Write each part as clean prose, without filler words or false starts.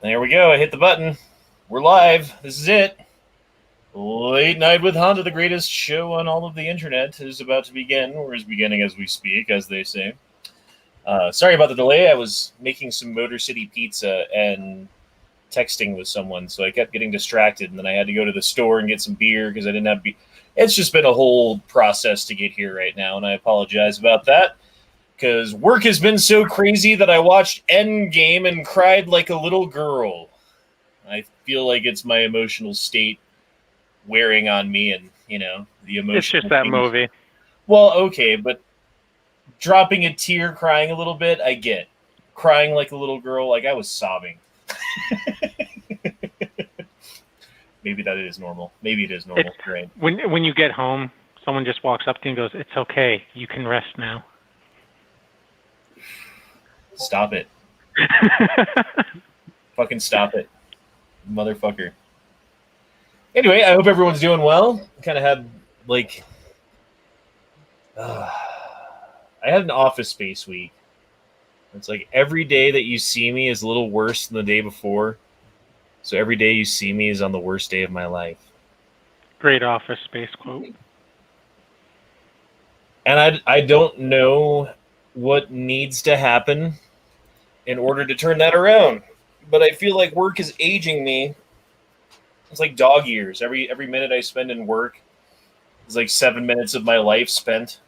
There we go. I hit the button. We're live. This is it. Late Night with Honda, the greatest show on all of the internet, is about to begin, or is beginning as we speak, as they say. Sorry about the delay. I was making some Motor City pizza and texting with someone, so I kept getting distracted, and then I had to go to the store and get some beer because I didn't have beer. It's just been a whole process to get here right now, and I apologize about that. Because work has been so crazy that I watched Endgame and cried like a little girl. I feel like it's my emotional state wearing on me, and the emotion. It's just that movie. Well, okay, but dropping a tear, crying a little bit, I get. Crying like a little girl, like I was sobbing. Maybe that is normal. Maybe it is normal. Right? When you get home, someone just walks up to you and goes, "It's okay, you can rest now." Stop it. Fucking stop it. Motherfucker. Anyway, I hope everyone's doing well. Kind of had, I had an Office Space week. It's like every day that you see me is a little worse than the day before. So every day you see me is on the worst day of my life. Great Office Space quote. And I don't know what needs to happen in order to turn that around. But I feel like work is aging me. It's like dog years. Every minute I spend in work is like 7 minutes of my life spent.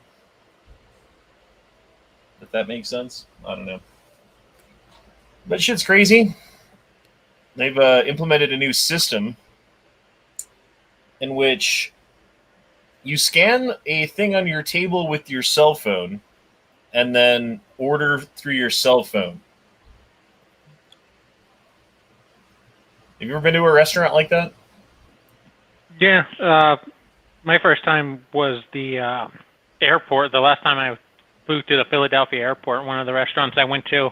If that makes sense. I don't know. But shit's crazy. They've implemented a new system in which you scan a thing on your table with your cell phone and then order through your cell phone. Have you ever been to a restaurant like that? Yeah. My first time was the airport. The last time I flew to the Philadelphia airport, one of the restaurants I went to,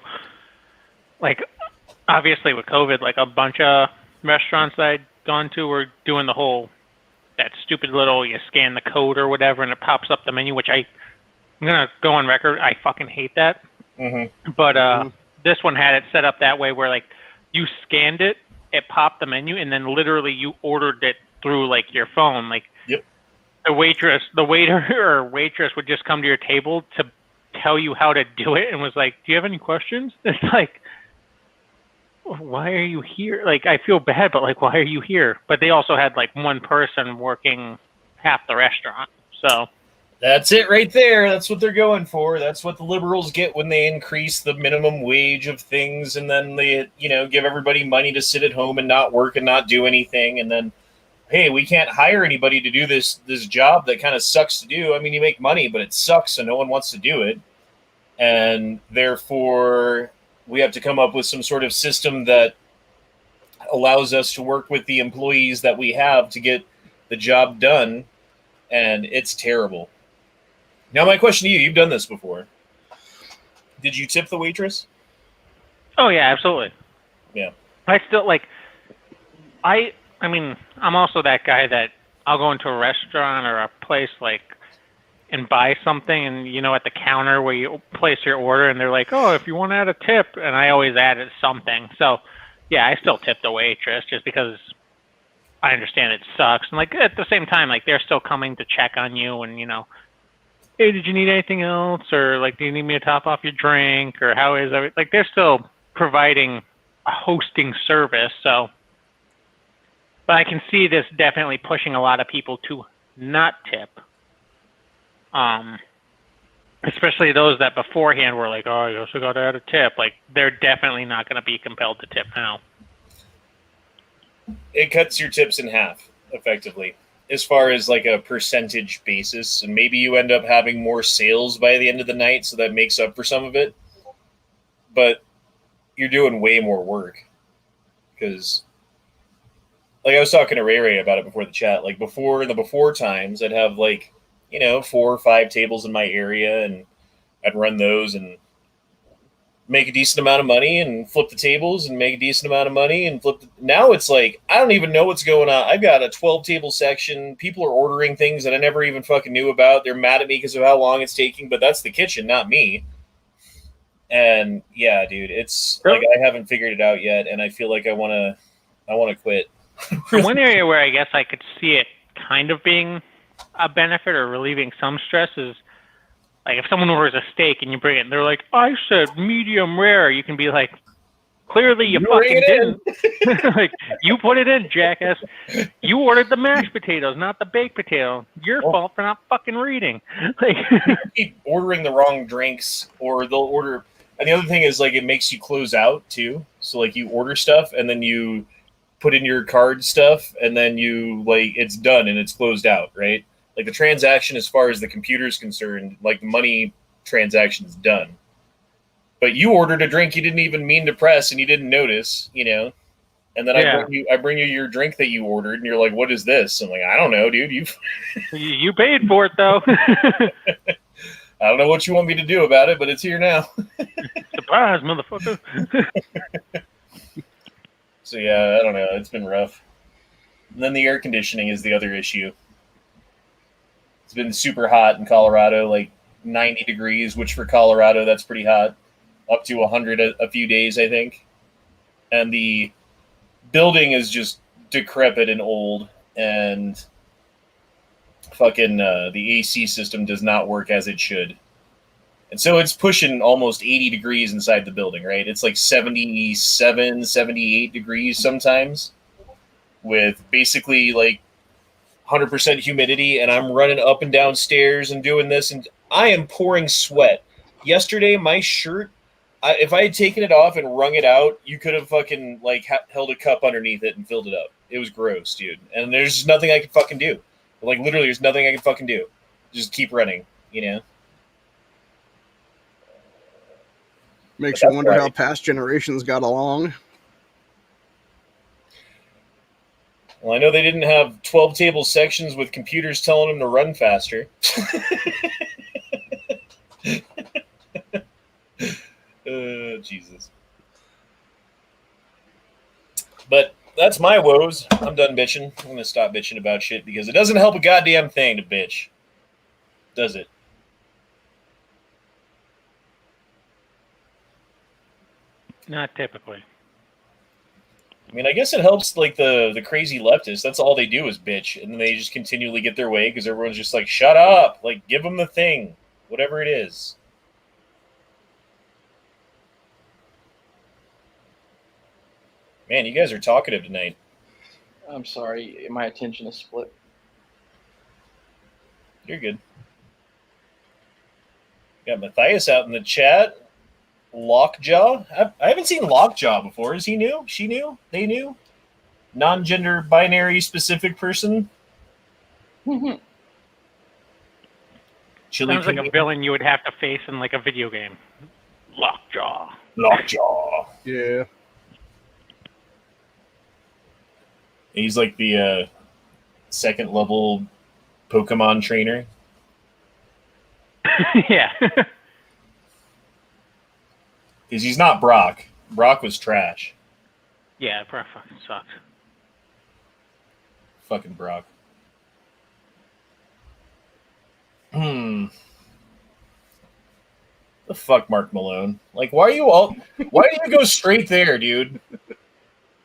obviously with COVID, a bunch of restaurants I'd gone to were doing that stupid little, you scan the code or whatever, and it pops up the menu, which I'm going to go on record, I fucking hate that. Mm-hmm. But this one had it set up that way where, you scanned it, it popped the menu, and then literally you ordered it through, your phone. Yep. The waiter or waitress would just come to your table to tell you how to do it and was like, "Do you have any questions?" It's like, why are you here? I feel bad, but why are you here? But they also had one person working half the restaurant. So that's it right there. That's what they're going for. That's what the liberals get when they increase the minimum wage of things, and then they, give everybody money to sit at home and not work and not do anything. And then, hey, we can't hire anybody to do this job that kind of sucks to do. I mean, you make money, but it sucks, so no one wants to do it. And therefore, we have to come up with some sort of system that allows us to work with the employees that we have to get the job done. And it's terrible. Now, my question to you, you've done this before. Did you tip the waitress? Oh, yeah, absolutely. Yeah. I still, I mean, I'm also that guy that I'll go into a restaurant or a place, and buy something, and, at the counter where you place your order, and they're like, "Oh, if you want to add a tip," and I always added something. So, yeah, I still tip the waitress just because I understand it sucks. And, at the same time, they're still coming to check on you and, "Hey, did you need anything else?" Or, "Do you need me to top off your drink?" Or "How is everything?" They're still providing a hosting service, so. But I can see this definitely pushing a lot of people to not tip. Especially those that beforehand were like, "Oh, you also got to add a tip." They're definitely not going to be compelled to tip now. It cuts your tips in half, effectively, as far as a percentage basis. And maybe you end up having more sales by the end of the night, so that makes up for some of it. But you're doing way more work. Because, I was talking to Ray Ray about it before the chat. Before, in the before times, I'd have 4 or 5 tables in my area, and I'd run those and make a decent amount of money and flip the tables and make a decent amount of money and flip. Now it's I don't even know what's going on. I've got a 12 table section. People are ordering things that I never even fucking knew about. They're mad at me because of how long it's taking, but that's the kitchen, not me. And yeah, dude, it's Really? like I haven't figured it out yet, and I feel like I want to quit. And one area where I guess I could see it kind of being a benefit or relieving some stress is like if someone orders a steak and you bring it and they're like, I said medium rare, you can be like, clearly you fucking didn't. Like, you put it in, jackass. You ordered the mashed potatoes, not the baked potato. Your fault for not fucking reading. Like, keep ordering the wrong drinks, or they'll order. And the other thing is, like, it makes you close out too. So like you order stuff and then you put in your card stuff and then you like it's done and it's closed out, right? Like the transaction as far as the computer is concerned, like the money transaction is done. But you ordered a drink you didn't even mean to press and you didn't notice, you know. And then Yeah. I bring you your drink that you ordered, and you're like, "What is this?" I'm like, "I don't know, dude. you paid for it though. I don't know what you want me to do about it, but it's here now." Surprise, motherfucker. So yeah, I don't know. It's been rough. And then the air conditioning is the other issue. It's been super hot in Colorado, like 90 degrees, which for Colorado that's pretty hot. Up to 100 a few days, I think. And the building is just decrepit and old, and fucking the AC system does not work as it should. And so it's pushing almost 80 degrees inside the building, right? It's like 77, 78 degrees sometimes with basically like 100% humidity, and I'm running up and down stairs and doing this, and I am pouring sweat. Yesterday, my shirt, if I had taken it off and wrung it out, you could have fucking like held a cup underneath it and filled it up. It was gross, dude. And there's nothing I could fucking do. Like literally, there's nothing I can fucking do. Just keep running, you know. Makes you wonder how past generations got along. Well, I know they didn't have 12 table sections with computers telling them to run faster. Jesus. But that's my woes. I'm done bitching. I'm going to stop bitching about shit because it doesn't help a goddamn thing to bitch. Does it? Not typically. I mean, I guess it helps like the crazy leftists. That's all they do is bitch, and then they just continually get their way because everyone's just like, shut up, like give them the thing, whatever it is. Man, you guys are talkative tonight. I'm sorry, my attention is split. You're good. Got Matthias out in the chat. Lockjaw? I haven't seen Lockjaw before. Is he new? She new? They new? Non-gender binary specific person? Sounds like a villain you would have to face in like a video game. Lockjaw. Lockjaw. Yeah. He's like the second level Pokemon trainer. Yeah. Because he's not Brock. Brock was trash. Yeah, Brock fucking sucks. Fucking Brock. The fuck, Mark Malone? Like, why do you go straight there, dude?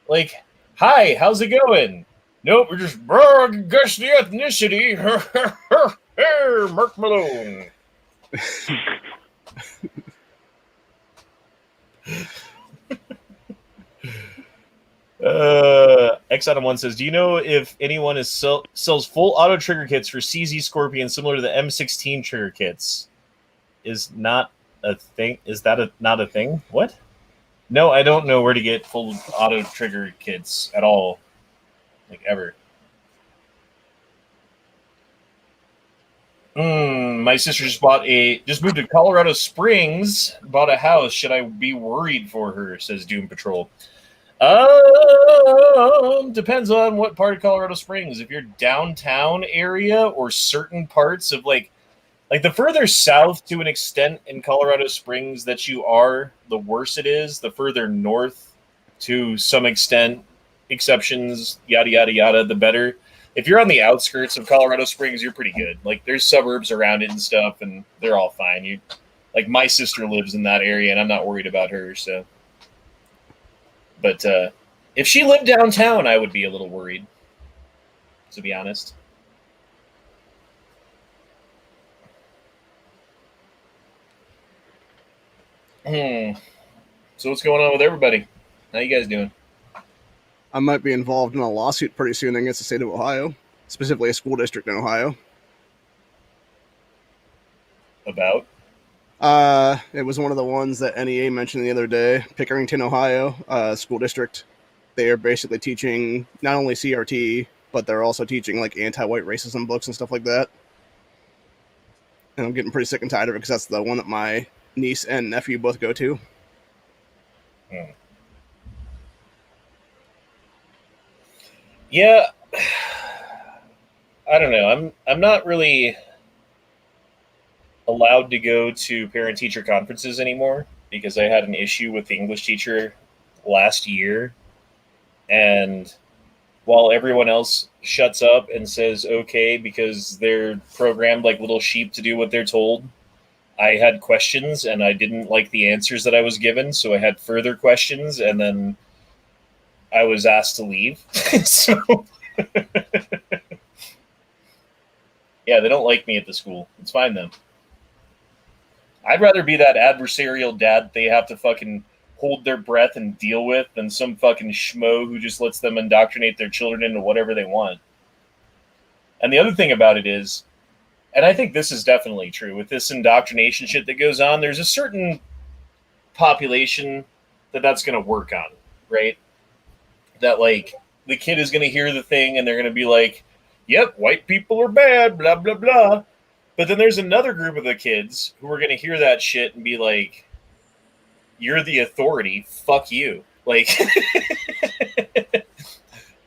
Like, hi, how's it going? Nope, we're just guess the ethnicity. Mark Malone. X Adam 1 says, do you know if anyone sells full auto trigger kits for CZ Scorpion similar to the M16 trigger kits? Is not a thing. Is that not a thing? What? No, I don't know where to get full auto trigger kits at all. Like ever. My sister just moved to Colorado Springs, bought a house. Should I be worried for her? Says Doom Patrol. Depends on what part of Colorado Springs. If you're downtown area or certain parts of like the further south to an extent in Colorado Springs that you are, the worse it is. The further north to some extent, exceptions, yada, yada, yada, the better. If you're on the outskirts of Colorado Springs, you're pretty good. Like there's suburbs around it and stuff, and they're all fine. Like my sister lives in that area, and I'm not worried about her. So, but if she lived downtown, I would be a little worried, to be honest. So what's going on with everybody? How you guys doing? I might be involved in a lawsuit pretty soon against the state of Ohio, specifically a school district in Ohio. About? It was one of the ones that NEA mentioned the other day, Pickerington, Ohio, school district. They are basically teaching not only CRT, but they're also teaching like anti-white racism books and stuff like that. And I'm getting pretty sick and tired of it because that's the one that my niece and nephew both go to. Yeah, I don't know. I'm not really allowed to go to parent-teacher conferences anymore because I had an issue with the English teacher last year, and while everyone else shuts up and says okay because they're programmed like little sheep to do what they're told, I had questions and I didn't like the answers that I was given, so I had further questions, and then I was asked to leave. So yeah, they don't like me at the school. It's fine then. I'd rather be that adversarial dad they have to fucking hold their breath and deal with than some fucking schmo who just lets them indoctrinate their children into whatever they want. And the other thing about it is, and I think this is definitely true, with this indoctrination shit that goes on, there's a certain population that's going to work on, right? That, like, the kid is going to hear the thing and they're going to be like, yep, white people are bad, blah, blah, blah. But then there's another group of the kids who are going to hear that shit and be like, you're the authority, fuck you. Like,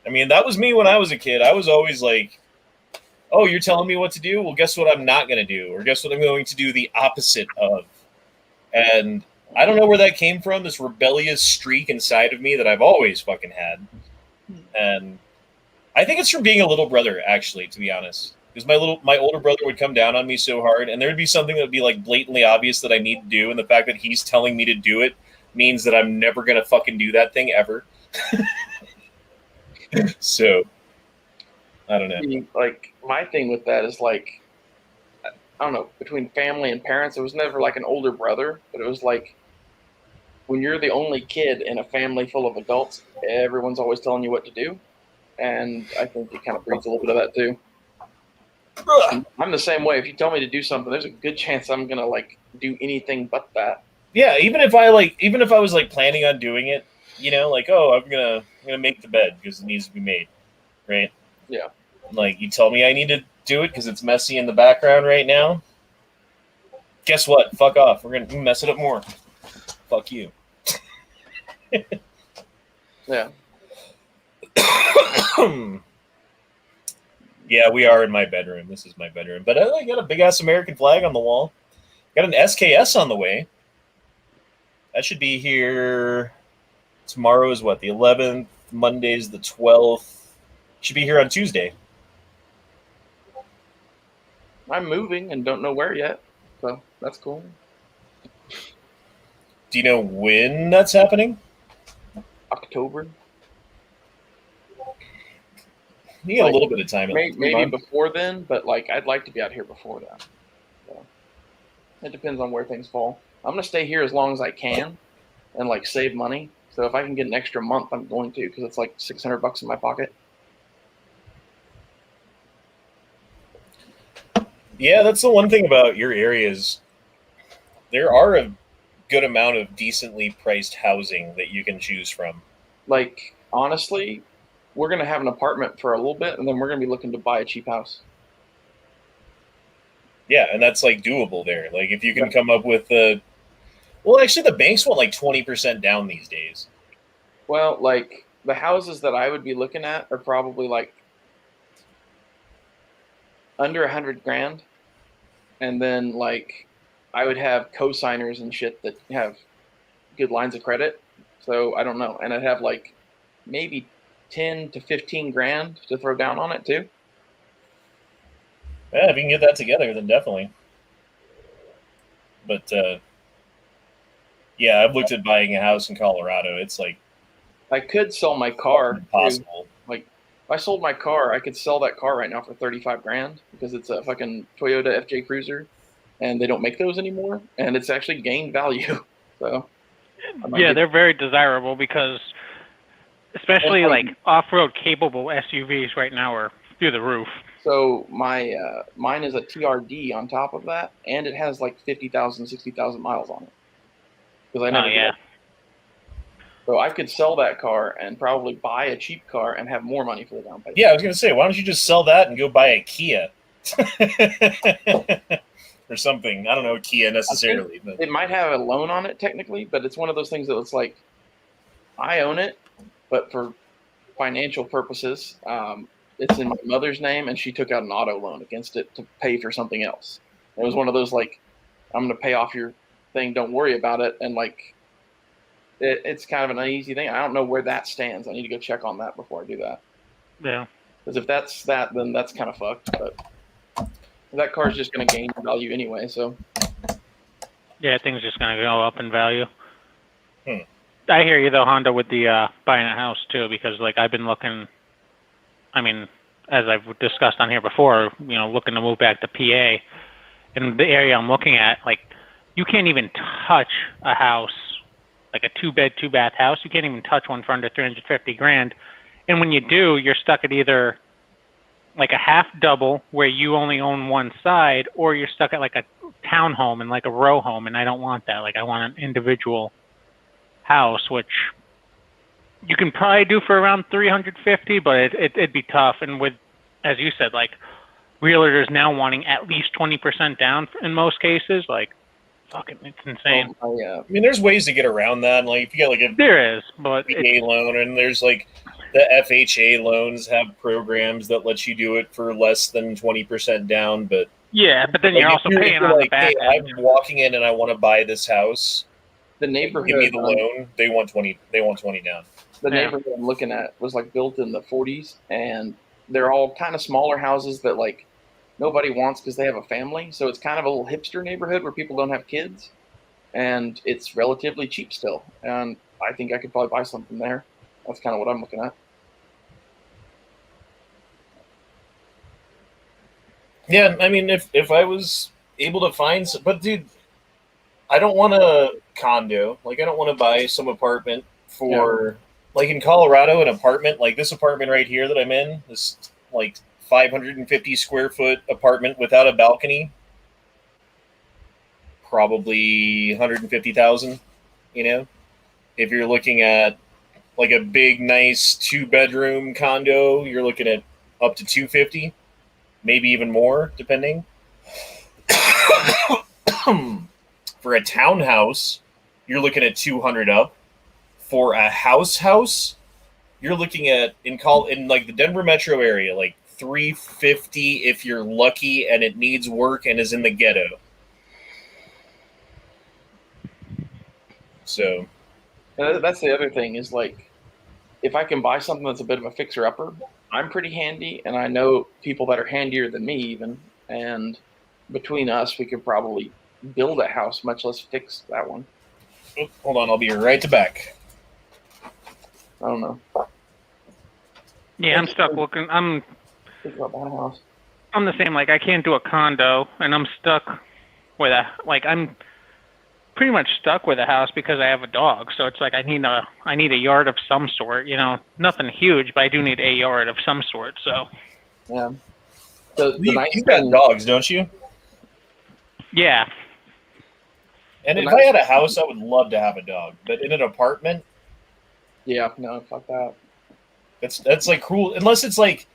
I mean, that was me when I was a kid. I was always like, oh, you're telling me what to do? Well, guess what I'm not going to do? Or guess what I'm going to do the opposite of? And I don't know where that came from, this rebellious streak inside of me that I've always fucking had. And I think it's from being a little brother, actually, to be honest. Because my older brother would come down on me so hard, and there would be something that would be like blatantly obvious that I need to do, and the fact that he's telling me to do it means that I'm never gonna fucking do that thing ever. So I don't know. Like, my thing with that is like, I don't know, between family and parents, it was never like an older brother, but it was like when you're the only kid in a family full of adults, everyone's always telling you what to do. And I think it kind of breeds a little bit of that too. I'm the same way. If you tell me to do something, there's a good chance I'm gonna like do anything but that. Yeah, even if I was like planning on doing it, you know, like, oh, I'm gonna make the bed because it needs to be made, right? Yeah. Like, you tell me I need to do it because it's messy in the background right now. Guess what? Fuck off. We're gonna mess it up more. Fuck you. Yeah. Yeah, we are in my bedroom. This is my bedroom. But I got a big-ass American flag on the wall. Got an SKS on the way. That should be here. Tomorrow is what, the 11th? Monday's the 12th. Should be here on Tuesday. I'm moving and don't know where yet, so that's cool. Do you know when that's happening? October. You got a little bit of time. Maybe before then, but like I'd like to be out here before that. So it depends on where things fall. I'm gonna stay here as long as I can, and like save money. So if I can get an extra month, I'm going to, because it's like $600 in my pocket. Yeah, that's the one thing about your areas. There are a good amount of decently priced housing that you can choose from. Like, honestly, we're going to have an apartment for a little bit, and then we're going to be looking to buy a cheap house. Yeah, and that's like doable there. Like, if you can come up with the... Well, actually, the banks want like 20% down these days. Well, like, the houses that I would be looking at are probably like under $100,000, and then like I would have co-signers and shit that have good lines of credit. So I don't know, and I'd have like maybe 10 to 15 grand to throw down on it too. Yeah, if you can get that together, then definitely. But yeah, I've looked at buying a house in Colorado. It's like I could sell my car. impossible. Like, if I sold my car, I could sell that car right now for 35 grand because it's a fucking Toyota FJ Cruiser, and they don't make those anymore, and it's actually gained value. So Yeah, they're very desirable because, especially like off-road capable SUVs right now are through the roof. So my mine is a TRD on top of that, and it has like 50,000, 60,000 miles on it. Because I never. Oh yeah. So I could sell that car and probably buy a cheap car and have more money for the down payment. Yeah, I was gonna say, why don't you just sell that and go buy a Kia or something? I don't know Kia necessarily, but it might have a loan on it technically, but it's one of those things that it's like I own it, but for financial purposes, it's in my mother's name, and she took out an auto loan against it to pay for something else. It was one of those like, I'm going to pay off your thing, don't worry about it, and like. It's kind of an uneasy thing. I don't know where that stands. I need to go check on that before I do that. Yeah. Because if that's that, then that's kind of fucked. But that car's just going to gain value anyway. So. Yeah, things just going to go up in value. I hear you though, Honda, with the buying a house too, because like I've been looking. I mean, as I've discussed on here before, looking to move back to PA, and the area I'm looking at, like, you can't even touch a house. Like a 2-bed, 2-bath house, you can't even touch one for under 350 grand. And when you do, you're stuck at either like a half double where you only own one side, or you're stuck at like a townhome and like a row home. And I don't want that. Like I want an individual house, which you can probably do for around 350, but it'd be tough. And with, as you said, like realtors now wanting at least 20% down in most cases, like, fucking, it's insane. I mean, there's ways to get around that. Like, if you get like a there is, but VA loan, and there's like the FHA loans have programs that let you do it for less than 20% down. But yeah, but then you're also paying on the back end. I'm walking in and I want to buy this house. The neighborhood, give me the loan. They want 20. They want 20 down. The neighborhood I'm looking at was like built in the 40s, and they're all kind of smaller houses that like nobody wants because they have a family. So it's kind of a little hipster neighborhood where people don't have kids, and it's relatively cheap still. And I think I could probably buy something there. That's kind of what I'm looking at. Yeah, I mean, if I was able to find some, but dude, I don't want a condo. Like, I don't want to buy some apartment for, like in Colorado, an apartment like this apartment right here that I'm in, this like 550 square foot apartment without a balcony, probably 150,000. If you're looking at like a big, nice 2-bedroom condo, you're looking at up to 250, maybe even more, depending. For a townhouse, you're looking at 200 up. For a house, you're looking at in like the Denver metro area, like 350 if you're lucky and it needs work and is in the ghetto. So that's the other thing is like, if I can buy something that's a bit of a fixer-upper, I'm pretty handy, and I know people that are handier than me even, and between us, we could probably build a house, much less fix that one. Hold on, I'll be right back. I don't know. Yeah, I'm stuck looking. I'm thinking about buying a house. I'm the same. Like, I can't do a condo, and I'm stuck with I'm pretty much stuck with a house because I have a dog. So it's like I need a yard of some sort. Nothing huge, but I do need a yard of some sort. So yeah. You got dogs, don't you? Yeah. And if I had a house, I would love to have a dog. But in an apartment, yeah, no, fuck that. That's like cruel. Unless it's like,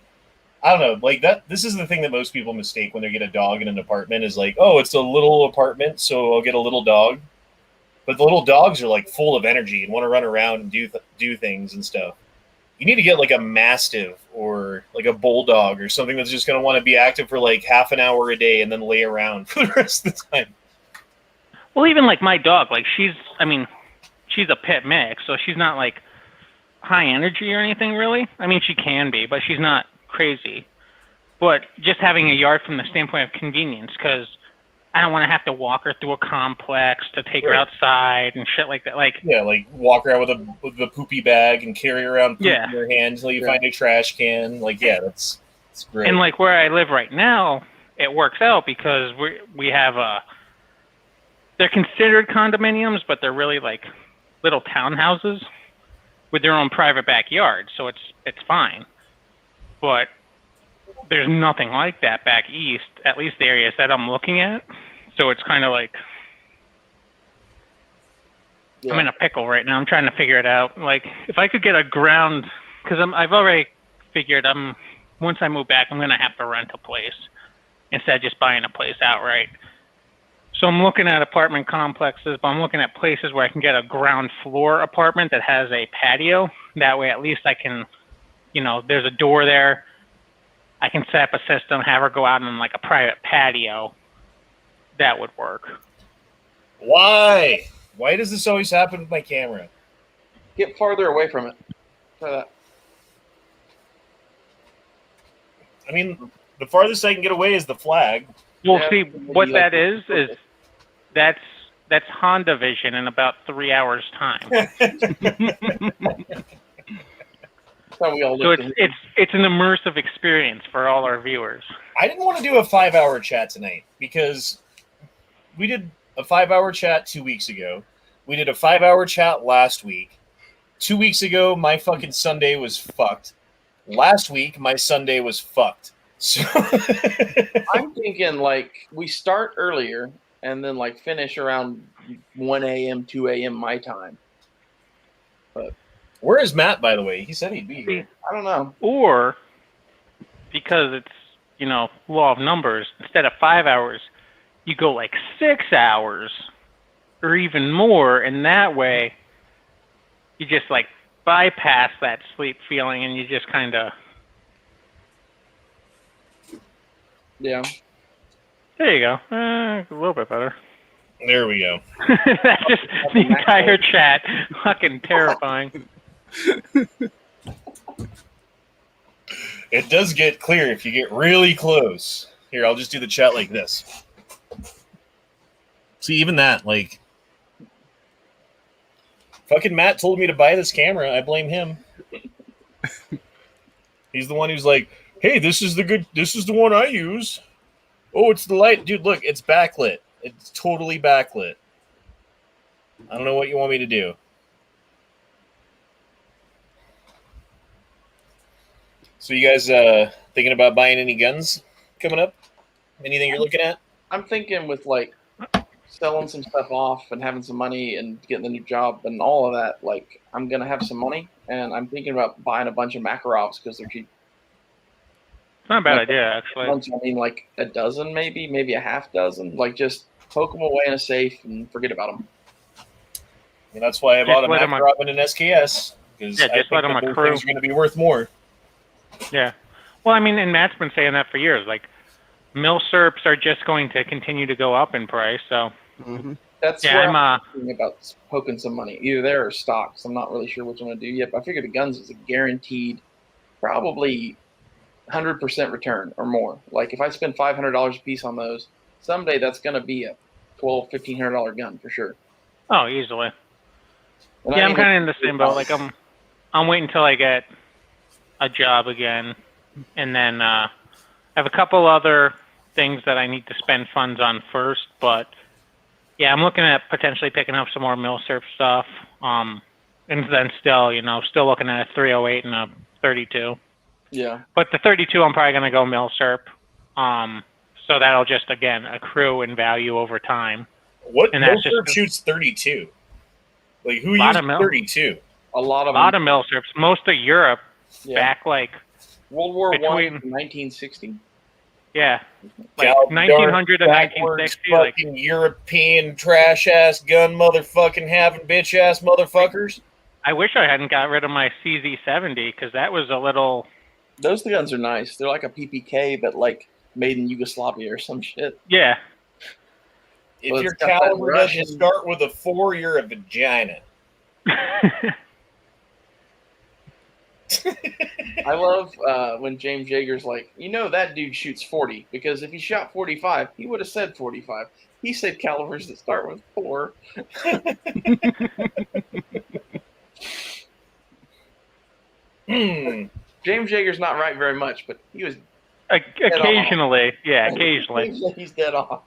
I don't know, like that. This is the thing that most people mistake when they get a dog in an apartment is like, oh, it's a little apartment, so I'll get a little dog. But the little dogs are like full of energy and want to run around and do things and stuff. You need to get like a mastiff or like a bulldog or something that's just going to want to be active for like half an hour a day and then lay around for the rest of the time. Well, even like my dog, like she's a pit mix, so she's not like high energy or anything really. I mean, she can be, but she's not crazy. But just having a yard from the standpoint of convenience, because I don't want to have to walk her through a complex to take her Right. outside and shit like that. Like, Yeah, like walk around with a poopy bag and carry around poop Yeah. in your hand until you Yeah. find a trash can. Like, yeah, that's great. and like where I live right now, it works out because we have they're considered condominiums, but they're really like little townhouses with their own private backyard, so it's fine. But there's nothing like that back east, at least the areas that I'm looking at. So it's kind of like I'm in a pickle right now. I'm trying to figure it out. Like, if I could get a ground, because I've already figured once I move back, I'm gonna have to rent a place instead of just buying a place outright. So I'm looking at apartment complexes, but I'm looking at places where I can get a ground floor apartment that has a patio. That way, at least I can, there's a door there. I can set up a system, have her go out on like a private patio. That would work. Why? Why does this always happen with my camera? Get farther away from it. Try that. I mean, the farthest I can get away is the flag. Well, Yeah, see, maybe what like that is that's Honda Vision in about 3 hours time. That's how we all So look at it. it's an immersive experience for all our viewers. I didn't want to do a 5-hour chat tonight because we did a 5-hour chat 2 weeks ago. We did a 5-hour chat last week. 2 weeks ago, my fucking Sunday was fucked. Last week, my Sunday was fucked. So I'm thinking like we start earlier and then like finish around 1 a.m., 2 a.m. my time. where is Matt, by the way? He said he'd be here. I don't know. Or because it's law of numbers, instead of 5 hours, you go like 6 hours or even more, and that way you just like bypass that sleep feeling and you just kind of Yeah. there you go, a little bit better. There we go. That's just the entire chat. Fucking terrifying. It does get clear if you get really close. Here, I'll just do the chat like this. See, even that, like, fucking Matt told me to buy this camera. I blame him. He's the one who's like, hey, this is the one I use. Oh, it's the light. Dude, look, it's backlit. It's totally backlit. I don't know what you want me to do. So you guys thinking about buying any guns coming up? Anything you're looking at? I'm thinking with like selling some stuff off and having some money and getting a new job and all of that, like I'm gonna have some money and I'm thinking about buying a bunch of Makarovs because they're cheap. It's not a bad idea, actually. I mean, like a dozen, maybe a half dozen. Like just poke them away in a safe and forget about them. And that's why I bought a let 'em Makarov and an SKS because Yeah, I just think let 'em that those accrue. things are going to be worth more. Yeah. Well, I mean, and Matt's been saying that for years. Like, milsurps are just going to continue to go up in price. So, That's yeah, what I'm thinking about poking some money, either there or stocks. I'm not really sure which one to do yet, but I figured the guns is a guaranteed, probably 100% return or more. Like if I spend $500 a piece on those, someday that's going to be a $1,200-$1,500 gun for sure. Oh, easily. And Yeah, I I'm mean, kind of in the same boat. Like, I'm waiting until I get a job again, and then I have a couple other things that I need to spend funds on first. But yeah, I'm looking at potentially picking up some more milsurp stuff. And then still looking at a 308 and a 32. Yeah. But the 32, I'm probably going to go milsurp. So that'll just, again, accrue in value over time. What And that's milsurp just- shoots 32? Like who Lot uses of mil- 32? A lot A of lot of milsurps. Most of Europe yeah. back like, World War between- One, 1960. yeah, like God 1900 to darn backwards 1960. Like, fucking European trash ass gun motherfucking having bitch ass motherfuckers. I wish I hadn't got rid of my CZ70 because that was a little, Those guns are nice. They're like a PPK, but like made in Yugoslavia or some shit. yeah. If Well, your it's got that caliber doesn't Russian- start with a 4, you're a vagina. I love when James Yeager's like, that dude shoots 40 because if he shot 45, he would have said 45. He said calibers that start with 4. James Yeager's not right very much, but he was occasionally. Yeah, occasionally. He's dead off.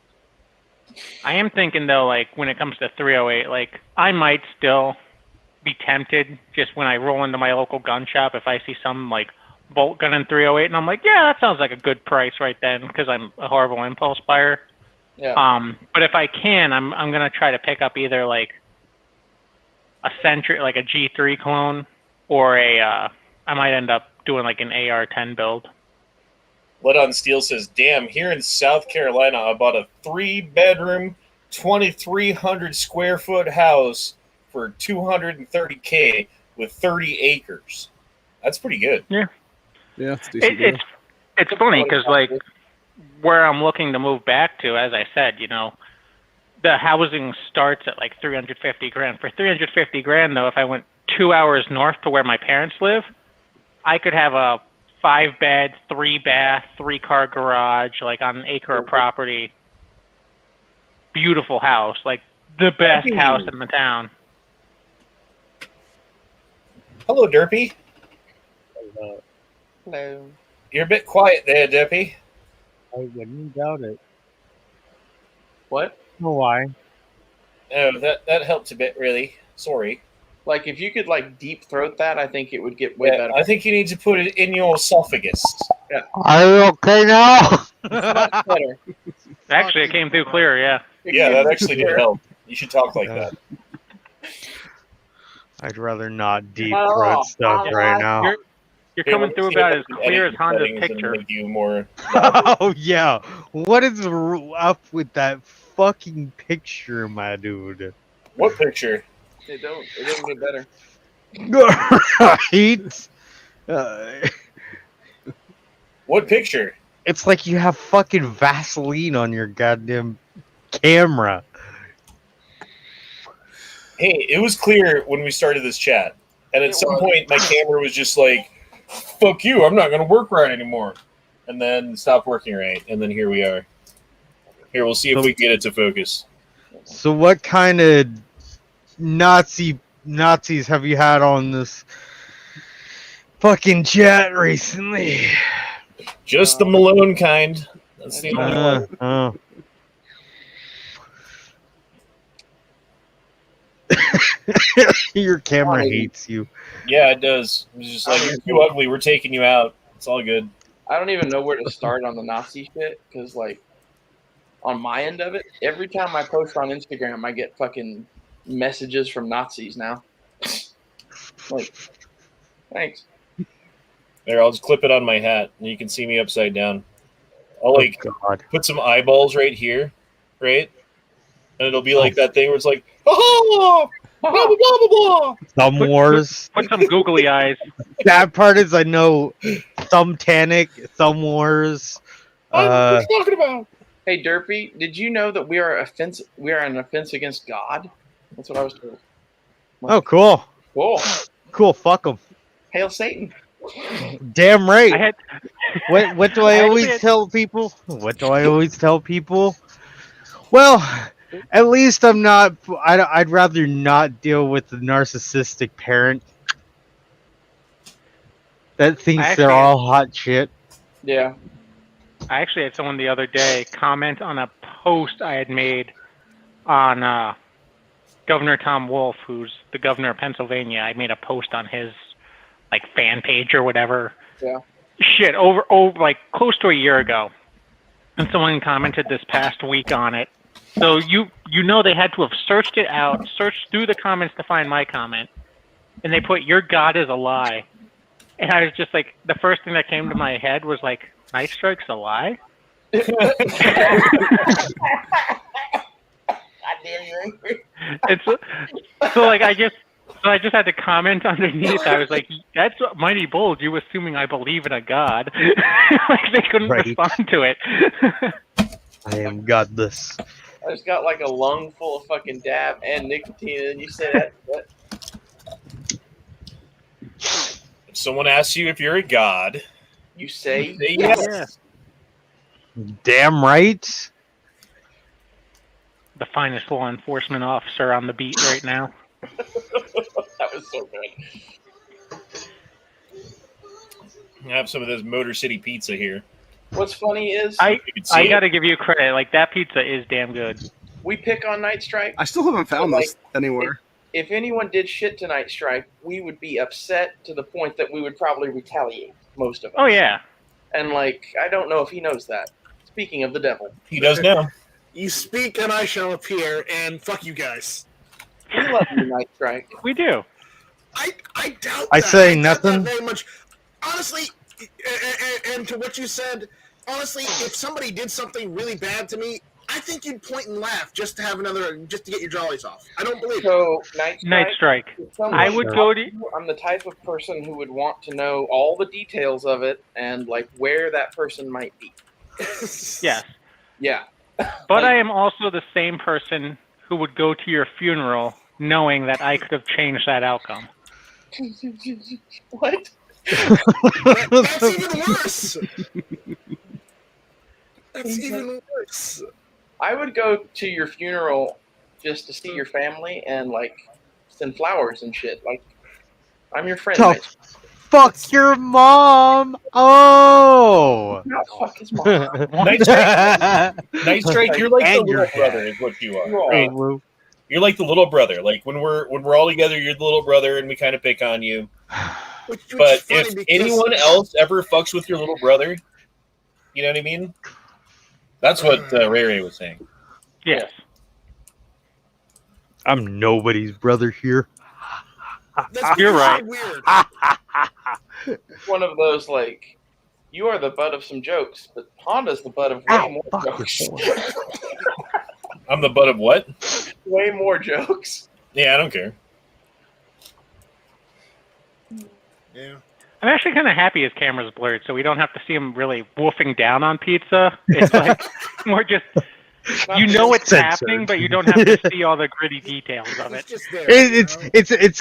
I am thinking though, like when it comes to 308, like I might still be tempted just when I roll into my local gun shop if I see some like bolt gun in 308, and I'm like, yeah, that sounds like a good price right then because I'm a horrible impulse buyer. Yeah. But if I can, I'm gonna try to pick up either like a Sentry, like a G3 clone, or I might end up doing like an AR-10 build. Let on Steel says, "Damn, here in South Carolina, I bought a 3-bedroom, 2,300 square foot house for $230K with 30 acres. That's pretty good." Yeah, it's a decent deal. It's funny because like where I'm looking to move back to, as I said, the housing starts at like $350,000. For $350,000 though, if I went 2 hours north to where my parents live, I could have a 5-bed, 3-bath, 3-car garage, like on an acre of property. Beautiful house, like the best house in the town. Hello, Derpy. Hello. You're a bit quiet there, Derpy. I wouldn't doubt it. What? No, why? Oh, that helped a bit, really. Sorry. Like, if you could, like, deep throat that, I think it would get way better. I think you need to put it in your esophagus. Yeah. Are you okay now? Much better. Actually, it came through clear, yeah. Yeah, that actually did help. You should talk like that. I'd rather not deep throat stuff right now. You're coming through about as clear as Honda's picture. Make you more Oh, yeah. What is up with that fucking picture, my dude? What picture? It doesn't get better. Right? What picture? It's like you have fucking Vaseline on your goddamn camera. Hey, it was clear when we started this chat. And at some point, my camera was just like, fuck you, I'm not going to work right anymore. And then stopped working right. And then here we are. Here, we'll see if we can get it to focus. So what kind of Nazis have you had on this fucking chat recently? Just the Malone kind. That's the only one. Your camera hates you. Yeah, it does. It's just like, you're too ugly, we're taking you out. It's all good. I don't even know where to start on the Nazi shit, because, like, on my end of it, every time I post on Instagram, I get fucking messages from Nazis now. Like, thanks. There, I'll just clip it on my hat, and you can see me upside down. I'll, like, put some eyeballs right here, right? And it'll be like that thing where it's like, oh, blah, blah, blah, blah, blah. Thumb Wars. Put some googly eyes. That part is, I know, Thumbtanic, Thumb Wars. What are you talking about? Hey, Derpy, did you know that we are an offense against God? That's what I was told. Oh, cool. Cool. Cool, fuck them. Hail Satan. Damn right. What do I always tell people? What do I always tell people? Well, at least I'm not. I'd rather not deal with the narcissistic parent that thinks they're all hot shit. Yeah. I actually had someone the other day comment on a post I had made on Governor Tom Wolf, who's the governor of Pennsylvania. I made a post on his like fan page or whatever. Yeah. Shit, over like close to a year ago, and someone commented this past week on it. So you know they had to have searched it out, searched through the comments to find my comment, and they put "Your God is a lie," and I was just like, the first thing that came to my head was like, "Night Strike's a lie." It's so like I just had to comment underneath. I was like, "That's mighty bold. You assuming I believe in a God?" Like they couldn't respond to it. I am godless. I just got like a lung full of fucking dab and nicotine, and you say that. someone asks you if you're a god, You say yes. Damn right. The finest law enforcement officer on the beat right now. That was so good. I have some of this Motor City pizza here. What's funny is I got to give you credit. Like, that pizza is damn good. we pick on Night Strike. I still haven't found But, this anywhere. If anyone did shit to Night Strike, we would be upset to the point that we would probably retaliate, most of us. Oh, yeah. And, like, I don't know if he knows that. Speaking of the devil. He does now. You speak and I shall appear, and fuck you guys. We love you, Night Strike. We do. I doubt I that. say doubt that nothing. very much. Honestly, and to what you said, honestly, if somebody did something really bad to me, I think you'd point and laugh just to get your jollies off. I don't believe it. So, Night Strike. if someone I would go to... I'm the type of person who would want to know all the details of it and, like, where that person might be. Yes. Yeah. But I am also the same person who would go to your funeral knowing that I could have changed that outcome. What? That's even worse. That's even worse. I would go to your funeral just to see your family and, like, send flowers and shit. Like, I'm your friend. Oh, Night fuck your mom! Oh! No, fuck his mom. Night Strike, you're like the And your little brother, is what you are. You are. Right? You're like the little brother. Like when we're all together, you're the little brother, and we kind of pick on you. Which But is funny if because anyone else ever fucks with your little brother, you know what I mean? That's what Ray Ray was saying. Yes. I'm nobody's brother here. that's You're so right. Weird. It's one of those, like, you are the butt of some jokes, but Honda's the butt of way Ow, more fuck jokes. your I'm the butt of what? Way more jokes. Yeah, I don't care. Yeah. I'm actually kind of happy his camera's blurred, so we don't have to see him really woofing down on pizza. It's like more just, you know it's Censored. happening, but you don't have to see all the gritty details of It's it. just there.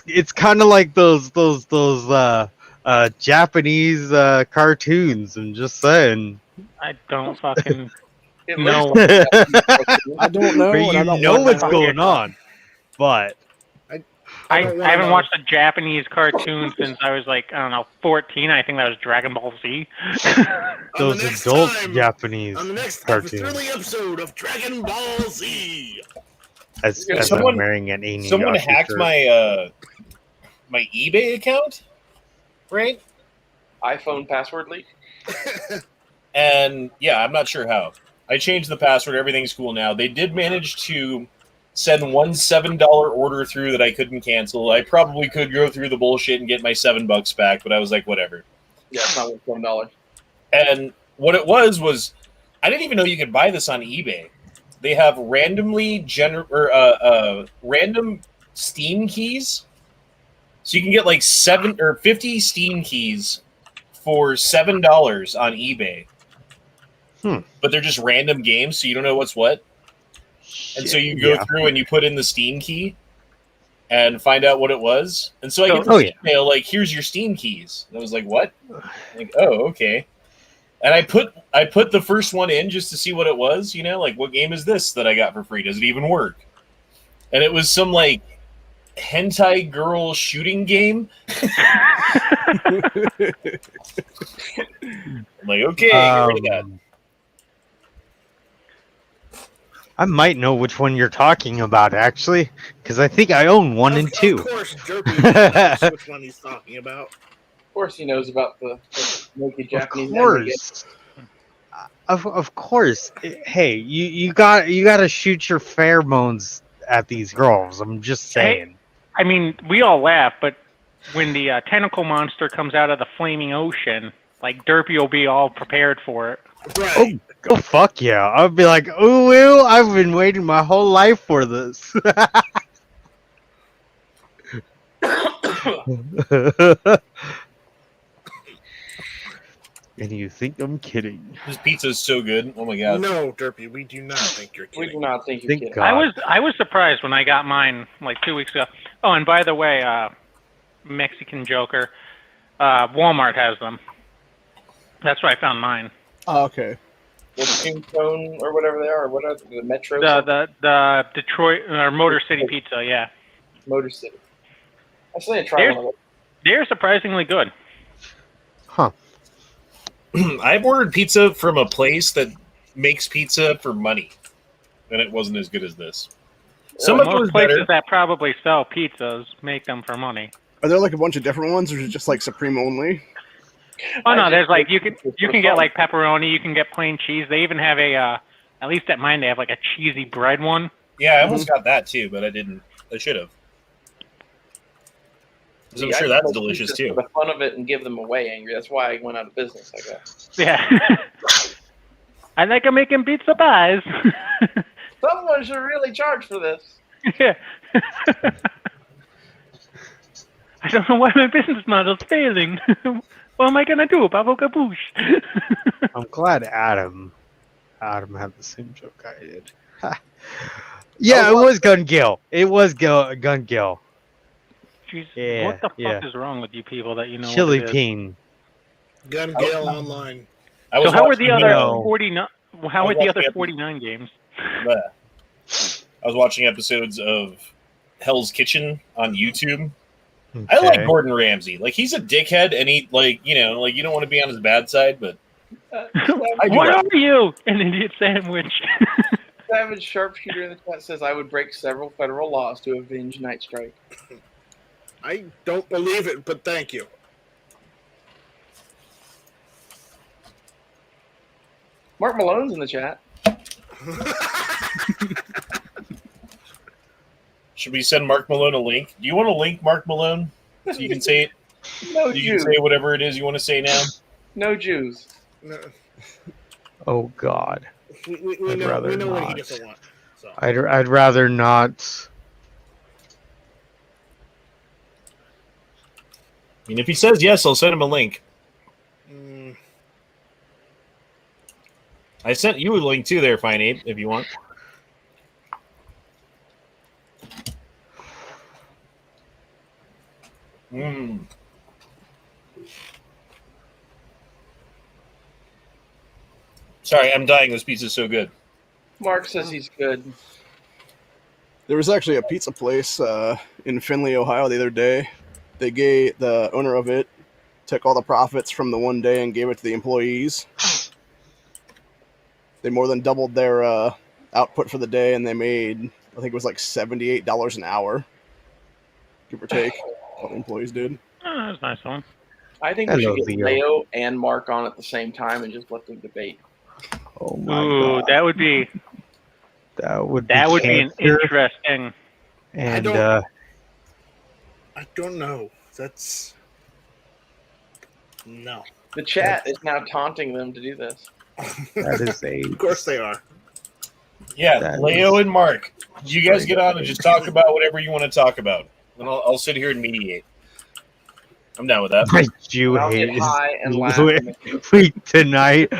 It's kind of like those Japanese cartoons. I'm just saying. I don't fucking At know. least- I don't know. But and I you don't know want what's to know. going on. But I don't wanna haven't know. watched a Japanese cartoon since I was like, I don't know, 14. I think that was Dragon Ball Z. those next adult time- Japanese On the next cartoons. thrilling episode of Dragon Ball Z. As Someone- I'm wearing an Amy Someone Yashi hacked shirt. my eBay account, right? iPhone password leak. And yeah, I'm not sure how. I changed the password. Everything's cool now. They did manage to send one $7 order through that I couldn't cancel. I probably could go through the bullshit and get my $7 back, but I was like, whatever. Yeah, it's not worth $7. And what it was I didn't even know you could buy this on eBay. They have random Steam keys, so you can get like 7 or 50 Steam keys for $7 on eBay. But they're just random games, so you don't know what's what. And so you go through and you put in the Steam key and find out what it was. And so I get this email like, "Here's your Steam keys." And I was like, "What?" Like, "Oh, okay." And I put the first one in just to see what it was. You know, like, what game is this that I got for free? Does it even work? And it was some like hentai girl shooting game. I'm like, okay, get rid of that. I might know which one you're talking about, actually, because I think I own 1 and 2. Of course, Derpy knows which one he's talking about. Of course he knows about the naked Japanese Of anime. course. Of course. Hey, you gotta shoot your pheromones at these girls. I'm just saying. I mean, we all laugh, but when the tentacle monster comes out of the flaming ocean, like, Derpy will be all prepared for it. Right. Oh, fuck yeah. I'll be like, ooh, I've been waiting my whole life for this. And you think I'm kidding? This pizza is so good. Oh my god. No, Derpy, we do not think you're We kidding. do not think you're Thank kidding. God. I was surprised when I got mine like 2 weeks ago. Oh, and by the way, Mexican Joker, Walmart has them. That's where I found mine. Oh, okay. The Tombstone or whatever they are, or what are the Metro? The Detroit or Motor City Pizza, yeah. Motor City. I still need to try one of those. They're surprisingly good. Huh. I've ordered pizza from a place that makes pizza for money, and it wasn't as good as this. Some of it was places better. that probably sell pizzas make them for money. Are there like a bunch of different ones, or is it just like Supreme only? Oh no, there's like you can get like pepperoni, you can get plain cheese. They even have a at least at mine they have like a cheesy bread one. Yeah, I almost got that too, but I didn't. I should have. I'm sure that's delicious too. For the fun of it and give them away, Angry. That's why I went out of business, I guess. Yeah. I like making pizza pies. Someone should really charge for this. Yeah. I don't know why my business model's failing. What am I gonna do? Babo Kaboosh. I'm glad Adam had the same joke I did. Yeah, it was Gun Gill. It was Gun Gill. Jeez, Yeah, what the fuck yeah. is wrong with you people that you know? Chili what it is? Bean. Gun Gale Online. So how were the other No. 49? How were the other 49 games? I was watching episodes of Hell's Kitchen on YouTube. I like Gordon Ramsay. Like, he's a dickhead, and he, like, you know, like, you don't want to be on his bad side, but What are you? An idiot sandwich. Savage Sharpshooter in the chat says, I would break several federal laws to avenge Night Strike. I don't believe it, but thank you. Mark Malone's in the chat. should we send Mark Malone a link? Do you want to link Mark Malone so you can say it? No you Jews. can say whatever it is you want to say now. No Jews. No, Oh God. we I'd know, rather we know what he not. doesn't want. So. I'd rather not. I mean, if he says yes, I'll send him a link. Mm, I sent you a link too there, Fine Ape, if you want. Sorry, I'm dying. This pizza's so good. Mark says he's good. There was actually a pizza place in Findlay, Ohio, the other day. They gave the owner of it took all the profits from the one day and gave it to the employees. They more than doubled their output for the day, and they made, I think it was like $78 an hour, give or take. All the employees did. Oh, that's a nice one. I think we should get Leo and Mark on at the same time and just let them debate. Oh my Ooh, God. that would be an interesting. And I don't know. That's no. The chat is now taunting them to do this. that is a Of course they are. Yeah, That Leo is- and Mark, you guys get on and just talk about whatever you want to talk about. And I'll sit here and mediate. I'm down with that. my Jew And I'll hate get is high and laugh. weak tonight.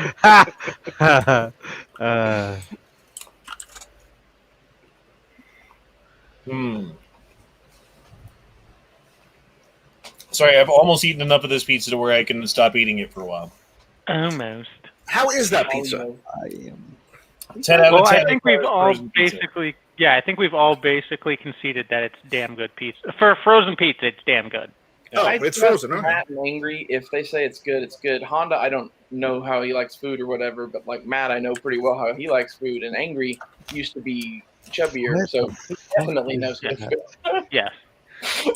Sorry, I've almost eaten enough of this pizza to where I can stop eating it for a while. Almost. How is that pizza? I am. 10 out Well, of 10. I think we've all frozen pizza. basically, I think we've all basically conceded that it's damn good pizza. For frozen pizza, it's damn good. Oh, I it's trust frozen, huh? Matt and Angry, if they say it's good, it's good. Honda, I don't know how he likes food or whatever, but like Matt, I know pretty well how he likes food. And Angry used to be chubbier, What so he definitely knows Yeah. good food. Yes.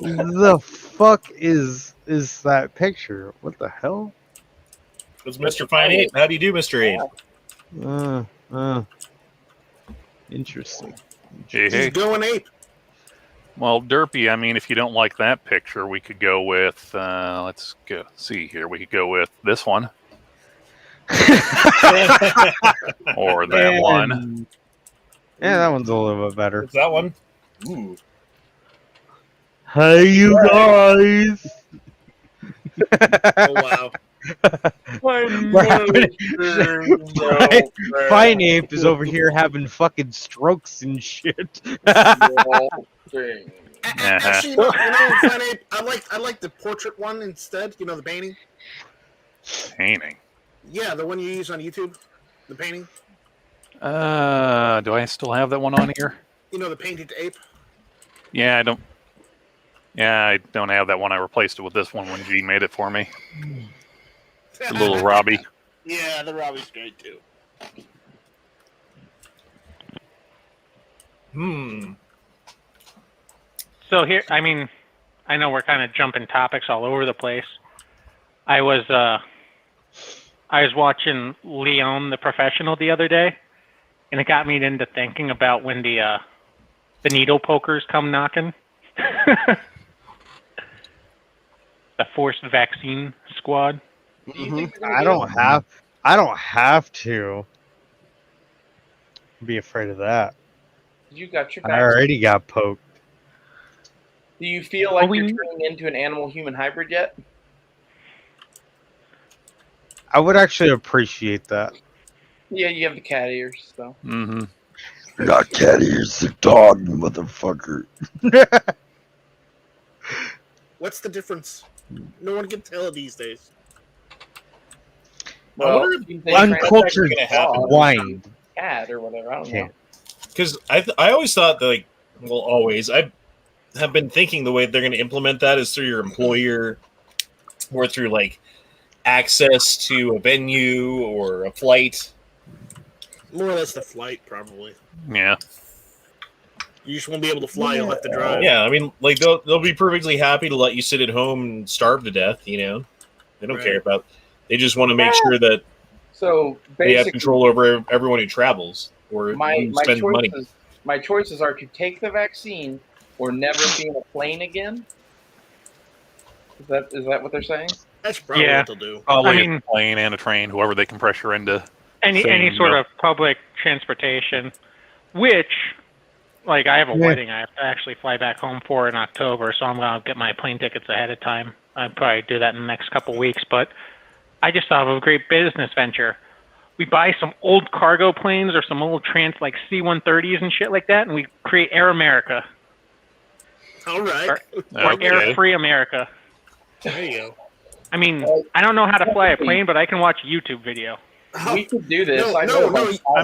The fuck is that picture? What the hell? It's Mr. Fine 8. How do you do, Mr. 8? Interesting. Hey, He's hey. going ape. Well, Derpy, I mean, if you don't like that picture, we could go with, let's go see here. We could go with this one. Or that one. Yeah, that one's a little bit better. It's that one. Ooh. Hey, you guys! Oh wow. Fine Ape is over here having fucking strokes and shit. Actually, Planet Ape, I like the portrait one instead. You know, the painting. Painting. Yeah, the one you use on YouTube. The painting. Do I still have that one on here? You know, the painted ape. Yeah, I don't. Yeah, I don't have that one. I replaced it with this one when G made it for me. The little Robbie. Yeah, the Robbie's great too. So here, I mean, I know we're kind of jumping topics all over the place. I was watching Leon the Professional the other day, and it got me into thinking about when the needle pokers come knocking. The forced vaccine squad. I don't have to be afraid of that. You got your I vaccine. already got poked. Do you feel like you're turning into an animal-human hybrid yet? I would actually appreciate that. Yeah, you have the cat ears, so. Mm-hmm. Not cat ears, the dog, motherfucker. What's the difference? No one can tell these days. Well, uncultured swine. Cat or whatever. I don't know. Because I always thought that, like, well, always I have been thinking the way they're going to implement that is through your employer, or through like access to a venue or a flight. More or less the flight, probably. Yeah. You just won't be able to fly. You'll have to drive. Yeah, I mean, like they'll be perfectly happy to let you sit at home and starve to death. You know, they don't care about. They just want to make sure that they have control over everyone who travels or who spends money. My choices are to take the vaccine or never be in a plane again. Is that what they're saying? That's probably what they'll do. Probably a plane and a train, whoever they can pressure into. Any sort of public transportation, which, like, I have a wedding I have to actually fly back home for in October, so I'm going to get my plane tickets ahead of time. I'd probably do that in the next couple weeks, but I just thought of a great business venture. We buy some old cargo planes or some old like C-130s and shit like that, and we create Air America. All right. Or Air Free America. There you go. I mean, I don't know how to fly a plane, but I can watch a YouTube video. We could do this. I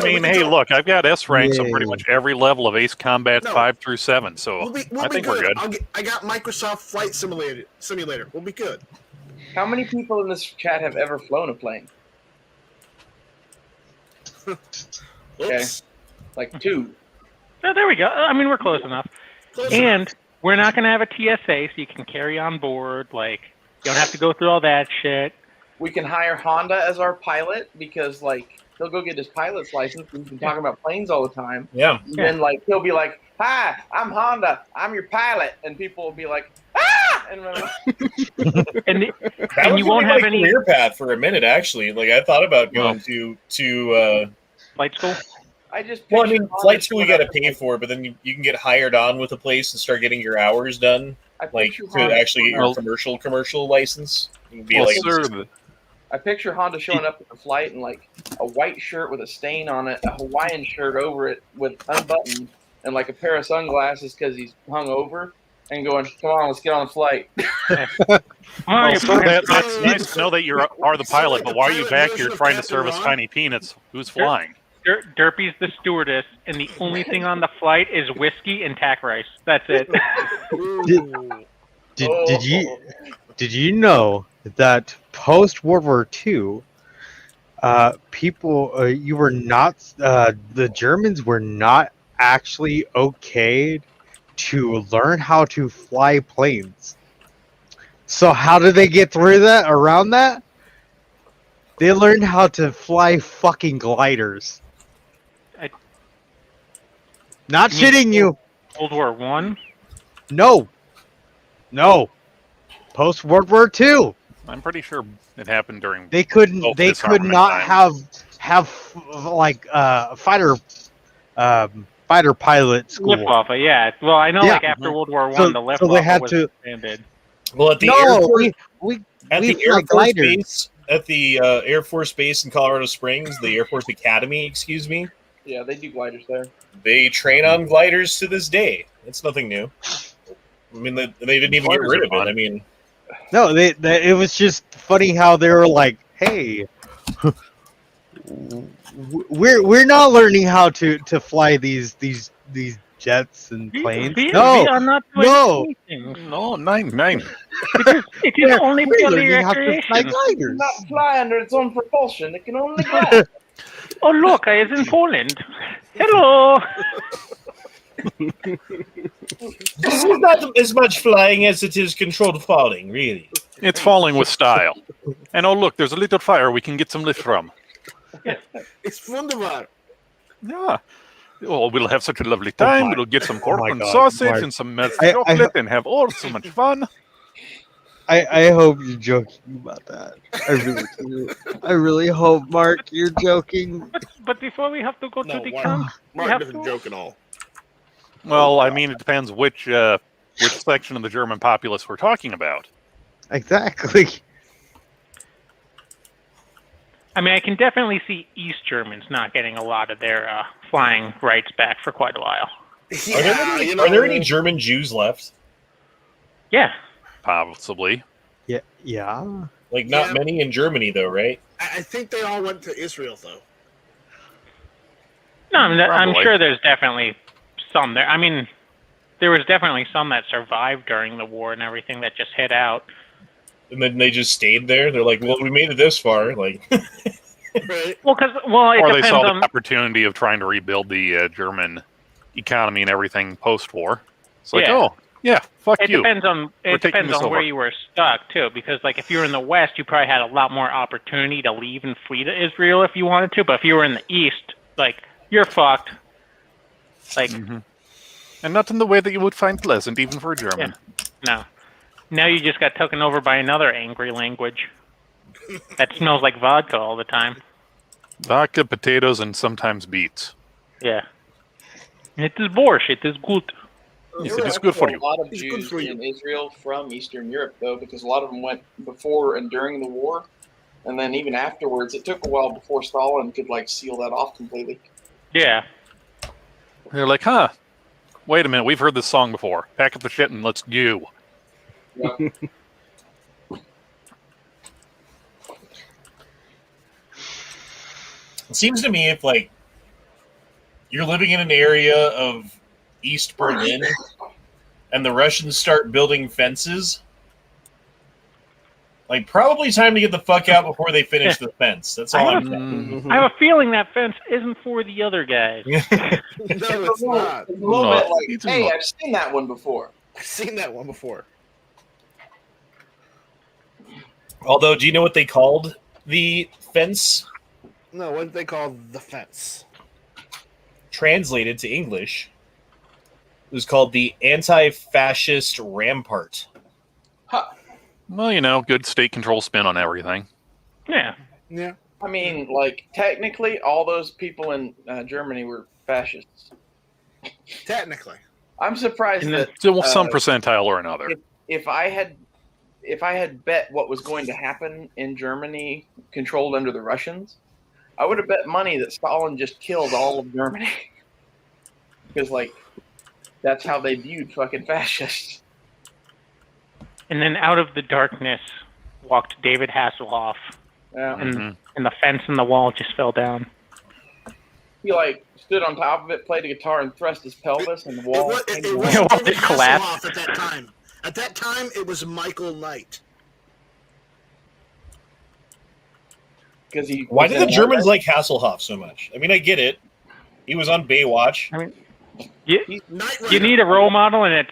mean, hey, look, I've got S ranks on pretty much every level of Ace Combat 5 through 7, so I think we're good. I got Microsoft Flight Simulator. We'll be good. How many people in this chat have ever flown a plane? Okay, like 2. Oh, there we go. I mean, we're close enough. We're not going to have a TSA, so you can carry on board. Like, you don't have to go through all that shit. We can hire Honda as our pilot because, like, he'll go get his pilot's license. We've been talking about planes all the time. Yeah. And then, like, he'll be like, "Hi, I'm Honda. I'm your pilot," and people will be like, "Ah!" And you won't have any career path for a minute. Actually, like I thought about going to flight school. Flight school you got to pay for, but then you can get hired on with a place and start getting your hours done. Like to actually get your commercial license. I picture Honda showing up at the flight in like a white shirt with a stain on it, a Hawaiian shirt over it with unbuttoned, and like a pair of sunglasses because he's hung over, and going, "Come on, let's get on the flight." That's nice to know that you are the pilot, but why are you back here trying to serve us tiny peanuts? Who's flying? Derpy's the stewardess, and the only thing on the flight is whiskey and tack rice. That's it. Did you know that post World War II, you were not the Germans were not actually okayed to learn how to fly planes. So how did they get through that? Around that, they learned how to fly fucking gliders. Not shitting you. World War I? No. Post World War II. I'm pretty sure it happened during. They couldn't. They could not have like fighter pilot school. Luftwaffe, yeah. Well, I know like after World War I, the Luftwaffe they had was to. expanded. Well, at the Air Force Base in Colorado Springs, the Air Force Academy, excuse me. Yeah, they do gliders there. They train on gliders to this day. It's nothing new. mean, they didn't even get rid of it. I mean, no, it was just funny how they were like, "Hey, we're not learning how to fly these jets and planes. We No, are not doing anything. No, nine. It is only we're for the learning how to fly recreation. gliders. Not fly under its own propulsion. It can only go. Oh, look, I is in Poland. Hello. this is not as much flying as it is controlled falling, really. It's falling with style. And oh, look, there's a little fire we can get some lift from. It's wunderbar. Yeah. Oh, we'll have such a lovely time. We'll get some pork and God, sausage Mark. and some melted chocolate and have so much fun. I hope you're joking about that. I really do. I really hope, Mark, you're joking. But before we have to go to No, the Mark, camp, we Mark have doesn't to... joke at all. Well, I mean, it depends which section of the German populace we're talking about. Exactly. I mean, I can definitely see East Germans not getting a lot of their flying rights back for quite a while. Yeah, Are there any German Jews left? Yeah. Possibly. Yeah. Like, not Yeah. many in Germany, though, right? I think they all went to Israel, though. No, I mean, I'm Probably. sure there's definitely some there. I mean, there was definitely some that survived during the war and everything that just hid out. And then they just stayed there. They're like, well, we made it this far. Like, Right? Well, it Or they depends saw on... the opportunity of trying to rebuild the German economy and everything post-war. It's like, Yeah. oh, yeah, fuck It you. depends on We're taking this where over. you were stuck too, because like if you were in the West, you probably had a lot more opportunity to leave and flee to Israel if you wanted to. But if you were in the East, like you're fucked. Like And not in the way that you would find pleasant, even for a German. no, now you just got taken over by another angry language that smells like vodka all the time. Vodka, potatoes, and sometimes beets. Yeah, it is borscht. It is good. Yes, There it were is good for actually you. A lot of It's good Jews for you. in Israel from Eastern Europe, though, because a lot of them went before and during the war, and then even afterwards. It took a while before Stalin could like seal that off completely. Yeah, They're like, huh, wait a minute, we've heard this song before. Pack up the shit and let's go. Yeah. it seems to me if, like, you're living in an area of East Berlin and the Russians start building fences, like, probably time to get the fuck out before they finish the fence. That's all I'm saying. I have a feeling that fence isn't for the other guys. No, it's not. It's a little No, bit like, it's hey, not. I've seen that one before. I've seen that one before. Although, do you know what they called the fence? No, what they call the fence. Translated to English, it was called the anti-fascist rampart. Huh. Well, you know, good state control spin on everything. Yeah. Yeah. I mean, like technically, all those people in Germany were fascists. Technically. I'm surprised And that So some percentile or another. if I had bet what was going to happen in Germany controlled under the Russians, I would have bet money that Stalin just killed all of Germany. Because, like, that's how they viewed fucking fascists. And then out of the darkness walked David Hasselhoff, Yeah. and the fence and the wall just fell down. He, like, stood on top of it, played a guitar, and thrust his pelvis, and the wall. It Yeah, wasn't well, David it collapsed. Hasselhoff at that time. At that time, it was Michael Knight. Because he. Why did the Germans like Hasselhoff so much? I mean, I get it. He was on Baywatch. I mean, you Knight you Rider. need a role model, and it's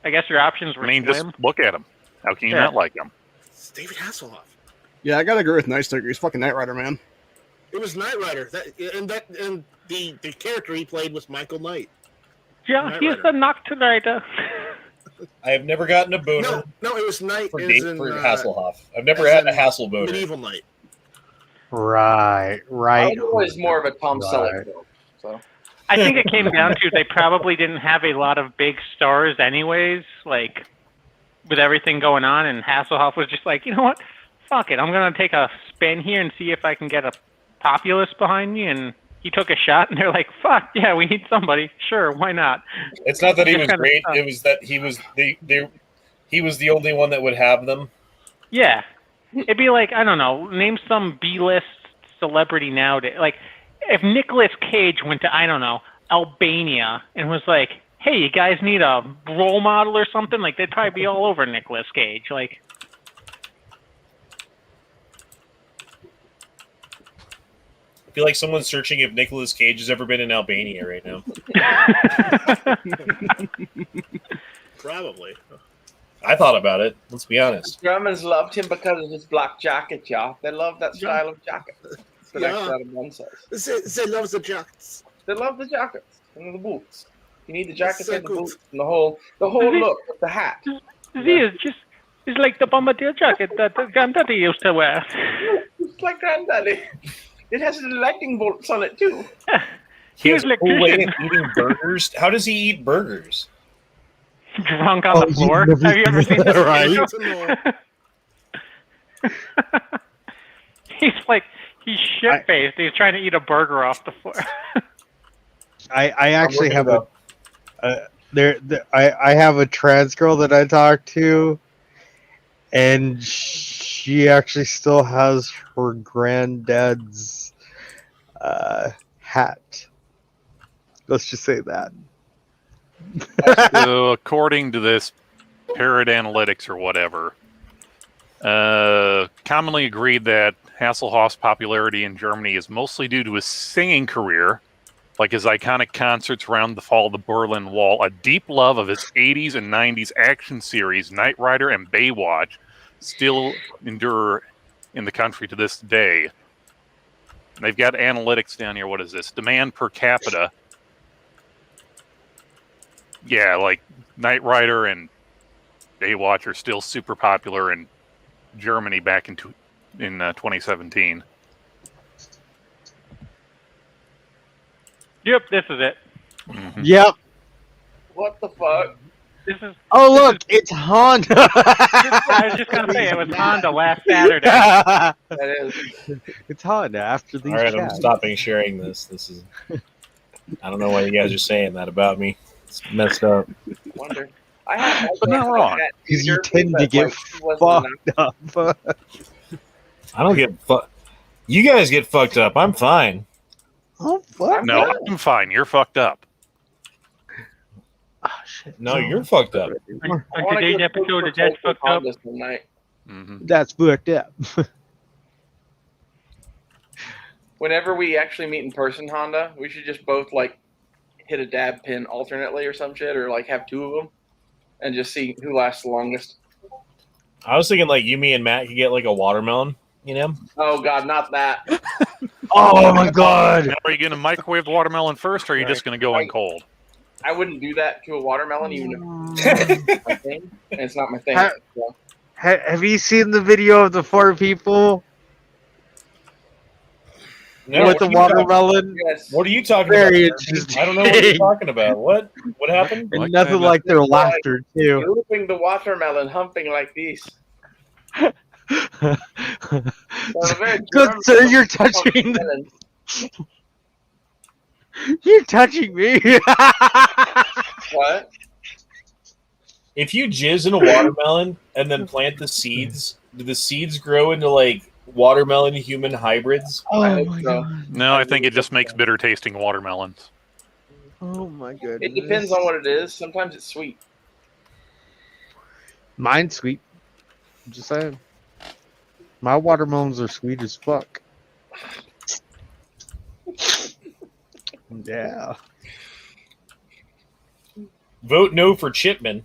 I guess your options were I mean, just slim. look at him. How can you Yeah. not like him? It's David Hasselhoff. Yeah, I gotta agree with Night Sticker. He's fucking Knight Rider, man. It was Knight Rider. And the character he played was Michael Knight. Yeah, Knight he's Rider. a Nacht Rider. I have never gotten a boner No, it was Knight for, as Dave, in, for Hasselhoff. I've never as had a in Hassel boner. Medieval Knight. Right. I was always more of a Tom Selleck Right. film. So. I think it came down to they probably didn't have a lot of big stars anyways, like with everything going on, and Hasselhoff was just like, you know what? Fuck it. I'm going to take a spin here and see if I can get a populace behind me, and he took a shot, and they're like, "Fuck yeah, we need somebody. Sure, why not?" It's not that he was Just kinda great. stuff. It was that he was the only one that would have them. Yeah, it'd be like, I don't know, name some B-list celebrity nowadays. Like, if Nicolas Cage went to, I don't know, Albania and was like, "Hey, you guys need a role model or something?" Like, they'd probably be all over Nicolas Cage. Like, I feel like someone's searching if Nicolas Cage has ever been in Albania right now. Probably. I thought about it. Let's be honest. Germans loved him because of his black jacket, yeah. They love that style of jacket. That's what X-One says. They love the jackets. They love the jackets and the boots. You need the jacket So and the good. boots and the whole look with the hat. it's like the bombardier jacket that Granddaddy used to wear. It's like Granddaddy. It has the lightning bolts on it too. He was has a cool way of electrician. eating burgers. How does he eat burgers? Drunk on the floor. Have you ever seen this? Right. He's shit-faced. He's trying to eat a burger off the floor. I actually have I have a trans girl that I talked to, and she actually still has her granddad's hat. Let's just say that. So, according to this Parrot Analytics or whatever, commonly agreed that Hasselhoff's popularity in Germany is mostly due to his singing career, like his iconic concerts around the fall of the Berlin Wall, a deep love of his 80s and 90s action series, Knight Rider and Baywatch, still endure in the country to this day. They've got analytics down here. What is this? Demand per capita. Yeah, like Knight Rider and Baywatch are still super popular in Germany back in 2017. Yep, this is it. Mm-hmm. Yep. What the fuck? This is. Oh, look, it's Honda. I was just gonna say it was Honda last Saturday. That is. It's Honda after these. All right, I'm chats. stopping sharing this. This is. I don't know why you guys are saying that about me. It's messed up. Wonder. I have But not wrong. Because you tend to get fucked up. I don't get fucked. You guys get fucked up. I'm fine. Oh, fuck. No, I'm fine. You're fucked up. Oh, shit. No, you're fucked up. On today's episode of That's Fucked Up. Mm-hmm. That's fucked up. Whenever we actually meet in person, Honda, we should just both like hit a dab pin alternately or some shit, or like have two of them, and just see who lasts the longest. I was thinking like you, me, and Matt could get like a watermelon. You know? Oh God, not that. Oh my God! Now, are you going to microwave the watermelon first, or are you just going to go in cold? I wouldn't do that to a watermelon, even if it's my thing. And it's not my thing. So. Have you seen the video of the four people No, with the watermelon? Yes. What are you talking Very about? interesting. I don't know what you're talking about. What happened? And Like nothing that. like their laughter too. Looping the watermelon, humping like this. So very Good German sir, you're touching. watermelon. You're touching me. What? If you jizz in a watermelon and then plant the seeds, do the seeds grow into like watermelon human hybrids? Oh I hope my so. God. No, I think it just makes bitter tasting watermelons. Oh my goodness. It depends on what it is. Sometimes it's sweet. Mine's sweet. I'm just saying. My watermelons are sweet as fuck. Yeah. Vote no for Chipman.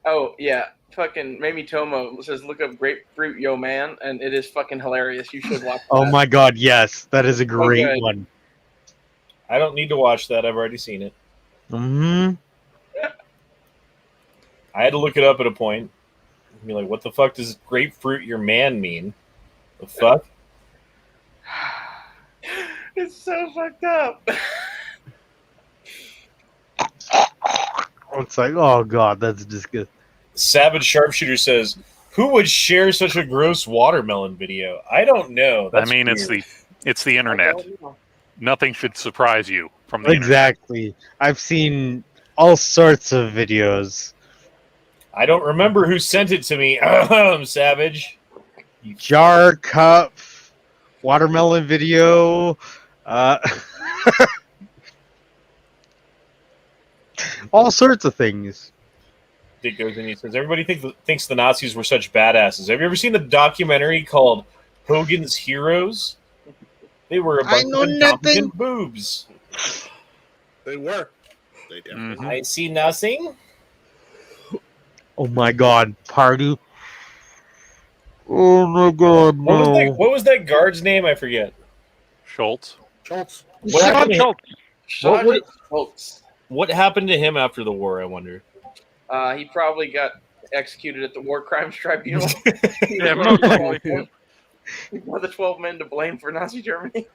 Oh yeah, fucking Mamie Tomo says look up Grapefruit Yo Man, and it is fucking hilarious. You should watch. Oh that. my God, yes, that is a great Okay. one. I don't need to watch that. I've already seen it. Hmm. I had to look it up at a point. Be like, what the fuck does grapefruit your man mean? The fuck? It's so fucked up. It's like, oh God, that's just good. Savage Sharpshooter says, who would share such a gross watermelon video? I don't know. That's I mean, weird. it's the internet. I don't know. nothing should surprise you from the internet. Exactly. I've seen all sorts of videos. I don't remember who sent it to me. Savage. Jar, cup, watermelon video. All sorts of things. Dick goes and he says, everybody thinks the Nazis were such badasses. Have you ever seen the documentary called Hogan's Heroes? They were a bunch of incompetent boobs. They were. They definitely. I see nothing. Oh my god, party. Oh my god, no. What was that guard's name? I forget. Schultz. What happened to Schultz. What happened to him after the war, I wonder? He probably got executed at the War Crimes Tribunal. Yeah, most likely. One of the 12 men to blame for Nazi Germany.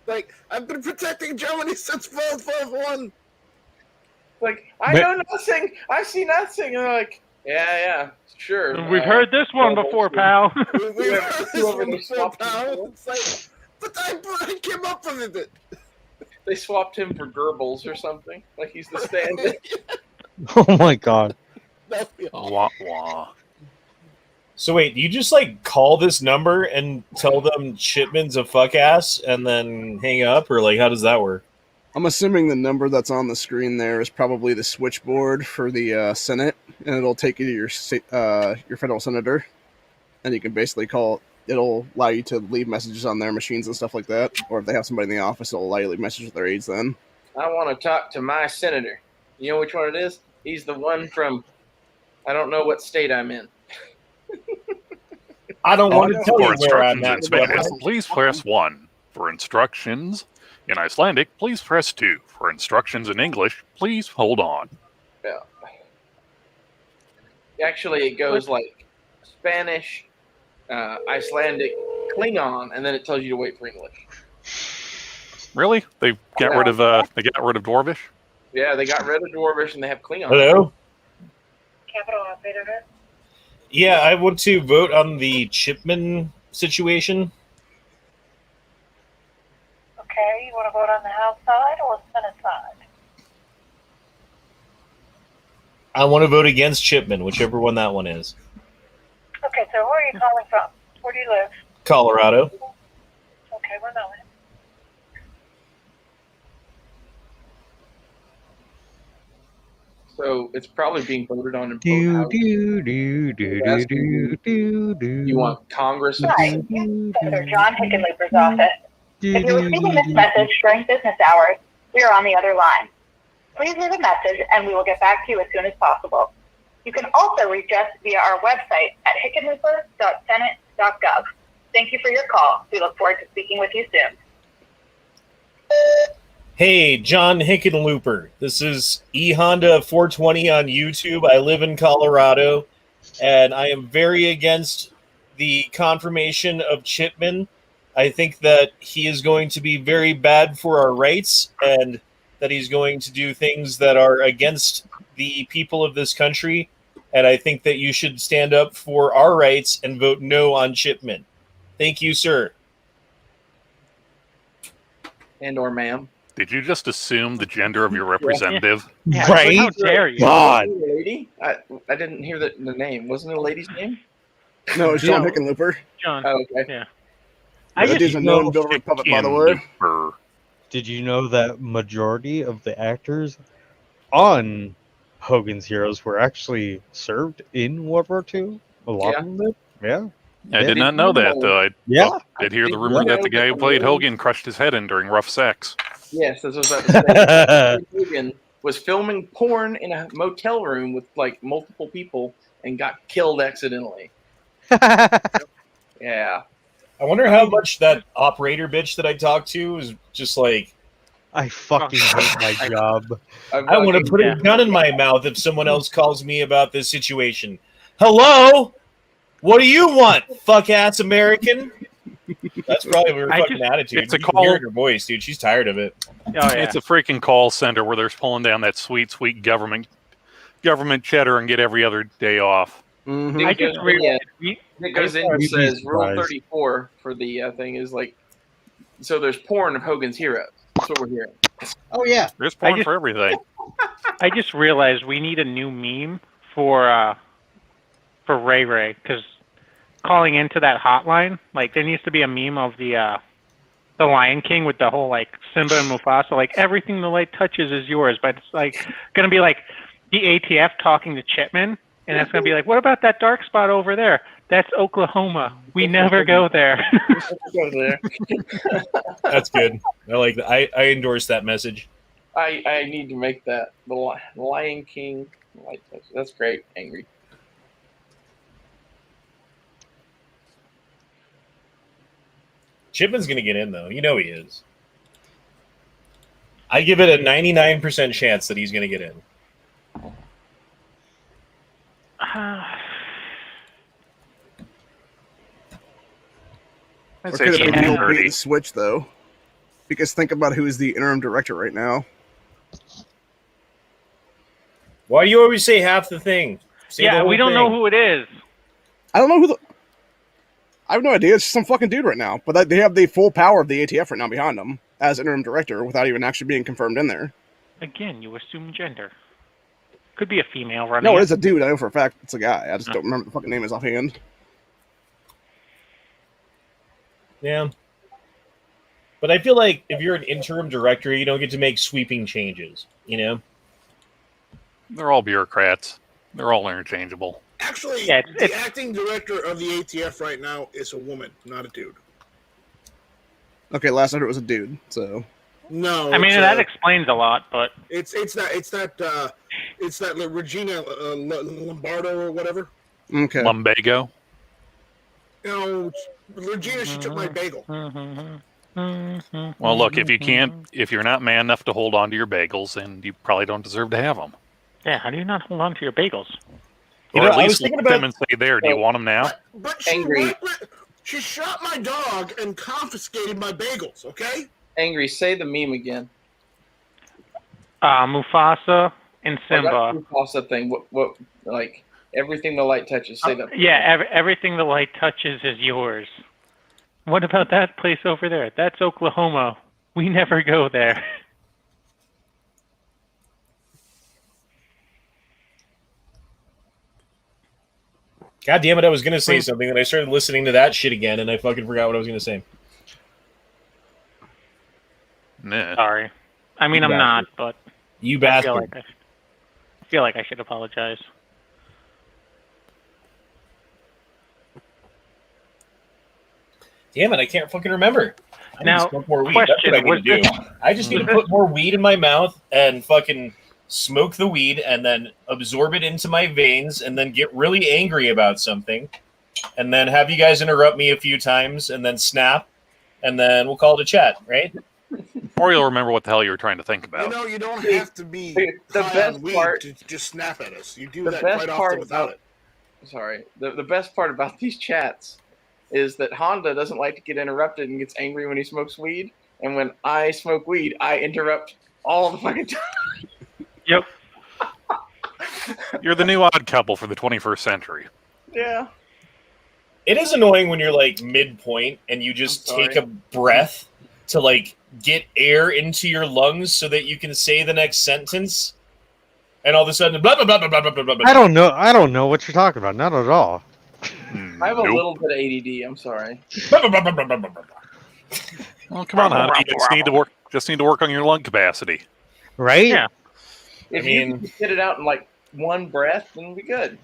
Like, I've been protecting Germany since World War I. Like, I know nothing. I see nothing. And they're like, yeah, sure. We've heard this one before, pal. We've heard this one before, pal. It's like, but I came up with it. They swapped him for Goebbels or something. Like he's the stand-in. Oh my god. Wah, wah. So wait, do you just like call this number and tell them Chipman's a fuck ass and then hang up, or like how does that work? I'm assuming the number that's on the screen there is probably the switchboard for the Senate, and it'll take you to your federal senator, and you can basically call. It'll allow you to leave messages on their machines and stuff like that, or if they have somebody in the office, it'll allow you to leave messages with their aides. Then I want to talk to my senator. You know which one it is? He's the one from. I don't know what state I'm in. I don't want to tell For you where I'm instructions at. in Spanish, please press 1. For instructions in Icelandic, please press 2. For instructions in English, please hold on. Yeah. Actually, it goes like Spanish, Icelandic, Klingon, and then it tells you to wait for English. Really? They got rid of Dwarvish? Yeah, they got rid of Dwarvish and they have Klingon. Hello? Capital operator. Yeah, I want to vote on the Chipman situation. Okay, you want to vote on the House side or the Senate side? I want to vote against Chipman, whichever one that one is. Okay, so where are you calling from? Where do you live? Colorado. Okay, one moment. So it's probably being voted on in both houses. You want Congress? Hi, Senator John Hickenlooper's office. If you're receiving this message during business hours, we are on the other line. Please leave a message and we will get back to you as soon as possible. You can also reach us via our website at hickenlooper.senate.gov. Thank you for your call. We look forward to speaking with you soon. Hey, John Hickenlooper. This is eHonda 420 on YouTube. I live in Colorado, and I am very against the confirmation of Chipman. I think that he is going to be very bad for our rights, and that he's going to do things that are against the people of this country. And I think that you should stand up for our rights and vote no on Chipman. Thank you, sir. And or ma'am. Did you just assume the gender of your representative? Yeah, Right? How dare you? God. Lady? I didn't hear the name. Wasn't it a lady's name? no, it's John Yeah. Hickenlooper. John. Oh, okay. Yeah. That dude's a known government puppet, by the way. Hickenlooper. Did you know that majority of the actors on Hogan's Heroes were actually served in World War II? A lot of them did? Yeah. I did not know that, though. I Yeah. did hear the rumor that the guy who played Hogan crushed his head in during rough sex. Yes, this was about to say. Hogan was filming porn in a motel room with like multiple people and got killed accidentally. Yeah. I wonder how much that operator bitch that I talked to is just like, I fucking hate my job. I want to put a gun in my mouth if someone else calls me about this situation. Hello? What do you want, fuck-ass American? That's probably her fucking attitude. It's a You can call. hear it in her voice, dude. She's tired of it. Oh, yeah. It's a freaking call center where they're pulling down that sweet, sweet government cheddar and get every other day off. Mhm. I just realized It goes in and says Rule 34 for the thing is like, so there's porn of Hogan's Heroes. That's what we're hearing. Oh yeah, There's porn for everything. I just realized we need a new meme for Ray Ray, because calling into that hotline, like there needs to be a meme of the Lion King with the whole like Simba and Mufasa, like everything the light touches is yours, but it's like gonna be like the ATF talking to Chipman, and it's gonna be like, what about that dark spot over there? That's Oklahoma. We never go there. Go there. That's good. I like that. I endorse that message. I need to make that the Lion King light touch. That's great, Angry. Chipman's gonna get in though. You know he is. I give it a 99% chance that he's gonna get in. Or could it be the old bait and switch though? Because think about who is the interim director right now. Why do you always say half the thing? Say the yeah, whole we don't thing. know who it is. I don't know who the. I have no idea. It's just some fucking dude right now. But they have the full power of the ATF right now behind them as interim director without even actually being confirmed in there. Again, you assume gender. Could be a female running. No, it is a dude. I know for a fact it's a guy. I just don't remember the fucking name is offhand. Yeah. But I feel like if you're an interim director, you don't get to make sweeping changes, you know? They're all bureaucrats. They're all interchangeable. Actually, Yeah, the acting director of the ATF right now is a woman, not a dude. Okay, last I heard it was a dude, so. No, I mean that explains a lot, but it's that Regina Lombardo or whatever. Okay. Lumbago. You know, Regina, she took my bagel. Well, look, if you're not man enough to hold on to your bagels, then you probably don't deserve to have them. yeah, how do you not hold on to your bagels? Or at least look at them and say, there, do you want them now? But Angry. She shot my dog and confiscated my bagels, okay? Angry, say the meme again. Mufasa and Simba. Oh, that Mufasa thing. What like everything the light touches. Say that. Yeah, everything the light touches is yours. What about that place over there? That's Oklahoma. We never go there. God damn it, I was going to say something, and I started listening to that shit again, and I fucking forgot what I was going to say. Nah. Sorry. I mean, I'm not, but You bastard. I feel like I should apologize. Damn it, I can't fucking remember. I need Now, to smoke more weed. question, That's what I need to do. I just need to put more weed in my mouth and fucking smoke the weed and then absorb it into my veins and then get really angry about something and then have you guys interrupt me a few times and then snap and then we'll call it a chat, right? Or you'll remember what the hell you were trying to think about. You know, you don't have to be The high best on weed part- to just snap at us. You do The that best quite part often without about- it. Sorry. The best part about these chats is that Honda doesn't like to get interrupted and gets angry when he smokes weed. And when I smoke weed, I interrupt all the fucking time. Yep. You're the new odd couple for the 21st century. Yeah. It is annoying when you're like midpoint and you just take a breath to like get air into your lungs so that you can say the next sentence, and all of a sudden, blah blah blah blah blah blah blah. I don't know. I don't know what you're talking about. Not at all. I have a little bit of ADD. I'm sorry. Well, come on, honey. You just need to work on your lung capacity. Right? Yeah. If you can get it out in like one breath, then we'll be good.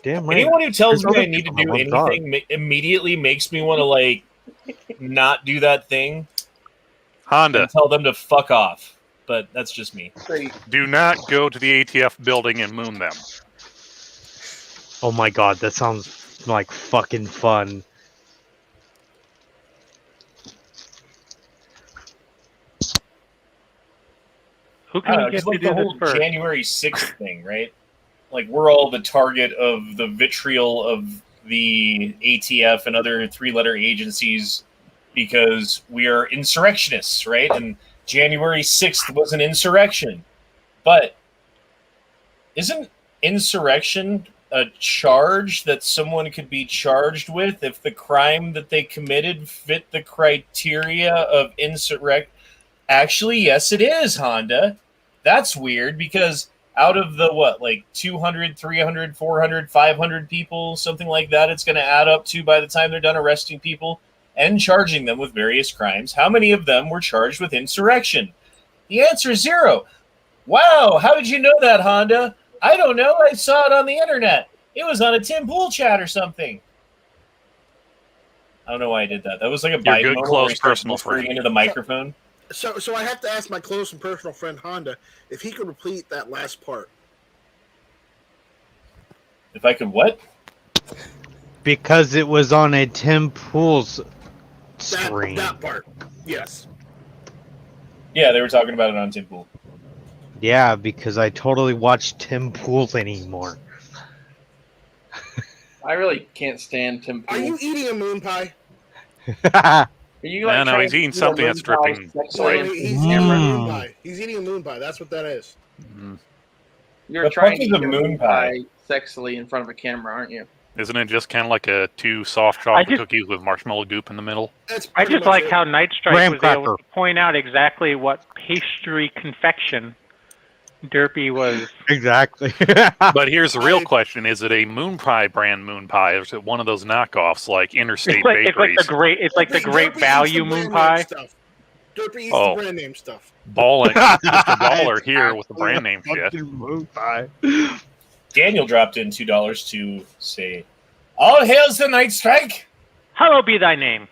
Damn right. Anyone who tells There's me I other need to people do that want anything immediately makes me want to like not do that thing. Honda, And tell them to fuck off. But that's just me. do not go to the ATF building and moon them. Oh my god, that sounds like fucking fun. Who can we get just to like do the this whole first? January 6th thing, right? Like we're all the target of the vitriol of the ATF and other three-letter agencies because we are insurrectionists, right? And January 6th was an insurrection. But isn't insurrection a charge that someone could be charged with if the crime that they committed fit the criteria of insurrect? Actually, yes, it is, Honda. That's weird because out of the, 200, 300, 400, 500 people, something like that, it's going to add up to by the time they're done arresting people and charging them with various crimes. How many of them were charged with insurrection? The answer is 0. Wow, how did you know that, Honda? I don't know. I saw it on the internet. It was on a Tim Pool chat or something. I don't know why I did that. That was like a Your good, bimodal close, where he starts personal whispering friend. into the microphone. So I have to ask my close and personal friend Honda if he could repeat that last part. If I could what? Because it was on a Tim Pool's screen. That part. Yes. Yeah, they were talking about it on Tim Pool. Yeah, because I totally watch Tim Pool anymore. I really can't stand Tim Pool. Are you eating a moon pie? Are you like No, he's trying eating to do a something moon that's dripping pie So flame. he's eating a moon pie. He's eating a moon pie. That's what that is. You're The trying fuck to is eat a a moon moon pie? pie sexily in front of a camera, aren't you? Isn't it just kind of like a 2 soft chocolate just- cookies with marshmallow goop in the middle? That's I pretty just much like it. how Night Strike Graham was able cracker. to point out exactly what pastry confection Derpy was. Exactly. But here's the real question: is it a moon pie brand moon pie, or is it one of those knockoffs like Interstate It's like Bakeries? the great Derpy eats value the moon brand name pie. stuff. Derpy eats Oh. the brand name stuff. Balling, Mr. Baller here with the brand name shit. Moon pie. Daniel dropped in $2 to say, "All hails the Night Strike." Hallowed be thy name.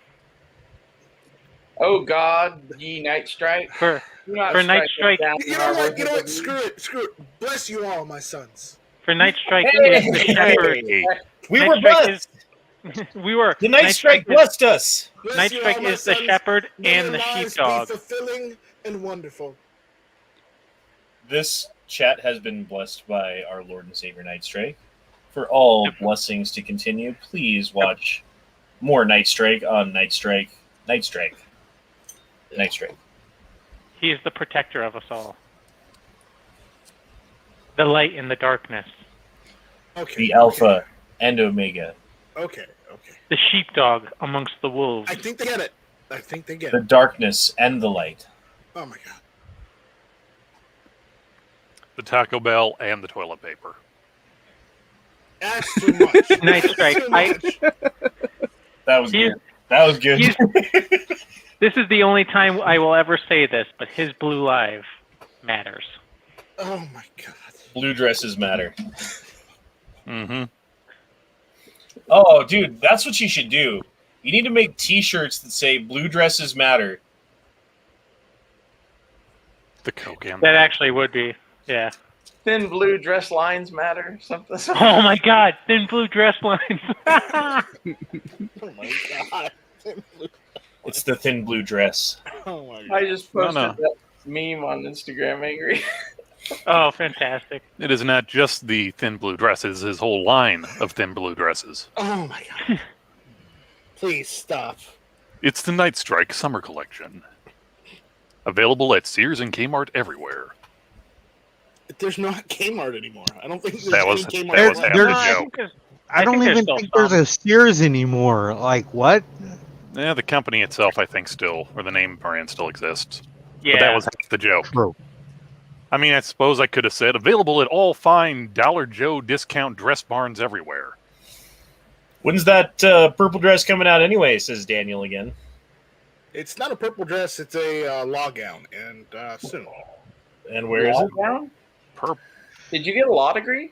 Oh God, ye Night Strike. For Do not For Night strike us Strike- down You in know our what? You know what? worship Screw it. Screw it. Bless you all, my sons. Night Strike Hey, is the shepherd. Hey, We Night were Strike blessed. We were The Night Strike is- blessed us. Bless Night you Strike all, my is the sons. shepherd May and your the lives sheepdog. Be fulfilling and wonderful. This chat has been blessed by our Lord and Savior Night Strike. For all blessings to continue, please watch more Night Strike on Night Strike. Night Strike. Night Strike. He is the protector of us all. The light in the darkness. Okay. The Alpha and Omega. Okay. Okay. The sheepdog amongst the wolves. I think they get it. I think they get The it. darkness and the light. Oh my God. the Taco Bell and the toilet paper. That's too much. Night That's Strike. too much. That was He- good. That was good. This is the only time I will ever say this, but his blue live matters. Oh my God. Blue dresses matter. Mm-hmm. Oh, dude, that's what you should do. You need to make T-shirts that say "Blue dresses matter." The Coke and That actually would be, yeah. Thin blue dress lines matter. Something. Oh my God, thin blue dress lines. Oh my God. It's the thin blue dress. Oh my God. I just posted No. that meme on Instagram. Angry. Oh, fantastic. It is not just the thin blue dresses, his whole line of thin blue dresses. Oh my God. Please stop. It's the Night Strike Summer Collection. Available at Sears and Kmart everywhere. There's not Kmart anymore. I don't think there's That was- any Kmart that was left. half the There's- joke. I don't think even there's think still there's a Sears anymore. Like, what? Yeah, the company itself, I think, still, or the name brand still exists. Yeah. But that was half the joke. True. I mean, I suppose I could have said, available at all fine Dollar Joe discount dress barns everywhere. When's that purple dress coming out anyway? Says Daniel again. It's not a purple dress. It's a law gown, and soon. And where is it? Down? Purple. Did you get a law degree?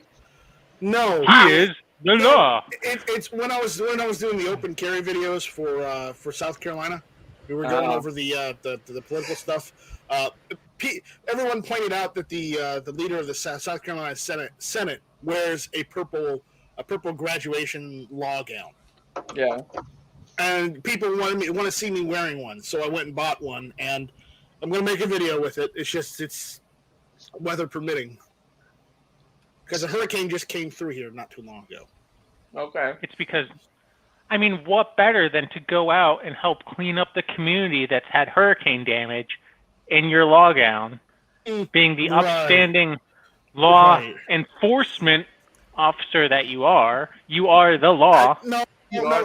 No, He is the law. It's when I was doing the open carry videos for South Carolina. We were going over the political stuff. Everyone pointed out that the leader of the South Carolina Senate wears a purple graduation law gown, Yeah. and people want to see me wearing one. So I went and bought one, and I'm going to make a video with it. It's weather permitting, because a hurricane just came through here not too long ago. Okay. It's because, I mean, what better than to go out and help clean up the community that's had hurricane damage in your law gown, being the Right. upstanding law Right. enforcement officer that you are the law. No,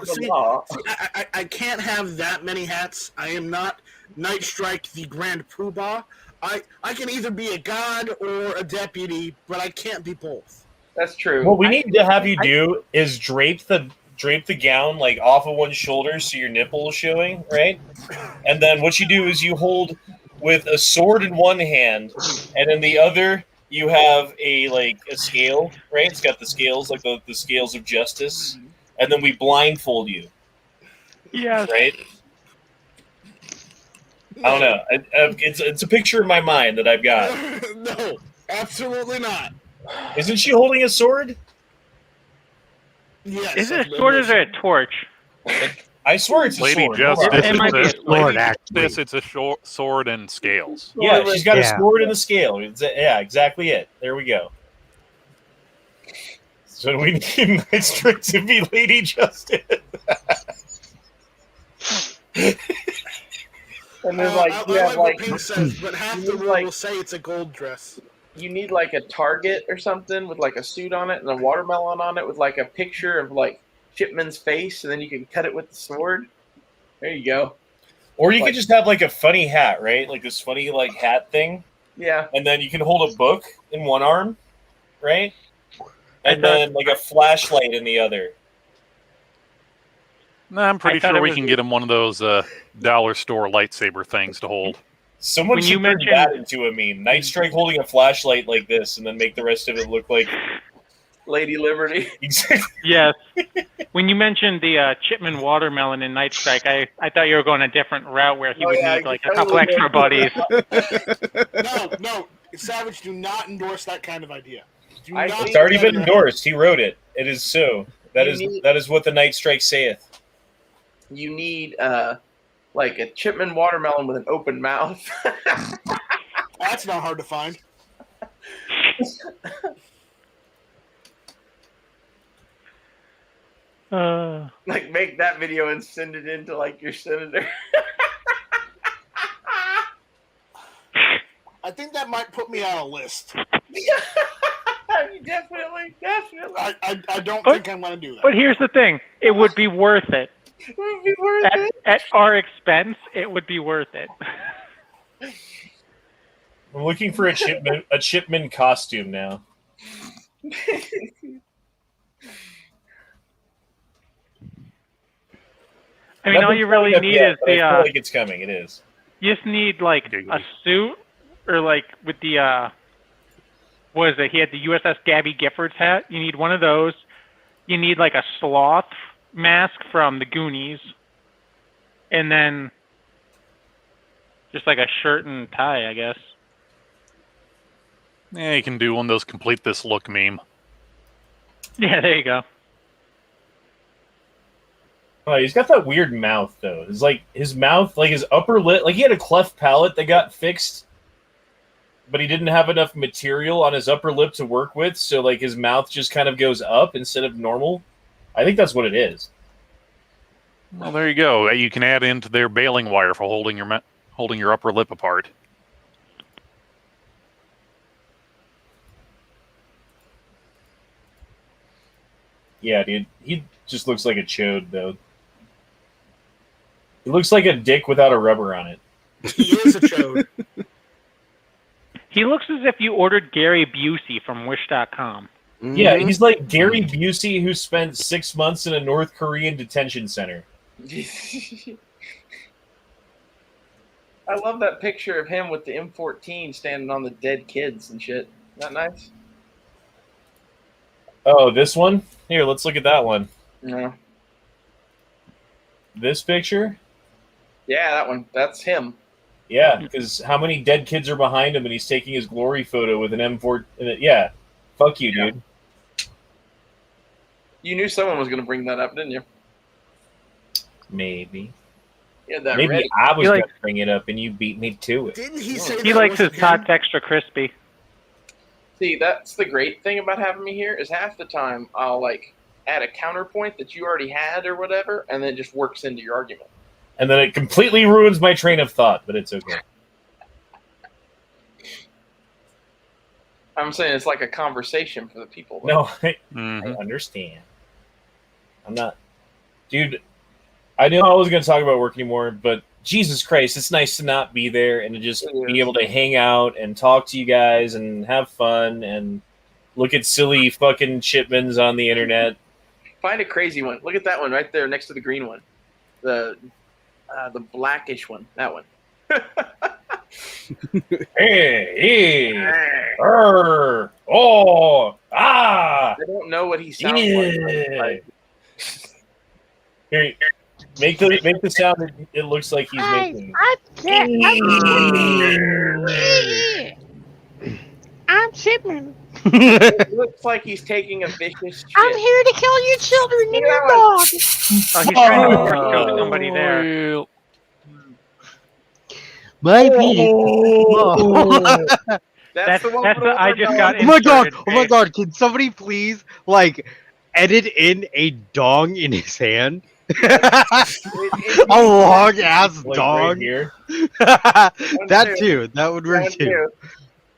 see, I can't have that many hats. I am not Night Strike, the Grand Poobah. I can either be a god or a deputy, but I can't be both. That's true. What we need to have you do is drape the gown like off of one shoulder so your nipple is showing, right? And then what you do is you hold with a sword in one hand, and in the other you have a scale, right? It's got the scales, like the scales of justice, and then we blindfold you. Yes. Right? I don't know. It's a picture in my mind that I've got. No, absolutely not. Isn't she holding a sword? Yes. Is it a sword or is it a torch? I swear it's a Lady sword. Justice. It might be a sword, actually. It's a sword and scales. Yeah, she's got a sword and a scale. Yeah, exactly it. There we go. So we need Night Strike to be Lady Justice. And there's I like what Pink says, but half the room will say it's a gold dress. You need like a target or something with like a suit on it and a watermelon on it with like a picture of like Chipman's face, and then you can cut it with the sword. There you go. Or you could just have like a funny hat, right? Like this funny hat thing. Yeah. And then you can hold a book in one arm, right? And then like a flashlight in the other. No, I'm pretty sure we can get him one of those dollar store lightsaber things to hold. Someone should turn that into a meme. Night Strike holding a flashlight like this, and then make the rest of it look like Lady Liberty. Yes. When you mentioned the Chipman watermelon in Night Strike, I thought you were going a different route where he would need like a couple extra buddies. No, Savage, do not endorse that kind of idea. It's already been endorsed. He wrote it. It is so. That is what the Night Strike saith. You need like a Chipman watermelon with an open mouth. That's not hard to find. Like make that video and send it in to like your senator. I think that might put me on a list. Definitely. I don't think I'm going to do that. But here's the thing. It would be worth it. It would be worth it. At our expense, it would be worth it. I'm looking for a Chipman costume now. I mean, all you really need is I feel like it's coming. It is. You just need like a suit, or like with the what is it? He had the USS Gabby Giffords hat. You need one of those. You need like a sloth mask from the Goonies, and then just like a shirt and tie, I guess. Yeah, you can do one of those complete this look meme. Yeah, there you go. Oh, he's got that weird mouth though. It's like his mouth, like his upper lip, like he had a cleft palate that got fixed, but he didn't have enough material on his upper lip to work with, so like his mouth just kind of goes up instead of normal. I think that's what it is. Well, there you go. You can add into their baling wire for holding your upper lip apart. Yeah, dude. He just looks like a chode, though. He looks like a dick without a rubber on it. He is a chode. He looks as if you ordered Gary Busey from Wish.com. Yeah, he's like Gary Busey who spent 6 months in a North Korean detention center. I love that picture of him with the M14 standing on the dead kids and shit. Isn't that nice? Oh, this one? Here, let's look at that one. No. This picture? Yeah, that one. That's him. Yeah, because how many dead kids are behind him and he's taking his glory photo with an M4? Yeah. Fuck you, dude. You knew someone was going to bring that up, didn't you? Maybe. Yeah, that Maybe red. I was going to bring it up and you beat me to it. Didn't he say He that likes his wasn't tots him? extra crispy. See, that's the great thing about having me here is half the time I'll like add a counterpoint that you already had or whatever, and then it just works into your argument. And then it completely ruins my train of thought, but it's okay. I'm saying it's like a conversation for the people. No, I Mhm. understand. I'm not, dude. I knew I wasn't going to talk about work anymore, but Jesus Christ, it's nice to not be there and to just be able to hang out and talk to you guys and have fun and look at silly fucking shipments on the internet. Find a crazy one. Look at that one right there next to the green one. The blackish one. That one. Hey, oh, ah. I don't know what he sounds like. Here, make the sound that it looks like he's making. I'm Shipman. It looks like he's taking a vicious shit. I'm here to kill your children and your dog. Oh, he's trying to kill somebody there. My penis. That's the one. I just got. Oh my god! Oh my god! Can somebody please edit in a dong in his hand? A long ass dong. Right here. That too. That would work too.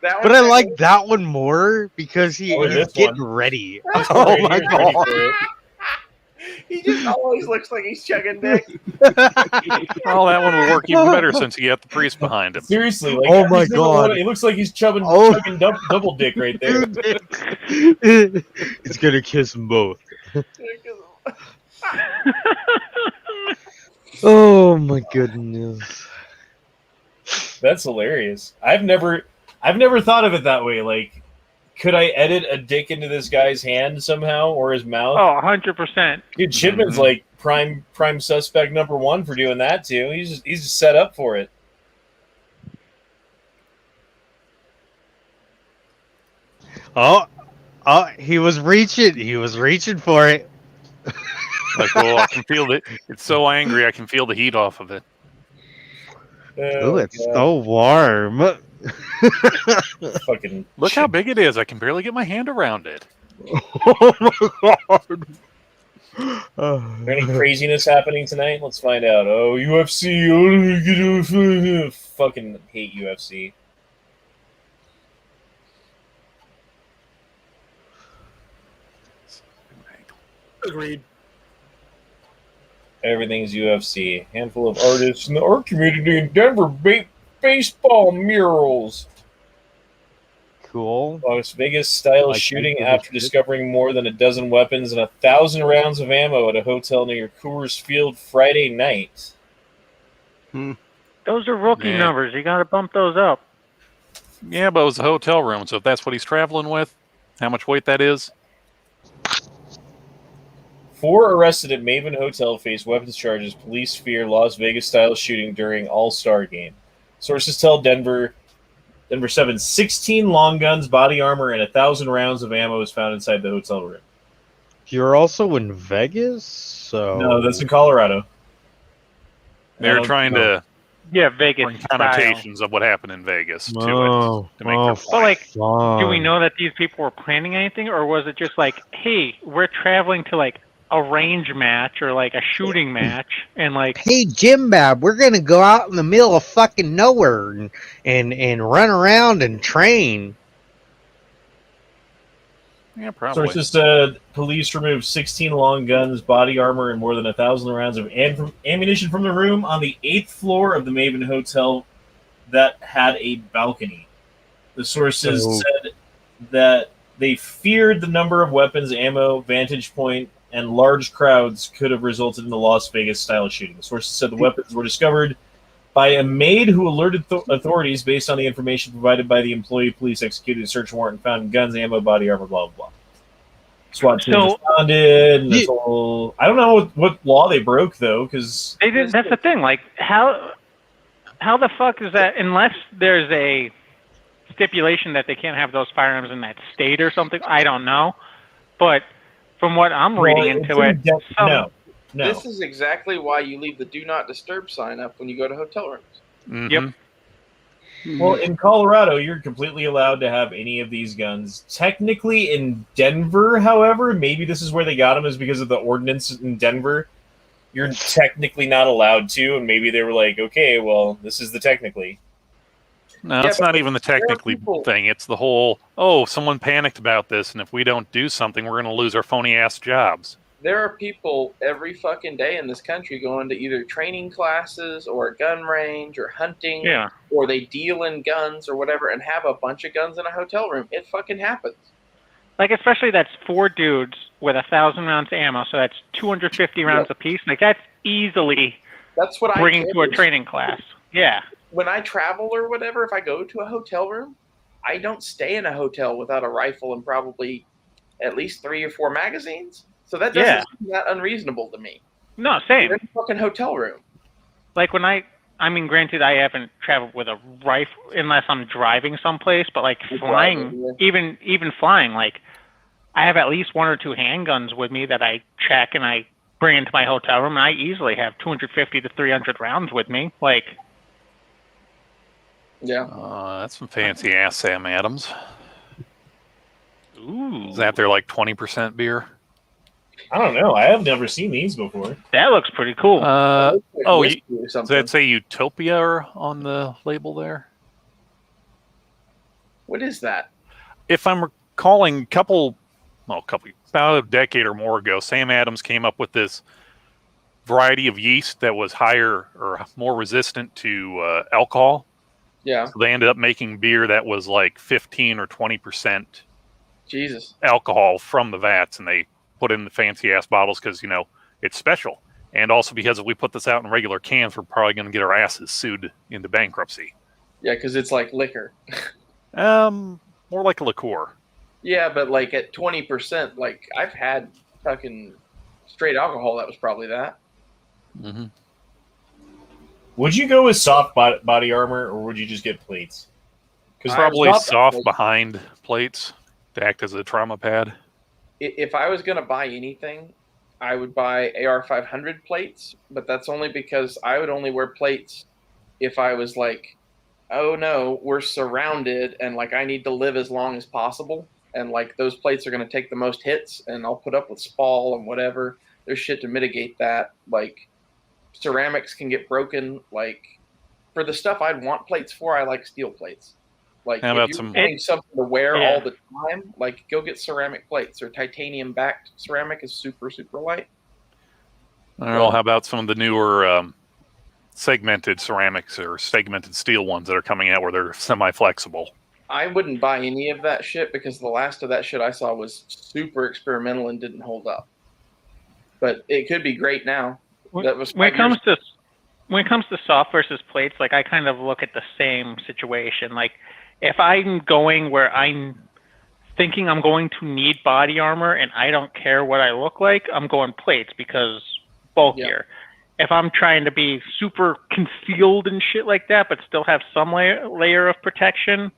But I like that one more because he's getting ready. Oh my god! He just always looks like he's chugging dick. Well, that one will work even better since you got the priest behind him. Seriously, oh my god! It looks like he's chugging double dick right there. It's gonna kiss them both. Oh my goodness! That's hilarious. I've never thought of it that way. Like, could I edit a dick into this guy's hand somehow or his mouth? Oh, 100%. Dude, Shipman's like prime suspect number one for doing that too. He's just set up for it. Oh, he was reaching. He was reaching for it. Like, oh, I can feel it. It's so angry. I can feel the heat off of it. Oh, it's so warm. Fucking look how big it is. I can barely get my hand around it. Oh my god. Is there any craziness happening tonight? Let's find out. Oh, UFC. Oh, fucking hate UFC. Agreed. Everything's UFC. Handful of artists in the art community in Denver baseball murals. Cool. Las Vegas style shooting after discovering more than a dozen weapons and 1,000 rounds of ammo at a hotel near Coors Field Friday night. Those are rookie numbers. You got to bump those up. Yeah, but it was a hotel room, so if that's what he's traveling with, how much weight that is? 4 arrested at Maven Hotel face weapons charges. Police fear Las Vegas style shooting during All-Star game. Sources tell Denver 7, 16 long guns, body armor, and 1,000 rounds of ammo was found inside the hotel room. You're also in Vegas, so no, that's in Colorado. They're trying to Vegas bring connotations of what happened in Vegas to it to make their point. But do we know that these people were planning anything, or was it just like, hey, we're traveling to a range match or a shooting match, and hey Jim Bab, we're gonna go out in the middle of fucking nowhere and run around and train. Yeah, probably. Sources said police removed 16 long guns, body armor, and more than 1,000 rounds of ammunition from the room on the 8th floor of the Maven Hotel that had a balcony. The sources said that they feared the number of weapons, ammo, vantage point, and large crowds could have resulted in the Las Vegas-style shooting. The sources said the weapons were discovered by a maid who alerted authorities based on the information provided by the employee. Police executed a search warrant and found guns, ammo, body armor, blah, blah, blah. SWAT team responded. And this whole, I don't know what law they broke, though, because... They didn't. That's the thing. How the fuck is that, unless there's a stipulation that they can't have those firearms in that state or something? I don't know. But from what I'm reading into it... No. This is exactly why you leave the Do Not Disturb sign up when you go to hotel rooms. Mm-hmm. Yep. Well, in Colorado, you're completely allowed to have any of these guns. Technically, in Denver, however, maybe this is where they got them, is because of the ordinance in Denver. You're technically not allowed to, and maybe they were like, okay, well, this is the technically. No, Yeah, it's but not even the technically people- thing. It's the whole, oh, someone panicked about this, and if we don't do something, we're going to lose our phony-ass jobs. There are people every fucking day in this country going to either training classes or a gun range or hunting, Yeah. or they deal in guns or whatever and have a bunch of guns in a hotel room. It fucking happens. Like, especially that's 4 dudes with 1,000 rounds of ammo, so that's 250 rounds apiece. Like, that's easily That's what bringing I to a carry. training class. Yeah. When I travel or whatever, if I go to a hotel room, I don't stay in a hotel without a rifle and probably at least 3 or 4 magazines. So that doesn't seem that unreasonable to me. No, same. You're in a fucking hotel room. Like, when I mean, granted, I haven't traveled with a rifle unless I'm driving someplace, but, like, flying, even flying, like, I have at least 1 or 2 handguns with me that I check and I bring into my hotel room, and I easily have 250 to 300 rounds with me. Like, yeah. That's some fancy ass Sam Adams. Ooh. Is that their, like, 20% beer? I don't know. I have never seen these before. That looks pretty cool. Does that say Utopia on the label there? What is that? If I'm recalling, about a decade or more ago, Sam Adams came up with this variety of yeast that was higher or more resistant to alcohol. Yeah. So they ended up making beer that was like 15 or 20% Jesus alcohol from the vats, and they put in the fancy ass bottles because, you know, it's special. And also because if we put this out in regular cans, we're probably going to get our asses sued into bankruptcy. Yeah, because it's like liquor. More like a liqueur. Yeah, but like at 20%, like I've had fucking straight alcohol that was probably that. Mm-hmm. Would you go with soft body armor, or would you just get plates? Because probably soft behind plates to act as a trauma pad. If I was going to buy anything, I would buy AR-500 plates, but that's only because I would only wear plates if I was like, oh no, we're surrounded and like I need to live as long as possible. And like those plates are going to take the most hits, and I'll put up with spall and whatever. There's shit to mitigate that. Like ceramics can get broken. Like for the stuff I'd want plates for, I like steel plates. Like how about if you're wanting something to wear all the time, like go get ceramic plates, or titanium backed ceramic is super, super light. I don't know, how about some of the newer segmented ceramics or segmented steel ones that are coming out where they're semi-flexible? I wouldn't buy any of that shit because the last of that shit I saw was super experimental and didn't hold up. But it could be great now. That was when it comes to soft versus plates, like I kind of look at the same situation. Like if I'm going where I'm thinking I'm going to need body armor and I don't care what I look like, I'm going plates because bulkier. If I'm trying to be super concealed and shit like that, but still have some layer of protection,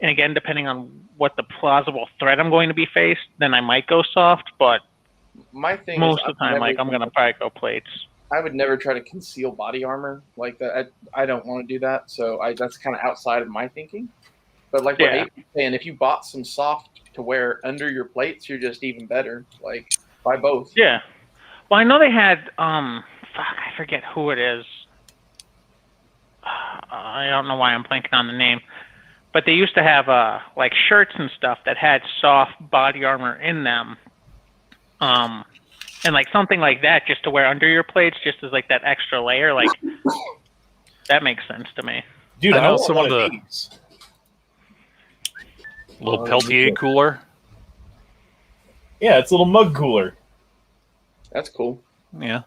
and again, depending on what the plausible threat I'm going to be faced, then I might go soft, but my thing most is of the time, like I'm going to probably go plates. I would never try to conceal body armor like that. I don't want to do that, so that's kind of outside of my thinking. But like what Abe was saying, if you bought some soft to wear under your plates, you're just even better. Like buy both. Yeah. Well, I know they had I forget who it is. I don't know why I'm blanking on the name. But they used to have like shirts and stuff that had soft body armor in them. And like something like that just to wear under your plates, just as like that extra layer, like that makes sense to me. Dude, I know some of the little Peltier cooler. Yeah, it's a little mug cooler. That's cool. Yeah.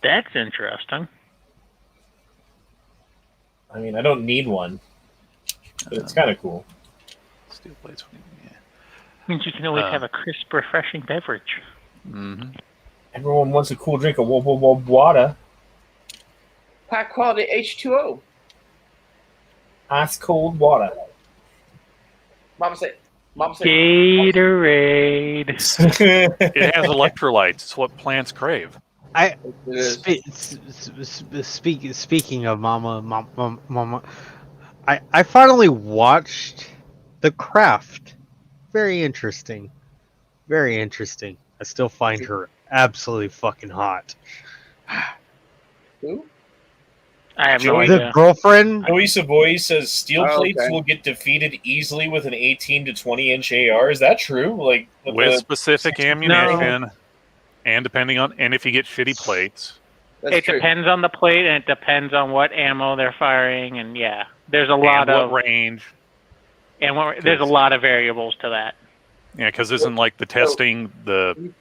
That's interesting. I mean, I don't need one, but it's kind of cool. Steel plates. Means you can always have a crisp, refreshing beverage. Mm-hmm. Everyone wants a cool drink of water. High quality H2O. Ice cold water. Mama say Gatorade. It has electrolytes. It's what plants crave. Speaking of mama, I finally watched The Craft. Very interesting. Very interesting. I still find her absolutely fucking hot. Who? I have no Joey, idea. The girlfriend. Joey Savoy says steel Oh, plates okay. will get defeated easily with an 18 to 20 inch AR. Is that true? Like with the specific 60 ammunition, and depending on, and if you get shitty plates. That's It true. depends on the plate, and it depends on what ammo they're firing, and yeah, there's a lot and of what range. and there's a lot of variables to that. Yeah, because isn't like the testing, the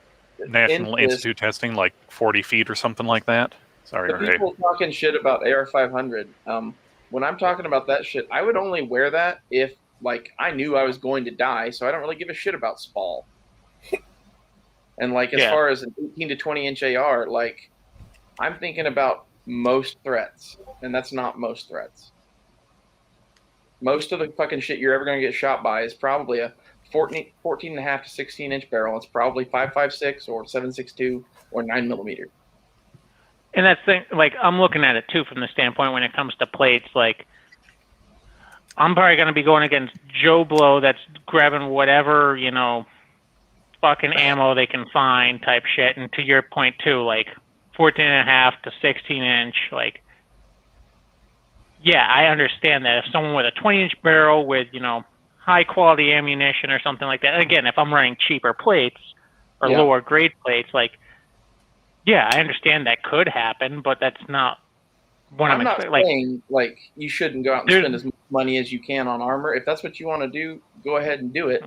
National Into this, Institute testing, like 40 feet or something like that? Sorry, the Ray. people talking shit about AR-500. When I'm talking about that shit, I would only wear that if, like, I knew I was going to die, so I don't really give a shit about SPAL. And, like, as far as an 18 to 20 inch AR, like, I'm thinking about most threats, and that's not most threats. Most of the fucking shit you're ever going to get shot by is probably a 14 and a half to 16 inch barrel. It's probably 5.56 or 7.62 or 9mm. And that's the, like, I'm looking at it too from the standpoint when it comes to plates. Like, I'm probably going to be going against Joe Blow that's grabbing whatever, fucking ammo they can find type shit. And to your point too, like 14 and a half to 16 inch, like, yeah, I understand that if someone with a 20 inch barrel with, high quality ammunition or something like that. And again, if I'm running cheaper plates or lower grade plates, like, yeah, I understand that could happen, but that's not what I'm not saying, like, you shouldn't go out and spend as much money as you can on armor. If that's what you want to do, go ahead and do it.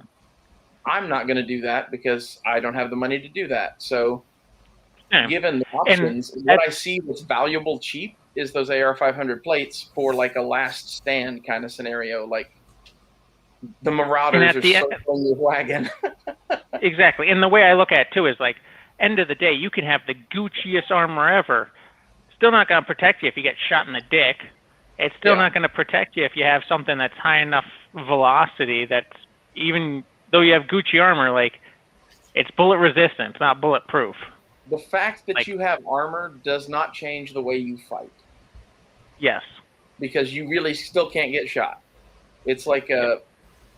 I'm not going to do that because I don't have the money to do that. So, given the options, what I see that's valuable cheap is those AR-500 plates for, like, a last stand kind of scenario. Like, the Marauders are circling your wagon. Exactly. And the way I look at it, too, is, like, end of the day, you can have the Gucciest armor ever. Still not going to protect you if you get shot in the dick. It's still not going to protect you if you have something that's high enough velocity that's, even though you have Gucci armor, like, it's bullet resistant, it's not bulletproof. The fact that you have armor does not change the way you fight. Yes. Because you really still can't get shot. It's like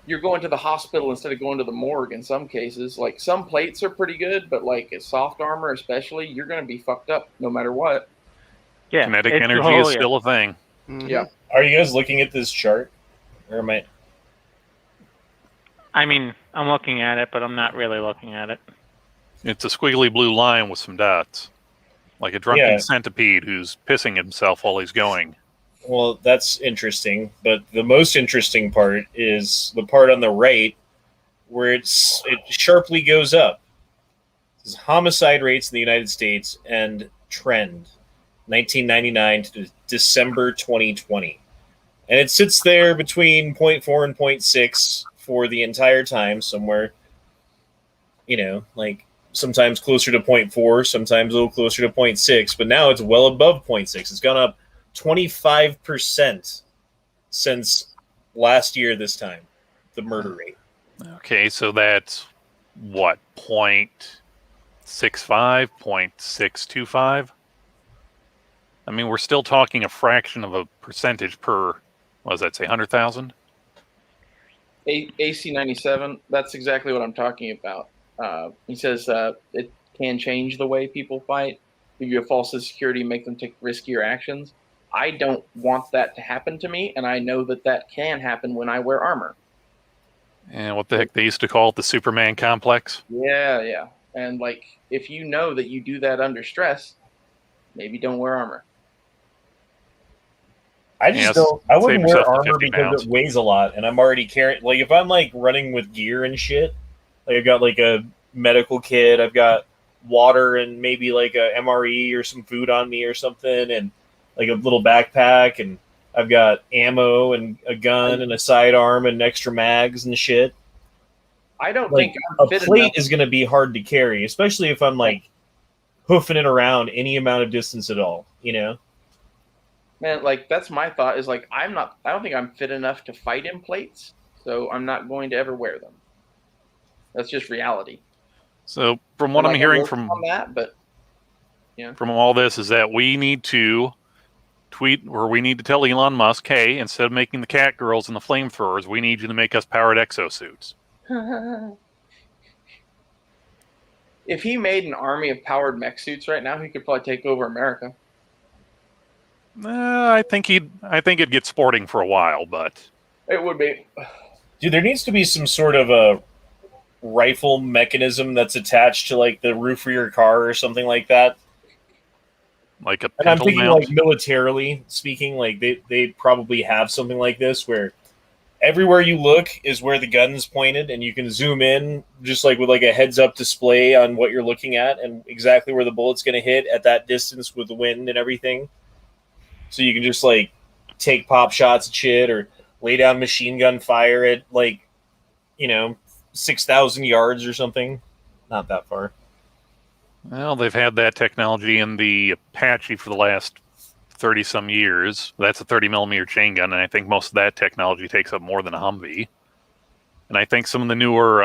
you're going to the hospital instead of going to the morgue in some cases. Like, some plates are pretty good, but like a soft armor especially, you're going to be fucked up no matter what. Yeah, kinetic energy is still a thing. Mm-hmm. Yeah. Are you guys looking at this chart? Or am I? I mean, I'm looking at it, but I'm not really looking at it. It's a squiggly blue line with some dots. Like a drunken centipede who's pissing himself while he's going. Well, that's interesting, but the most interesting part is the part on the right where it sharply goes up. This is homicide rates in the United States and trend, 1999 to December 2020. And it sits there between 0.4 and 0.6 for the entire time, somewhere, like sometimes closer to 0.4, sometimes a little closer to 0.6, but now it's well above 0.6. It's gone up 25% since last year this time, the murder rate. Okay, so that's what, 0.65, 0.625? I mean, we're still talking a fraction of a percentage per, what does that say, 100,000? AC97, that's exactly what I'm talking about. He says it can change the way people fight, give you a false sense of security, make them take riskier actions. I don't want that to happen to me, and I know that that can happen when I wear armor. And what the heck, they used to call it the Superman complex? Yeah. And, like, if you know that you do that under stress, maybe don't wear armor. I wouldn't wear armor because it weighs a lot, and I'm already carrying, like, if I'm, like, running with gear and shit, like, I've got, like, a medical kit, I've got water and maybe, like, a MRE or some food on me or something, and like a little backpack, and I've got ammo and a gun and a sidearm and extra mags and shit. I don't like, think I'm a fit plate enough. is going to be hard to carry, especially if I'm like hoofing it around any amount of distance at all, Man, like, that's my thought, is like, I don't think I'm fit enough to fight in plates, so I'm not going to ever wear them. That's just reality. So from what I'm hearing from that, but from all this is that we need to tweet, or we need to tell Elon Musk, hey, instead of making the cat girls and the flamethrowers, we need you to make us powered exosuits. If he made an army of powered mech suits right now, he could probably take over America. I think it'd get sporting for a while, but it would be. Dude, there needs to be some sort of a rifle mechanism that's attached to like the roof of your car or something like that. Like a and I'm parental thinking mount. like militarily speaking, like they probably have something like this where everywhere you look is where the gun's pointed, and you can zoom in just like with like a heads up display on what you're looking at and exactly where the bullet's going to hit at that distance with the wind and everything. So you can just like take pop shots at shit or lay down machine gun fire at like, 6,000 yards or something. Not that far. Well, they've had that technology in the Apache for the last 30-some years. That's a 30-millimeter chain gun, and I think most of that technology takes up more than a Humvee. And I think some of the newer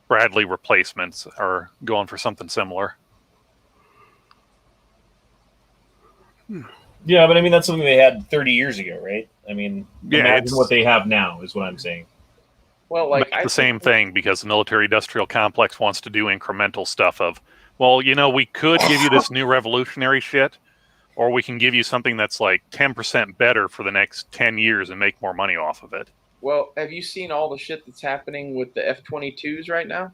Bradley replacements are going for something similar. Yeah, but I mean, that's something they had 30 years ago, right? I mean, Yeah, imagine what they have now is what I'm saying. Well, like the same thing, because the military-industrial complex wants to do incremental stuff of, well, we could give you this new revolutionary shit, or we can give you something that's like 10% better for the next 10 years and make more money off of it. Well, have you seen all the shit that's happening with the F-22s right now?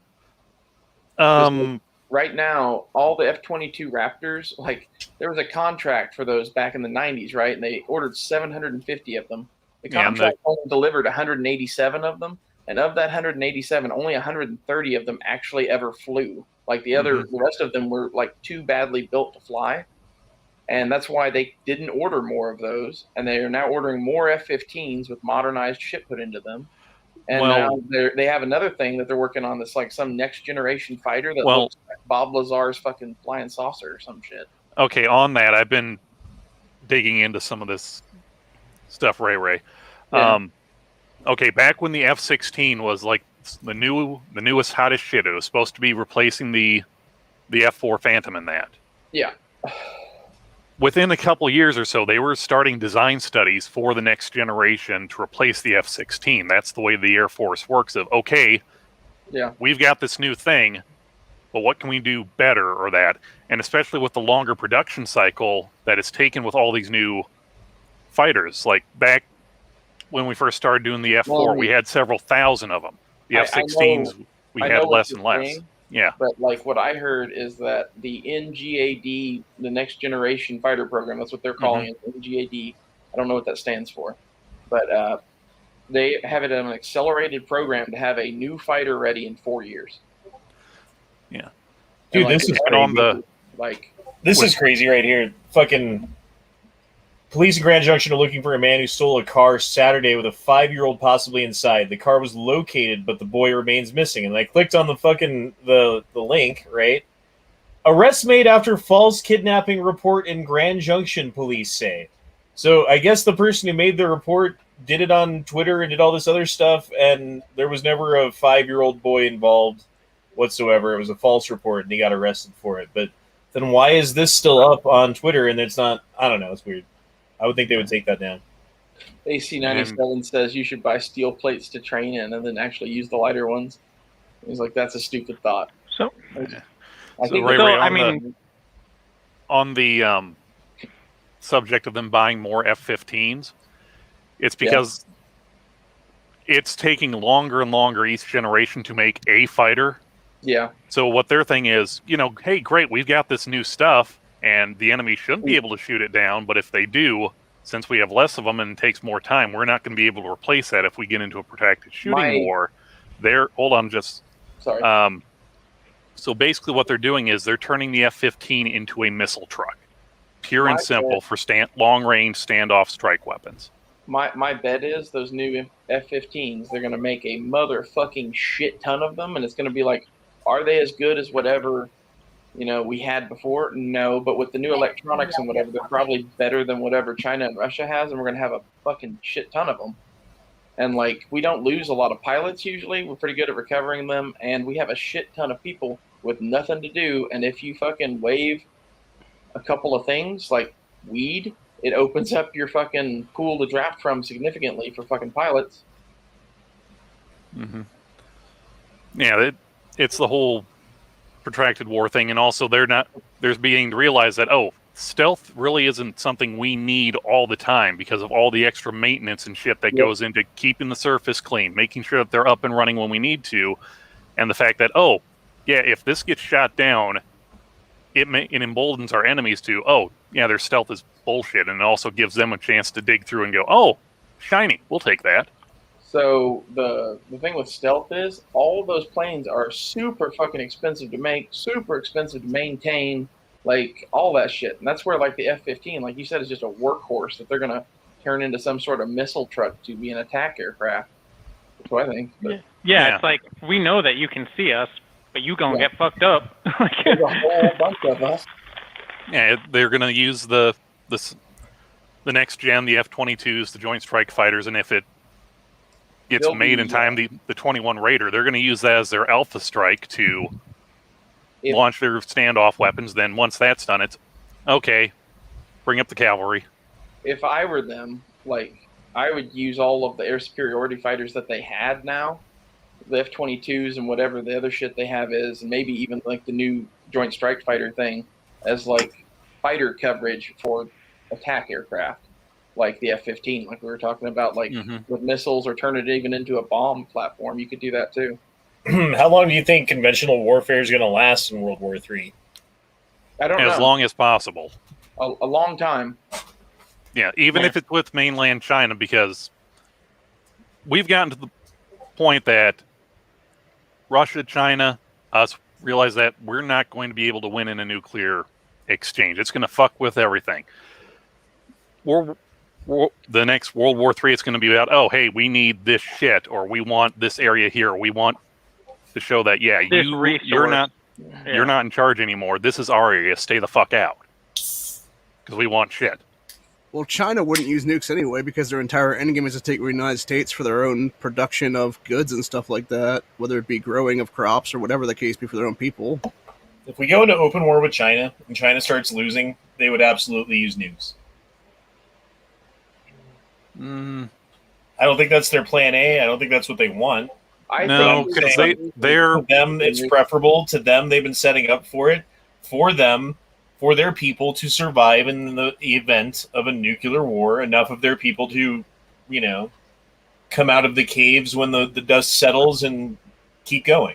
Right now, all the F-22 Raptors, like, there was a contract for those back in the 90s, right? And they ordered 750 of them. The contract only delivered 187 of them. And of that 187, only 130 of them actually ever flew. Like the rest of them were like too badly built to fly. And that's why they didn't order more of those. And they are now ordering more F-15s with modernized shit put into them. And now they have another thing that they're working on that's like some next generation fighter that looks like Bob Lazar's fucking flying saucer or some shit. Okay, on that, I've been digging into some of this stuff, Ray. Yeah. Okay, back when the F-16 was like the newest, hottest shit, it was supposed to be replacing the F-4 Phantom in that. Yeah. Within a couple of years or so, they were starting design studies for the next generation to replace the F-16. That's the way the Air Force works of, okay, we've got this new thing, but what can we do better or that? And especially with the longer production cycle that it's taken with all these new fighters. Like back when we first started doing the F-4, we had several thousand of them. The F-16s, we had less and less. Yeah. But like what I heard is that the NGAD, the Next Generation Fighter Program, that's what they're calling it, NGAD. I don't know what that stands for. But they have it in an accelerated program to have a new fighter ready in 4 years. Yeah. Dude, this is crazy. This is crazy right here. Fucking police in Grand Junction are looking for a man who stole a car Saturday with a 5-year-old possibly inside. The car was located, but the boy remains missing. And I clicked on the fucking the link, right? Arrest made after false kidnapping report in Grand Junction, police say. So I guess the person who made the report did it on Twitter and did all this other stuff, and there was never a 5-year-old boy involved whatsoever. It was a false report, and he got arrested for it. But then why is this still up on Twitter and it's not? I don't know. It's weird. I would think they would take that down. AC97 says you should buy steel plates to train in and then actually use the lighter ones. He's like, that's a stupid thought. So, on the subject of them buying more F-15s, it's because it's taking longer and longer each generation to make a fighter. Yeah. So what their thing is, hey, great, we've got this new stuff, and the enemy shouldn't be able to shoot it down, but if they do, since we have less of them and it takes more time, we're not going to be able to replace that if we get into a protracted shooting war. Sorry. So basically what they're doing is they're turning the F-15 into a missile truck. Pure and simple for long-range standoff strike weapons. My bet is those new F-15s, they're going to make a motherfucking shit ton of them, and it's going to be like, are they as good as whatever we had before? No, but with the new electronics and whatever, they're probably better than whatever China and Russia has, and we're going to have a fucking shit ton of them. And, we don't lose a lot of pilots usually. We're pretty good at recovering them, and we have a shit ton of people with nothing to do, and if you fucking wave a couple of things, like weed, it opens up your fucking pool to draft from significantly for fucking pilots. Mm-hmm. Yeah, it's the whole protracted war thing, and also there's being realized that stealth really isn't something we need all the time because of all the extra maintenance and shit that goes into keeping the surface clean, making sure that they're up and running when we need to, and the fact that, oh, yeah, if this gets shot down, it emboldens our enemies to, oh, yeah, their stealth is bullshit, and it also gives them a chance to dig through and go, oh, shiny, we'll take that. So the thing with stealth is all of those planes are super fucking expensive to make, super expensive to maintain, like all that shit. And that's where like the F-15, like you said, is just a workhorse that they're gonna turn into some sort of missile truck to be an attack aircraft. That's what I think. But, yeah, it's like we know that you can see us, but you gonna get fucked up. There's a whole bunch of us. Yeah, they're gonna use the next gen, the F-22s, the Joint Strike Fighters, and if it gets made in time, the 21 Raider, they're going to use that as their alpha strike to launch their standoff weapons. Then once that's done, it's okay, bring up the cavalry. If I were them, like, I would use all of the air superiority fighters that they had now, the F-22s and whatever the other shit they have is, and maybe even like the new Joint Strike Fighter thing as like fighter coverage for attack aircraft. Like the F-15, like we were talking about, like with missiles, or turn it even into a bomb platform. You could do that too. How long do you think conventional warfare is going to last in World War III? I don't know. As long as possible. A long time. Yeah, even if it's with mainland China, because we've gotten to the point that Russia, China, us realize that we're not going to be able to win in a nuclear exchange. It's going to fuck with everything. The next World War III, it's going to be about, oh, hey, we need this shit, or we want this area here, or we want to show that, yeah, you're not in charge anymore. This is our area. Stay the fuck out, because we want shit. Well, China wouldn't use nukes anyway because their entire endgame is to take the United States for their own production of goods and stuff like that, whether it be growing of crops or whatever the case be for their own people. If we go into open war with China and China starts losing, they would absolutely use nukes. I don't think that's their plan A. I don't think that's what they want. No, because they're for them, it's preferable to them. They've been setting up for it for them, for their people to survive in the event of a nuclear war. Enough of their people to, come out of the caves when the dust settles and keep going.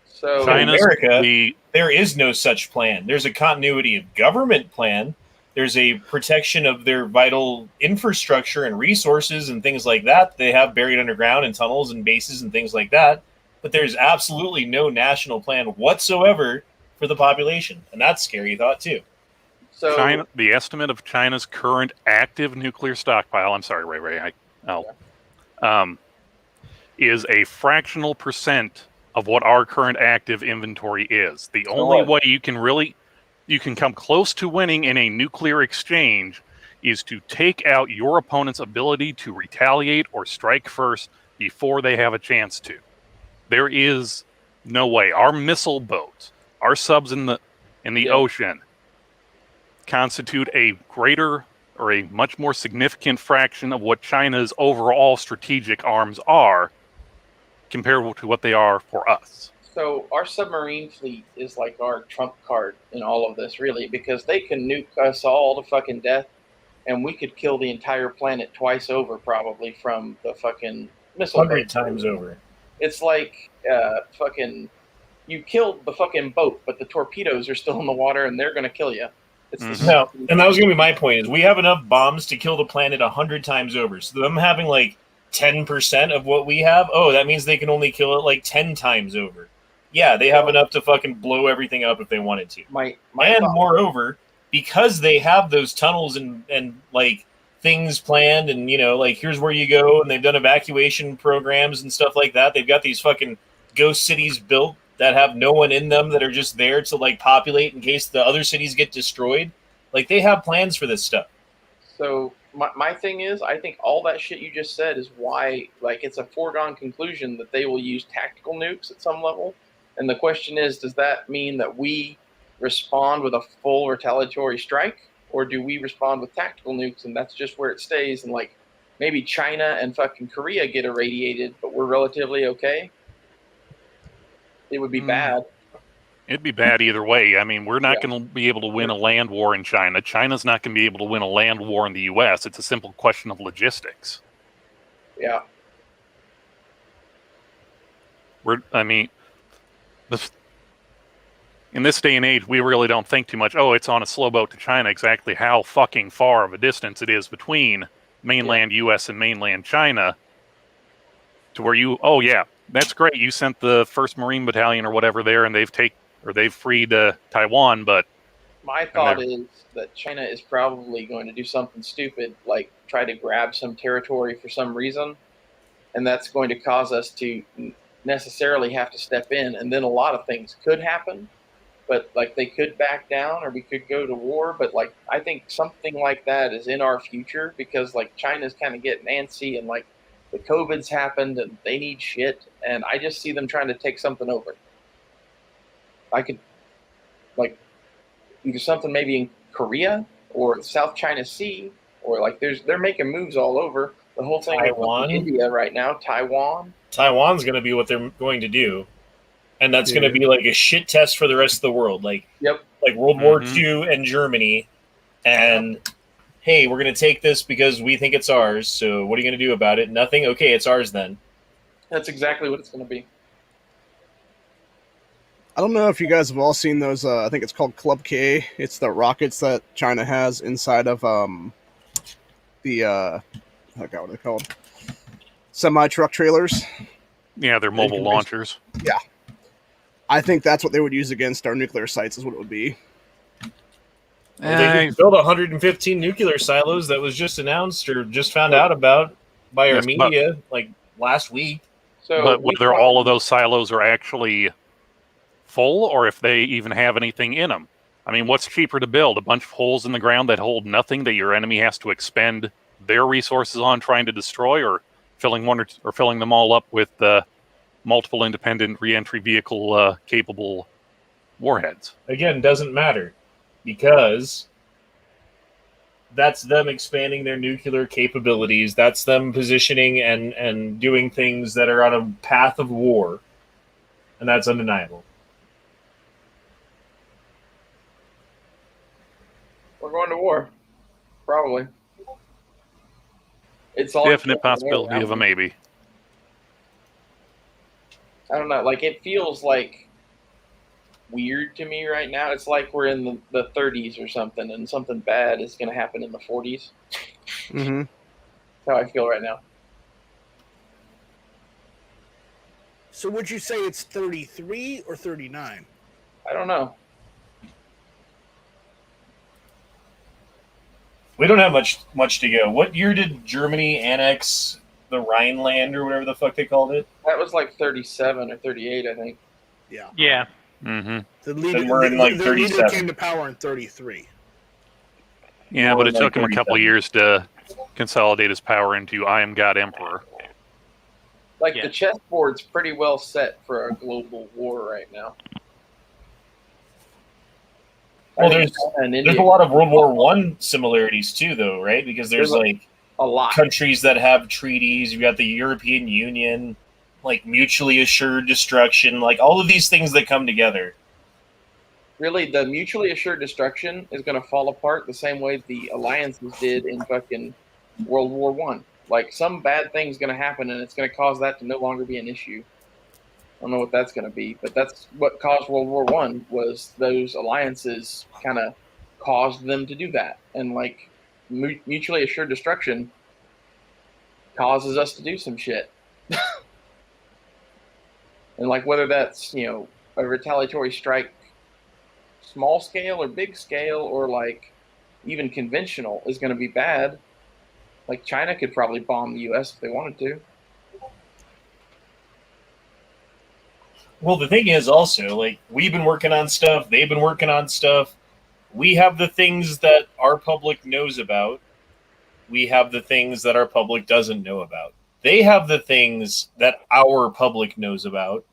So in America, there is no such plan. There's a continuity of government plan. There's a protection of their vital infrastructure and resources and things like that they have buried underground in tunnels and bases and things like that. But there's absolutely no national plan whatsoever for the population. And that's a scary thought, too. So China, the estimate of China's current active nuclear stockpile, I'm sorry, Ray, is a fractional percent of what our current active inventory is. The only way you can come close to winning in a nuclear exchange is to take out your opponent's ability to retaliate or strike first before they have a chance to. There is no way. Our missile boats, our subs in the ocean, constitute a greater or a much more significant fraction of what China's overall strategic arms are compared to what they are for us. So our submarine fleet is like our trump card in all of this, really, because they can nuke us all to fucking death, and we could kill the entire planet twice over, probably, from the fucking missile. 100 times over. It's like you killed the fucking boat, but the torpedoes are still in the water, and they're going to kill you. No, and that was going to be my point, is we have enough bombs to kill the planet 100 times over. So them having like 10% of what we have, that means they can only kill it like 10 times over. Yeah, they have enough to fucking blow everything up if they wanted to. Moreover, because they have those tunnels and like things planned and, like here's where you go, and they've done evacuation programs and stuff like that. They've got these fucking ghost cities built that have no one in them, that are just there to like populate in case the other cities get destroyed. Like they have plans for this stuff. So my thing is, I think all that shit you just said is why, like, it's a foregone conclusion that they will use tactical nukes at some level. And the question is, does that mean that we respond with a full retaliatory strike, or do we respond with tactical nukes and that's just where it stays? And like maybe China and fucking Korea get irradiated, but we're relatively okay. It would be bad. It'd be bad either way. I mean, we're not going to be able to win a land war in China. China's not going to be able to win a land war in the U.S. It's a simple question of logistics. Yeah. In this day and age, we really don't think too much. Oh, it's on a slow boat to China. Exactly how fucking far of a distance it is between mainland U.S. and mainland China. To where oh yeah, that's great. You sent the 1st Marine Battalion or whatever there, and they've freed Taiwan. But my thought is that China is probably going to do something stupid, like try to grab some territory for some reason, and that's going to cause us to necessarily have to step in, and then a lot of things could happen. But like they could back down, or we could go to war. But like I think something like that is in our future, because like China's kind of getting antsy, and like the COVID's happened, and they need shit, and I just see them trying to take something over. I could like either something maybe in Korea or South China Sea, or like they're making moves all over. The whole thing with India right now, Taiwan's going to be what they're going to do. And that's going to be like a shit test for the rest of the world. Like World War II and Germany. And, hey, we're going to take this because we think it's ours. So what are you going to do about it? Nothing? Okay, it's ours then. That's exactly what it's going to be. I don't know if you guys have all seen those. I think it's called Club K. It's the rockets that China has inside of the, I forgot what they're called. Semi-truck trailers. Yeah, they're mobile launchers. Yeah. I think that's what they would use against our nuclear sites, is what it would be. Well, they built 115 nuclear silos that was just announced or just found out about by our media like last week. But whether all of those silos are actually full, or if they even have anything in them. I mean, what's cheaper to build? A bunch of holes in the ground that hold nothing that your enemy has to expend their resources on trying to destroy, or filling them all up with multiple independent re-entry vehicle capable warheads? Again, doesn't matter, because that's them expanding their nuclear capabilities. That's them positioning and doing things that are on a path of war, and that's undeniable. We're going to war, probably. It's all definite possibility of a maybe. I don't know. Like, it feels like weird to me right now. It's like we're in the 30s or something, and something bad is going to happen in the 40s. Mm-hmm. That's how I feel right now. So would you say it's 33 or 39? I don't know. We don't have much to go. What year did Germany annex the Rhineland or whatever the fuck they called it? That was like 37 or 38, I think. Yeah. Yeah. Mm-hmm. The leader, we're in like 37. The leader came to power in 33. Yeah, but it took him a couple of years to consolidate his power into I am God Emperor. Like, the chessboard's pretty well set for a global war right now. Well, there's a lot of World War I similarities too, though, right? Because there's like a lot countries that have treaties. You've got the European Union, like mutually assured destruction, like all of these things that come together. Really, the mutually assured destruction is going to fall apart the same way the alliances did in fucking World War I. Like, some bad thing's going to happen, and it's going to cause that to no longer be an issue. I don't know what that's going to be, but that's what caused World War I, was those alliances kind of caused them to do that. And, like, mutually assured destruction causes us to do some shit. And, like, whether that's, you know, a retaliatory strike, small scale or big scale, or, like, even conventional, is going to be bad. Like, China could probably bomb the U.S. if they wanted to. Well, the thing is also, like, we've been working on stuff, they've been working on stuff. We have the things that our public knows about. We have the things that our public doesn't know about. They have the things that our public knows about.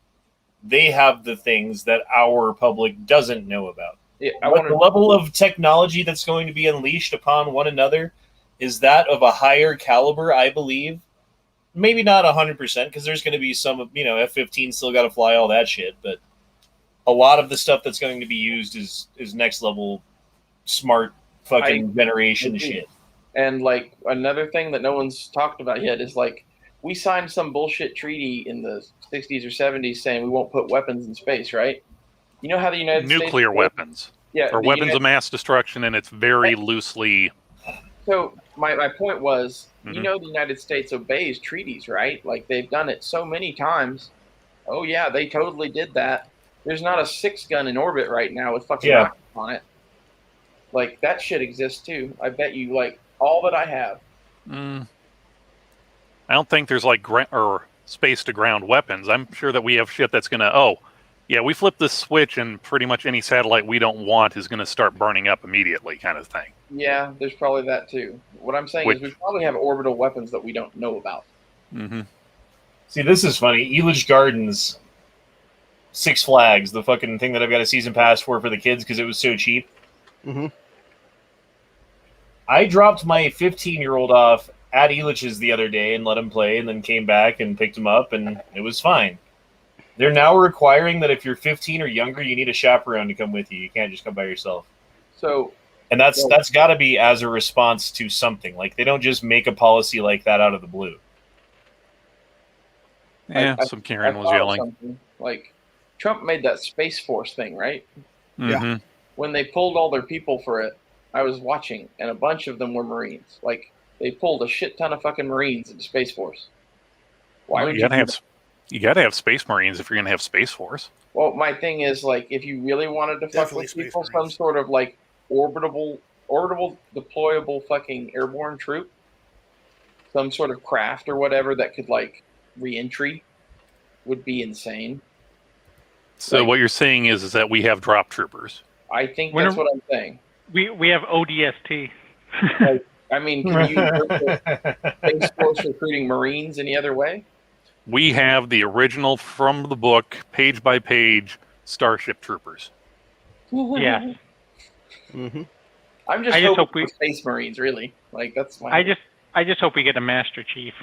They have the things that our public doesn't know about. Yeah, the level of technology that's going to be unleashed upon one another is that of a higher caliber, I believe. Maybe not 100%, because there's going to be some, you know, F-15 still got to fly all that shit, but a lot of the stuff that's going to be used is next level smart fucking generation shit. And like another thing that no one's talked about yet is like we signed some bullshit treaty in the 60s or 70s saying we won't put weapons in space, right? You know how the United States nuclear weapons, or weapons of mass destruction, and it's very loosely. So my point was, you know, the United States obeys treaties, right? Like they've done it so many times. Oh yeah, they totally did that. There's not a 6-gun in orbit right now with fucking rockets on it. Like that shit exists too. I bet you, like all that I have. I don't think there's like space to ground weapons. I'm sure that we have shit that's gonna. We flip this switch and pretty much any satellite we don't want is gonna start burning up immediately, kind of thing. Yeah, there's probably that too. What I'm saying is we probably have orbital weapons that we don't know about. Mm-hmm. See, this is funny. Elitch Gardens, Six Flags, the fucking thing that I've got a season pass for the kids because it was so cheap. Mm-hmm. I dropped my 15-year-old off at Elitch's the other day and let him play, and then came back and picked him up, and it was fine. They're now requiring that if you're 15 or younger, you need a chaperone to come with you. You can't just come by yourself. And that's got to be as a response to something. Like, they don't just make a policy like that out of the blue. Yeah, some Karen was yelling. Like, Trump made that Space Force thing, right? Mm-hmm. Yeah. When they pulled all their people for it, I was watching, and a bunch of them were Marines. Like, they pulled a shit ton of fucking Marines into Space Force. Why would you gotta have Space Marines if you're gonna have Space Force. Well, my thing is, like, if you really wanted to fuck with people, some sort of like orbital deployable fucking airborne troop, some sort of craft or whatever that could like re-entry would be insane. So what you're saying is that we have drop troopers. I think that's what I'm saying. We have ODST. Like, I mean, can you Space Force recruiting Marines any other way? We have the original from the book, page by page, Starship Troopers. Yeah. Mm-hmm. I'm just hoping for Space Marines, really. Like that's my. I just hope we get a Master Chief.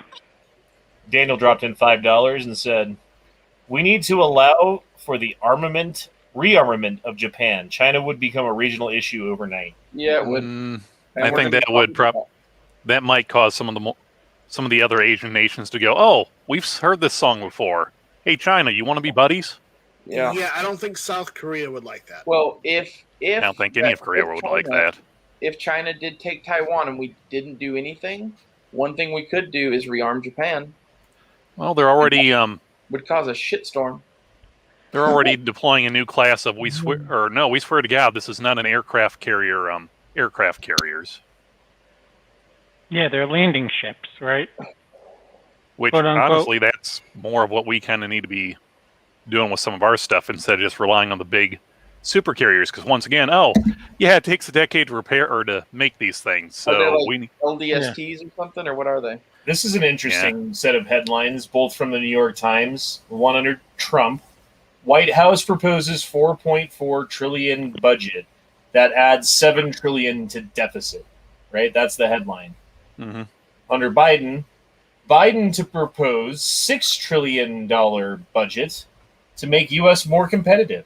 Daniel dropped in $5 and said, "We need to allow for the rearmament of Japan. China would become a regional issue overnight." Yeah, it would. I think that would that might cause some of the other Asian nations to go, "Oh, we've heard this song before. Hey, China, you want to be buddies?" Yeah. Yeah, I don't think South Korea would like that. Well, if I don't think any of Korea would like that. If China did take Taiwan and we didn't do anything, one thing we could do is rearm Japan. Well, they're already would cause a shitstorm. They're already deploying a new class of we swear to God, this is not an aircraft carrier. Aircraft carriers. Yeah, they're landing ships, right? Which, honestly, that's more of what we kind of need to be doing with some of our stuff instead of just relying on the big super carriers. Because once again, it takes a decade to repair or to make these things. So we need LDSTs or something, or what are they? This is an interesting set of headlines, both from the New York Times, one under Trump. White House proposes $4.4 trillion budget that adds $7 trillion to deficit. Right, that's the headline. Mm-hmm. Under Biden to propose $6 trillion budget to make U.S. more competitive.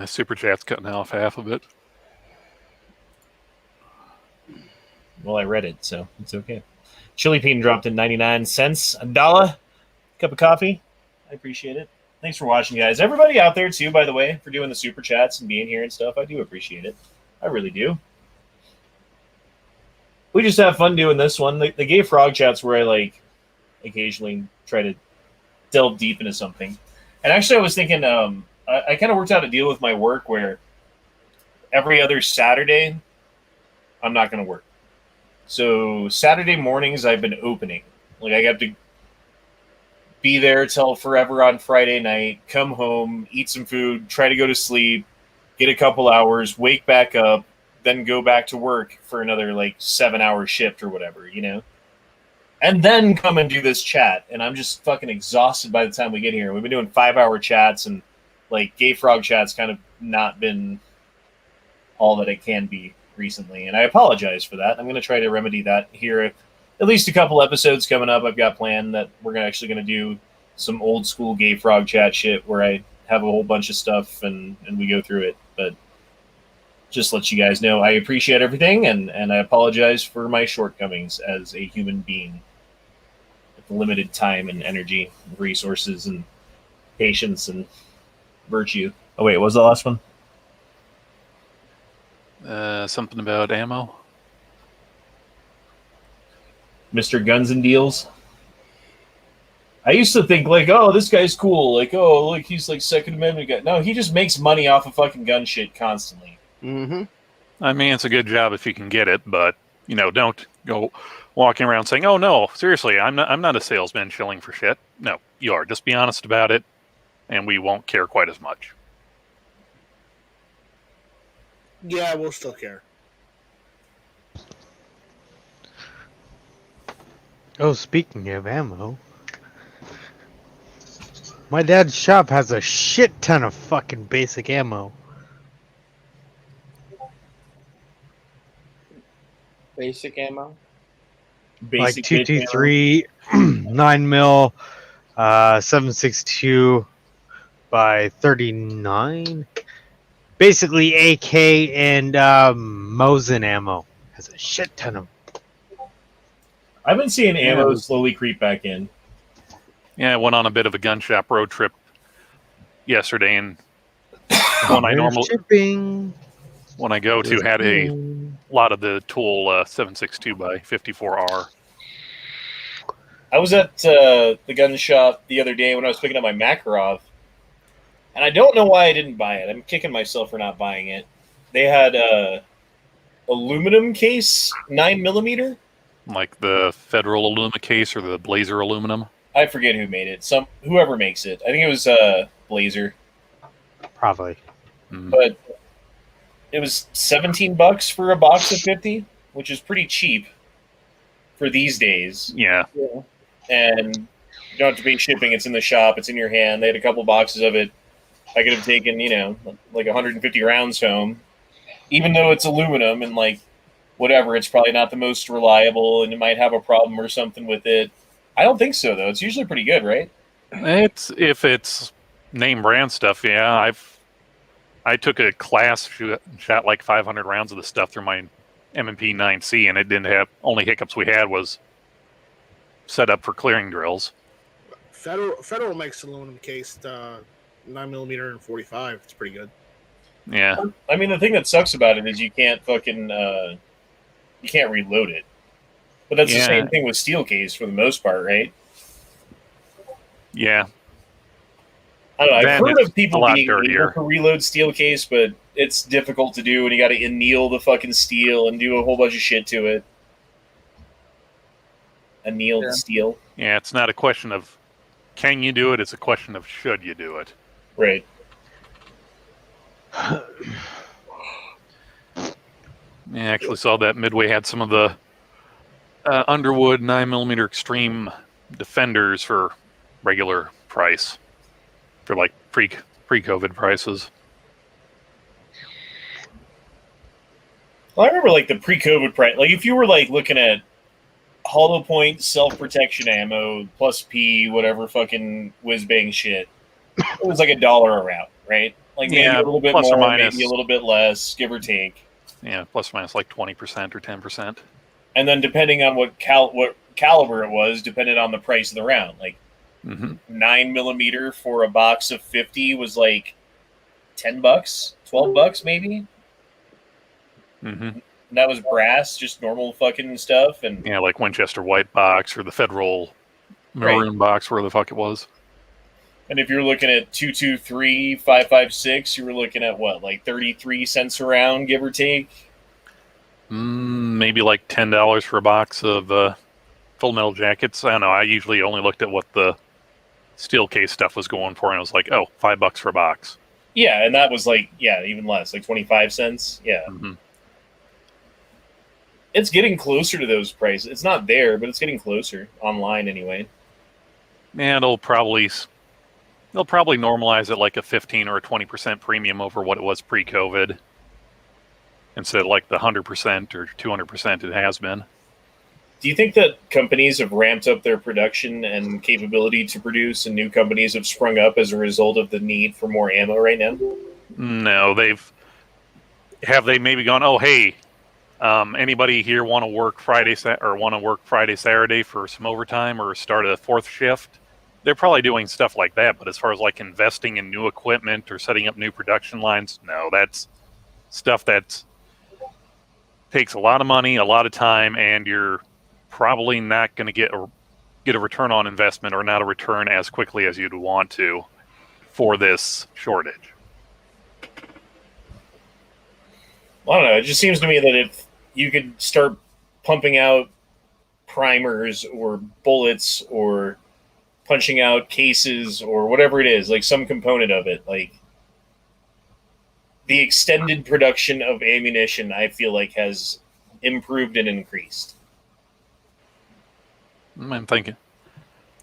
Super Chat's cutting off half of it. Well, I read it, so it's okay. Chili Bean dropped in 99 cents, $1. Cup of coffee. I appreciate it. Thanks for watching, guys. Everybody out there, too, by the way, for doing the super chats and being here and stuff. I do appreciate it. I really do. We just have fun doing this one. The gay frog chats where I, occasionally try to delve deep into something. And actually, I was thinking, I kind of worked out a deal with my work where every other Saturday, I'm not going to work. So Saturday mornings, I've been opening. I have to be there till forever on Friday night, come home, eat some food, try to go to sleep, get a couple hours, wake back up, then go back to work for another 7-hour shift or whatever, and then come and do this chat. And I'm just fucking exhausted by the time we get here. We've been doing 5-hour chats, and gay frog chat's kind of not been all that it can be recently. And I apologize for that. I'm going to try to remedy that here. At least a couple episodes coming up I've got planned that we're actually going to do some old school gay frog chat shit where I have a whole bunch of stuff and we go through it. But just let you guys know, I appreciate everything, and I apologize for my shortcomings as a human being with limited time and energy, and resources, and patience and virtue. Oh wait, what was the last one? Something about ammo. Mr. Guns and Deals. I used to think like, oh, this guy's cool. Like, oh, like he's like Second Amendment guy. No, he just makes money off of fucking gun shit constantly. Mm-hmm. I mean, it's a good job if you can get it, but don't go walking around saying, "Oh no, seriously, I'm not a salesman shilling for shit." No, you are. Just be honest about it, and we won't care quite as much. Yeah, we'll still care. Oh, speaking of ammo, my dad's shop has a shit ton of fucking basic ammo. Basic ammo? Like 223, 9mm, 7.62 by 39. Basically AK and Mosin ammo. Has a shit ton of. I've been seeing ammo slowly creep back in. Yeah, I went on a bit of a gun shop road trip yesterday, and when I go to had a lot of the Tool 7.62 by 54R. I was at the gun shop the other day when I was picking up my Makarov, and I don't know why I didn't buy it. I'm kicking myself for not buying it. They had a aluminum case, 9mm. Like the Federal Aluma case or the Blazer aluminum? I forget who made it. Whoever makes it. I think it was Blazer. Probably. But it was $17 for a box of 50, which is pretty cheap for these days. Yeah. And you don't have to pay shipping. It's in the shop. It's in your hand. They had a couple boxes of it. I could have taken, like 150 rounds home. Even though it's aluminum and like whatever, it's probably not the most reliable and you might have a problem or something with it. I don't think so, though. It's usually pretty good, right? If it's name brand stuff, yeah. I took a class, shot like 500 rounds of the stuff through my M&P 9C, and it didn't have, only hiccups we had was set up for clearing drills. Federal makes aluminum cased 9mm and 45. It's pretty good. Yeah. I mean, the thing that sucks about it is you can't fucking you can't reload it. But that's the same thing with steel case for the most part, right? Yeah. I don't know. I've heard of people being dirtier. able to reload steel case, but it's difficult to do, and you got to anneal the fucking steel and do a whole bunch of shit to it. Anneal the steel. Yeah, it's not a question of can you do it, it's a question of should you do it. Right. I actually saw that Midway had some of the Underwood 9mm Extreme Defenders for regular price. For like pre-COVID prices. Well, I remember like the pre-COVID price. Like if you were like looking at hollow point self-protection ammo plus P, whatever fucking whiz-bang shit, it was like $1 a round, right? Like maybe a little bit more, maybe a little bit less, give or take. Yeah, plus or minus like 20% or 10%. And then depending on what caliber it was, depended on the price of the round. Like 9mm for a box of 50 was like $10, $12 maybe. And that was brass, just normal fucking stuff. And yeah, like Winchester white box or the Federal maroon box, where the fuck it was. And if you're looking at 223, 556, you were looking at what, like 33 cents a round, give or take? Maybe like $10 for a box of Full Metal Jackets. I don't know. I usually only looked at what the steel case stuff was going for, and I was like, oh, $5 for a box. Yeah, and that was like, even less, like 25 cents. Yeah. It's getting closer to those prices. It's not there, but it's getting closer online anyway. And they'll probably normalize it like a 15 or a 20% premium over what it was pre-COVID, instead of like the 100% or 200% it has been. Do you think that companies have ramped up their production and capability to produce, and new companies have sprung up as a result of the need for more ammo right now? No, have they maybe gone, oh, hey, anybody here want to work Friday Saturday for some overtime or start a fourth shift? They're probably doing stuff like that, but as far as like investing in new equipment or setting up new production lines, no, that's stuff that takes a lot of money, a lot of time, and you're probably not going to get a return on investment, or not a return as quickly as you'd want to for this shortage. I don't know. It just seems to me that if you could start pumping out primers or bullets or punching out cases or whatever it is, like some component of it, like the extended production of ammunition, I feel like has improved and increased. I'm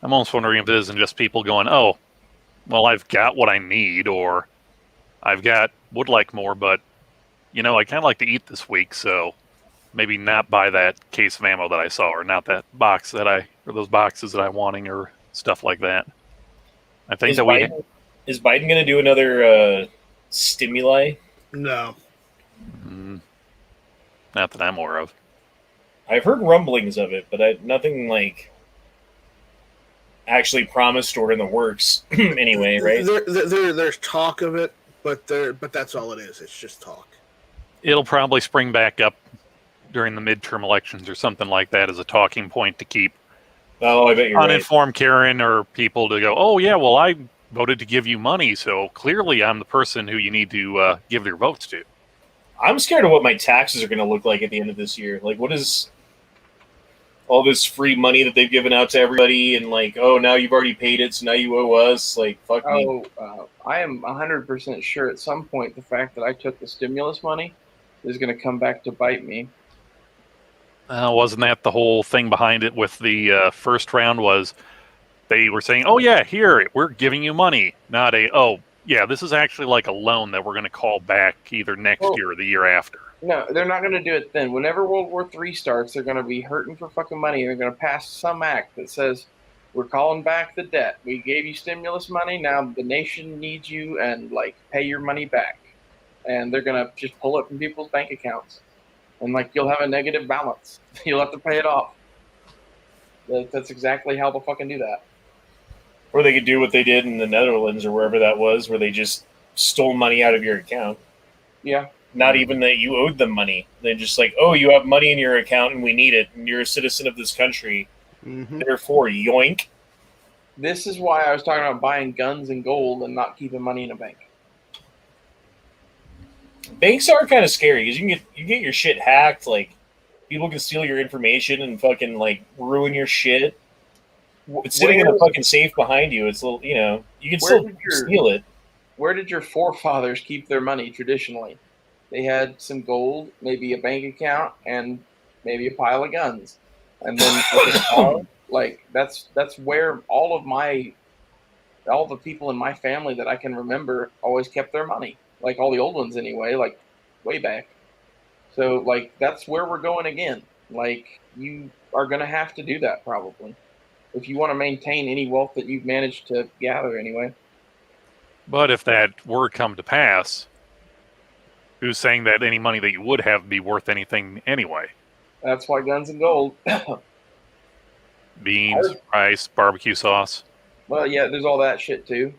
almost wondering if it isn't just people going, oh, well, I've got what I need, or would like more, but, I kind of like to eat this week, so maybe not buy that case of ammo that I saw, or not that box or those boxes that I'm wanting, or stuff like that. I think is Biden going to do another stimuli? No. Not that I'm aware of. I've heard rumblings of it, but nothing like actually promised or in the works. Anyway, right? There's talk of it, but that's all it is. It's just talk. It'll probably spring back up during the midterm elections or something like that as a talking point to keep I bet you're uninformed right. Karen or people to go, oh yeah, well, I voted to give you money, so clearly I'm the person who you need to give your votes to. I'm scared of what my taxes are going to look like at the end of this year. Like, what is all this free money that they've given out to everybody, and like, oh, now you've already paid it, so now you owe us. Like, fuck me. I am 100% sure at some point the fact that I took the stimulus money is going to come back to bite me. Wasn't that the whole thing behind it with the first round? Was they were saying, oh yeah, here, we're giving you money, not this is actually like a loan that we're going to call back either next year or the year after. No, they're not going to do it then. Whenever World War III starts, they're going to be hurting for fucking money. They're going to pass some act that says, we're calling back the debt. We gave you stimulus money. Now the nation needs you, and pay your money back. And they're going to just pull it from people's bank accounts. And you'll have a negative balance. You'll have to pay it off. That's exactly how they'll fucking do that. Or they could do what they did in the Netherlands or wherever that was, where they just stole money out of your account. Yeah. Not even that you owed them money. They're just like, oh, you have money in your account and we need it, and you're a citizen of this country. Mm-hmm. Therefore, yoink. This is why I was talking about buying guns and gold and not keeping money in a bank. Banks are kind of scary because you get your shit hacked. Like, people can steal your information and fucking ruin your shit. It's sitting in a fucking safe behind you. It's a little, you can still steal it. Where did your forefathers keep their money traditionally? They had some gold, maybe a bank account, and maybe a pile of guns. And then that's where all the people in my family that I can remember always kept their money. Like all the old ones anyway, way back. So that's where we're going again. You are going to have to do that probably, if you want to maintain any wealth that you've managed to gather anyway. But if that were come to pass, who's saying that any money that you would have be worth anything anyway? That's why guns and gold. Beans, rice, barbecue sauce. Well, yeah, there's all that shit too.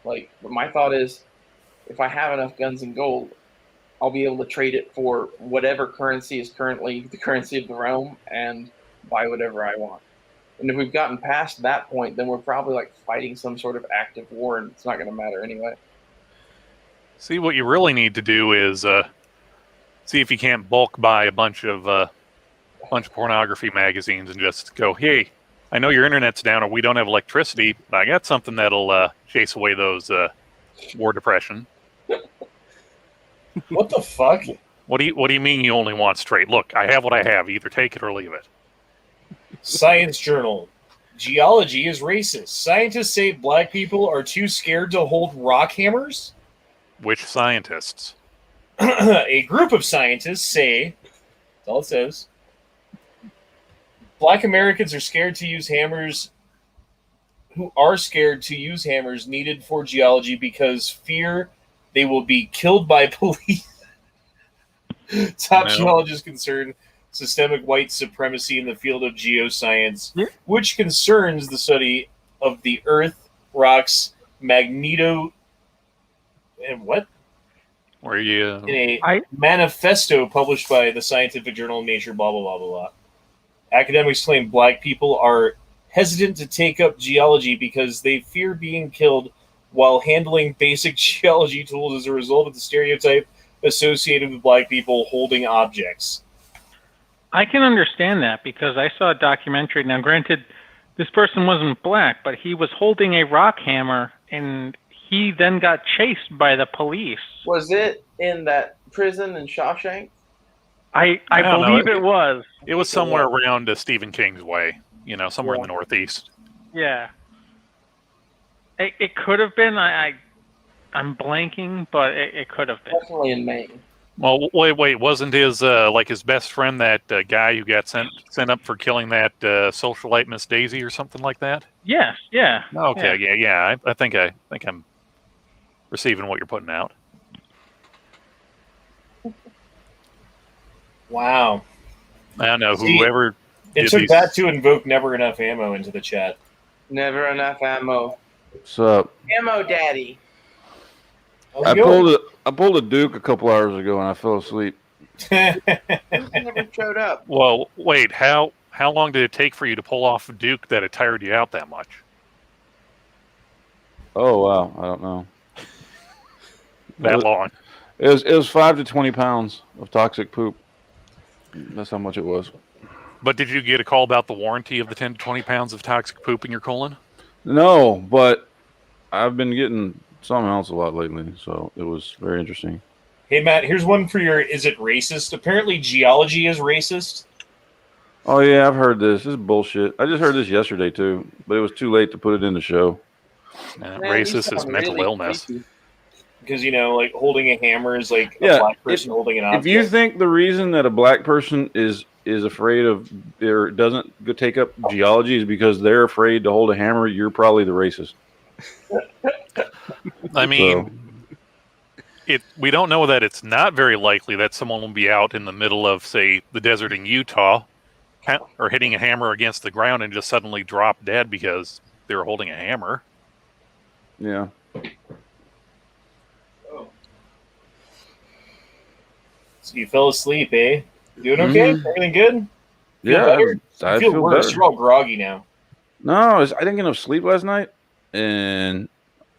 But my thought is, if I have enough guns and gold, I'll be able to trade it for whatever currency is currently the currency of the realm and buy whatever I want. And if we've gotten past that point, then we're probably fighting some sort of active war, and it's not going to matter anyway. See, what you really need to do is see if you can't bulk buy a bunch of pornography magazines and just go, hey, I know your internet's down or we don't have electricity, but I got something that'll chase away those war depression. What the fuck? What do you mean you only want straight? Look, I have what I have. Either take it or leave it. Science Journal. Geology is racist. Scientists say black people are too scared to hold rock hammers. Which scientists? A group of scientists say, that's all it says, Black Americans are scared to use hammers. Who are scared to use hammers needed for geology because fear they will be killed by police. Top geologists concern systemic white supremacy in the field of geoscience, which concerns the study of the Earth, rocks, magneto, and what? Where you? In a manifesto published by the scientific journal Nature, blah, blah, blah, blah, blah. Academics claim black people are hesitant to take up geology because they fear being killed while handling basic geology tools as a result of the stereotype associated with black people holding objects. I can understand that because I saw a documentary. Now, granted, this person wasn't black, but he was holding a rock hammer, and he then got chased by the police. Was it in that prison in Shawshank? I believe it was. It was somewhere around Stephen King's way, somewhere in the Northeast. Yeah. It could have been. I'm blanking, but it could have been. Definitely in Maine. Well, wait, wasn't his his best friend that guy who got sent up for killing that socialite Miss Daisy or something like that? Yes, yeah. Okay, yeah. I think I'm receiving what you're putting out. Wow. I don't know. Whoever it took that to invoke never enough ammo into the chat. Never enough ammo. What's up? Ammo daddy. I pulled a Duke a couple hours ago and I fell asleep. Never showed up. Well, wait. How long did it take for you to pull off a Duke that it tired you out that much? Oh wow, I don't know. That long? It was 5 to 20 pounds of toxic poop. That's how much it was. But did you get a call about the warranty of the 10 to 20 pounds of toxic poop in your colon? No, but I've been getting something else a lot lately, so it was very interesting. Hey, Matt, here's one for your is it racist? Apparently geology is racist. Oh, yeah, I've heard this. This is bullshit. I just heard this yesterday, too, but it was too late to put it in the show. Racist is mental illness. Because, like, holding a hammer is like a black person holding an object. If you think the reason that a black person is afraid of or doesn't go take up geology is because they're afraid to hold a hammer, you're probably the racist. I mean, we don't know that it's not very likely that someone will be out in the middle of, say, the desert in Utah or hitting a hammer against the ground and just suddenly drop dead because they were holding a hammer. Yeah. So you fell asleep, eh? You doing okay? Everything good? Yeah, I feel worse. You're all groggy now. No, I didn't get enough sleep last night, and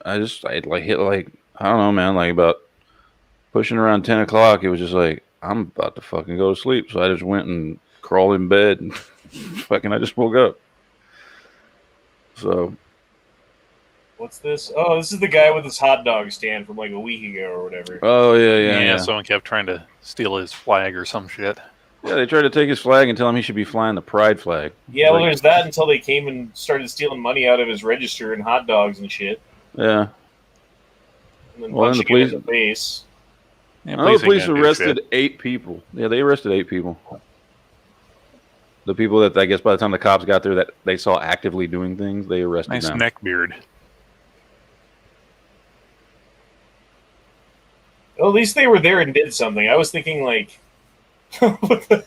I hit I don't know, man, like about pushing around 10 o'clock. It was just like I'm about to fucking go to sleep, so I just went and crawled in bed, and I just woke up. So. What's this? Oh, this is the guy with his hot dog stand from like a week ago or whatever. Oh, yeah. Someone kept trying to steal his flag or some shit. Yeah, they tried to take his flag and tell him he should be flying the pride flag. Yeah, well, there's that until they came and started stealing money out of his register and hot dogs and shit. Yeah. And then punching him in the face. Yeah, the police arrested 8 people. Yeah, they arrested 8 people. The people that I guess by the time the cops got there that they saw actively doing things, they arrested them. Nice neck beard. Well, at least they were there and did something. I was thinking, like, what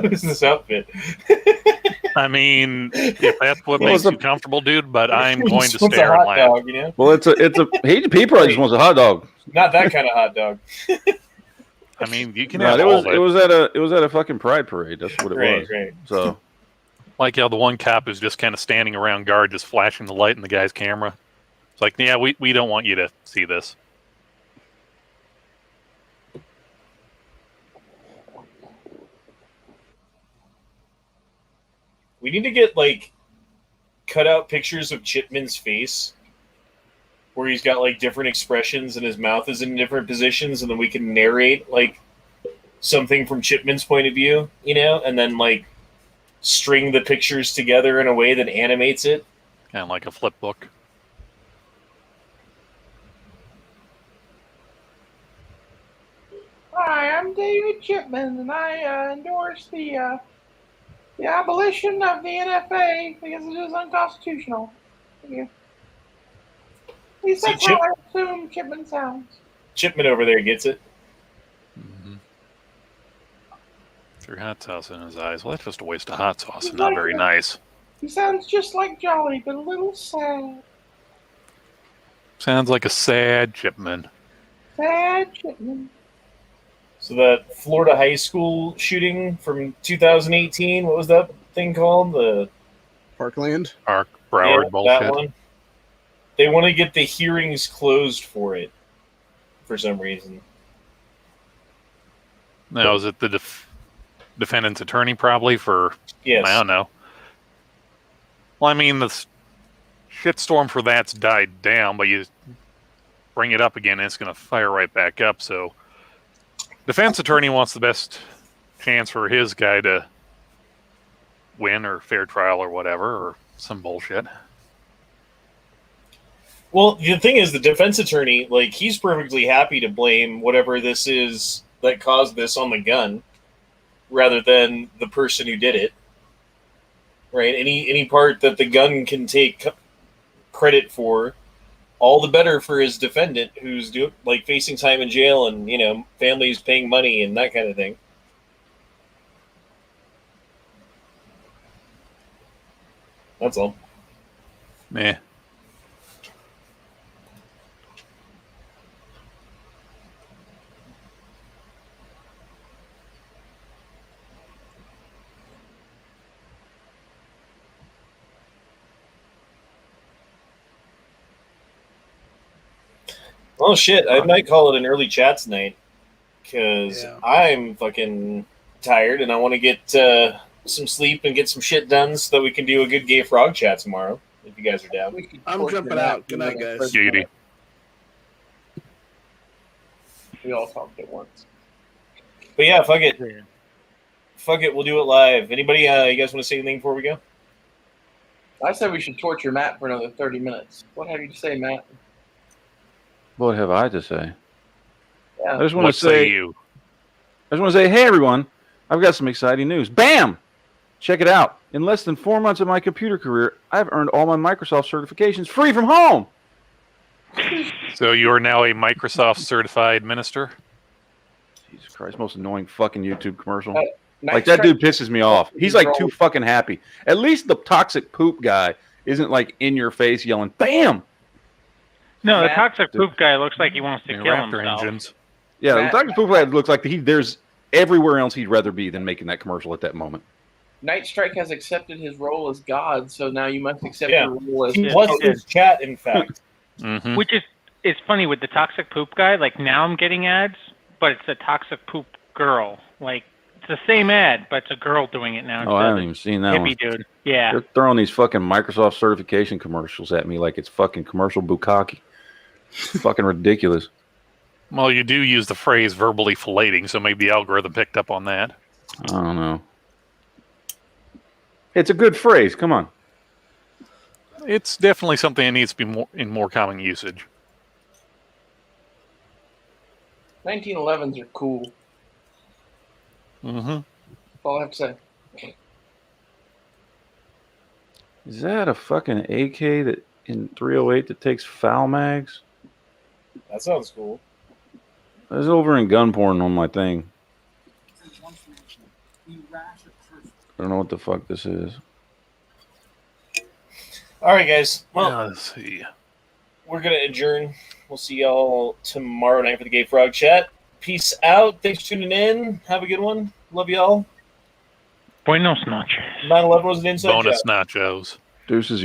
is this outfit? I mean, if that's what makes you comfortable, dude, but I'm going to stare and laugh. Dog, you know? Well, he probably just wants a hot dog. Not that kind of hot dog. I mean, you can have it was at a fucking pride parade. That's what it was. Right. So, like how the one cop is just kind of standing around guard, just flashing the light in the guy's camera. It's like, yeah, we don't want you to see this. We need to get, like, cut out pictures of Chipman's face where he's got, like, different expressions and his mouth is in different positions, and then we can narrate, like, something from Chipman's point of view, and then, like, string the pictures together in a way that animates it. Kind of like a flip book. Hi, I'm David Chipman, and I endorse the The abolition of the NFA because it is unconstitutional. Yeah. At least that's how I assume Chipman sounds. Chipman over there gets it. Threw hot sauce in his eyes. Well, that's just a waste of hot sauce and not very nice. He sounds just like Jolly, but a little sad. Sounds like a sad Chipman. Sad Chipman. So that Florida high school shooting from 2018, what was that thing called? The Parkland? Broward bullshit. That one. They want to get the hearings closed for it for some reason. Now, is it the defendant's attorney probably for... Yes. I don't know. Well, I mean, the shitstorm for that's died down, but you bring it up again and it's going to fire right back up. So defense attorney wants the best chance for his guy to win or fair trial or whatever, or some bullshit. Well, the thing is, the defense attorney, like, he's perfectly happy to blame whatever this is that caused this on the gun, rather than the person who did it. Right? Any part that the gun can credit for, all the better for his defendant, who's facing time in jail and families paying money and that kind of thing. That's all. Meh. Oh shit, I might call it an early chat tonight, because I'm fucking tired and I want to get some sleep and get some shit done so that we can do a good Gay Frog chat tomorrow, if you guys are down. I'm jumping out. Good night, guys. Beauty. We all talked at once. But yeah, fuck it. Fuck it, we'll do it live. Anybody, you guys want to say anything before we go? I said we should torture Matt for another 30 minutes. What have you to say, Matt? What have I to say? Yeah. I just want to say, hey everyone, I've got some exciting news. Bam! Check it out. In less than 4 months of my computer career, I've earned all my Microsoft certifications free from home. So you are now a Microsoft certified minister? Jesus Christ, most annoying fucking YouTube commercial. Night that Strike- dude pisses me off. He's like too fucking happy. At least the toxic poop guy isn't like in your face yelling, bam! No, the Matt, toxic poop guy looks like he wants to kill Raptor himself. engines. Yeah, Matt- the toxic poop guy looks like there's everywhere else he'd rather be than making that commercial at that moment. Night Strike has accepted his role as God, so now you must accept Yeah. your role as He was his chat, in fact. Mm-hmm. Which is it's funny with the toxic poop guy. Like now I'm getting ads, but it's a toxic poop girl. Like it's the same ad, but it's a girl doing it now. Oh, I haven't even seen that one. Hippie dude. Yeah. They're throwing these fucking Microsoft certification commercials at me like it's fucking commercial bukkake. It's fucking ridiculous. Well, you do use the phrase verbally filleting, so maybe the algorithm picked up on that. I don't know. It's a good phrase. Come on. It's definitely something that needs to be in more common usage. 1911s are cool. Mm-hmm. That's all I have to say. Is that a fucking AK that in 308 that takes foul mags? That sounds cool. That's over in gun porn on my thing. I don't know what the fuck this is. All right, guys. Well, Let's see. we're going to adjourn. We'll see y'all tomorrow night for the Gay Frog chat. Peace out. Thanks for tuning in. Have a good one. Love y'all. Buenos noches. 9/11 was an inside Bonus job. nachos. Deuces, yo.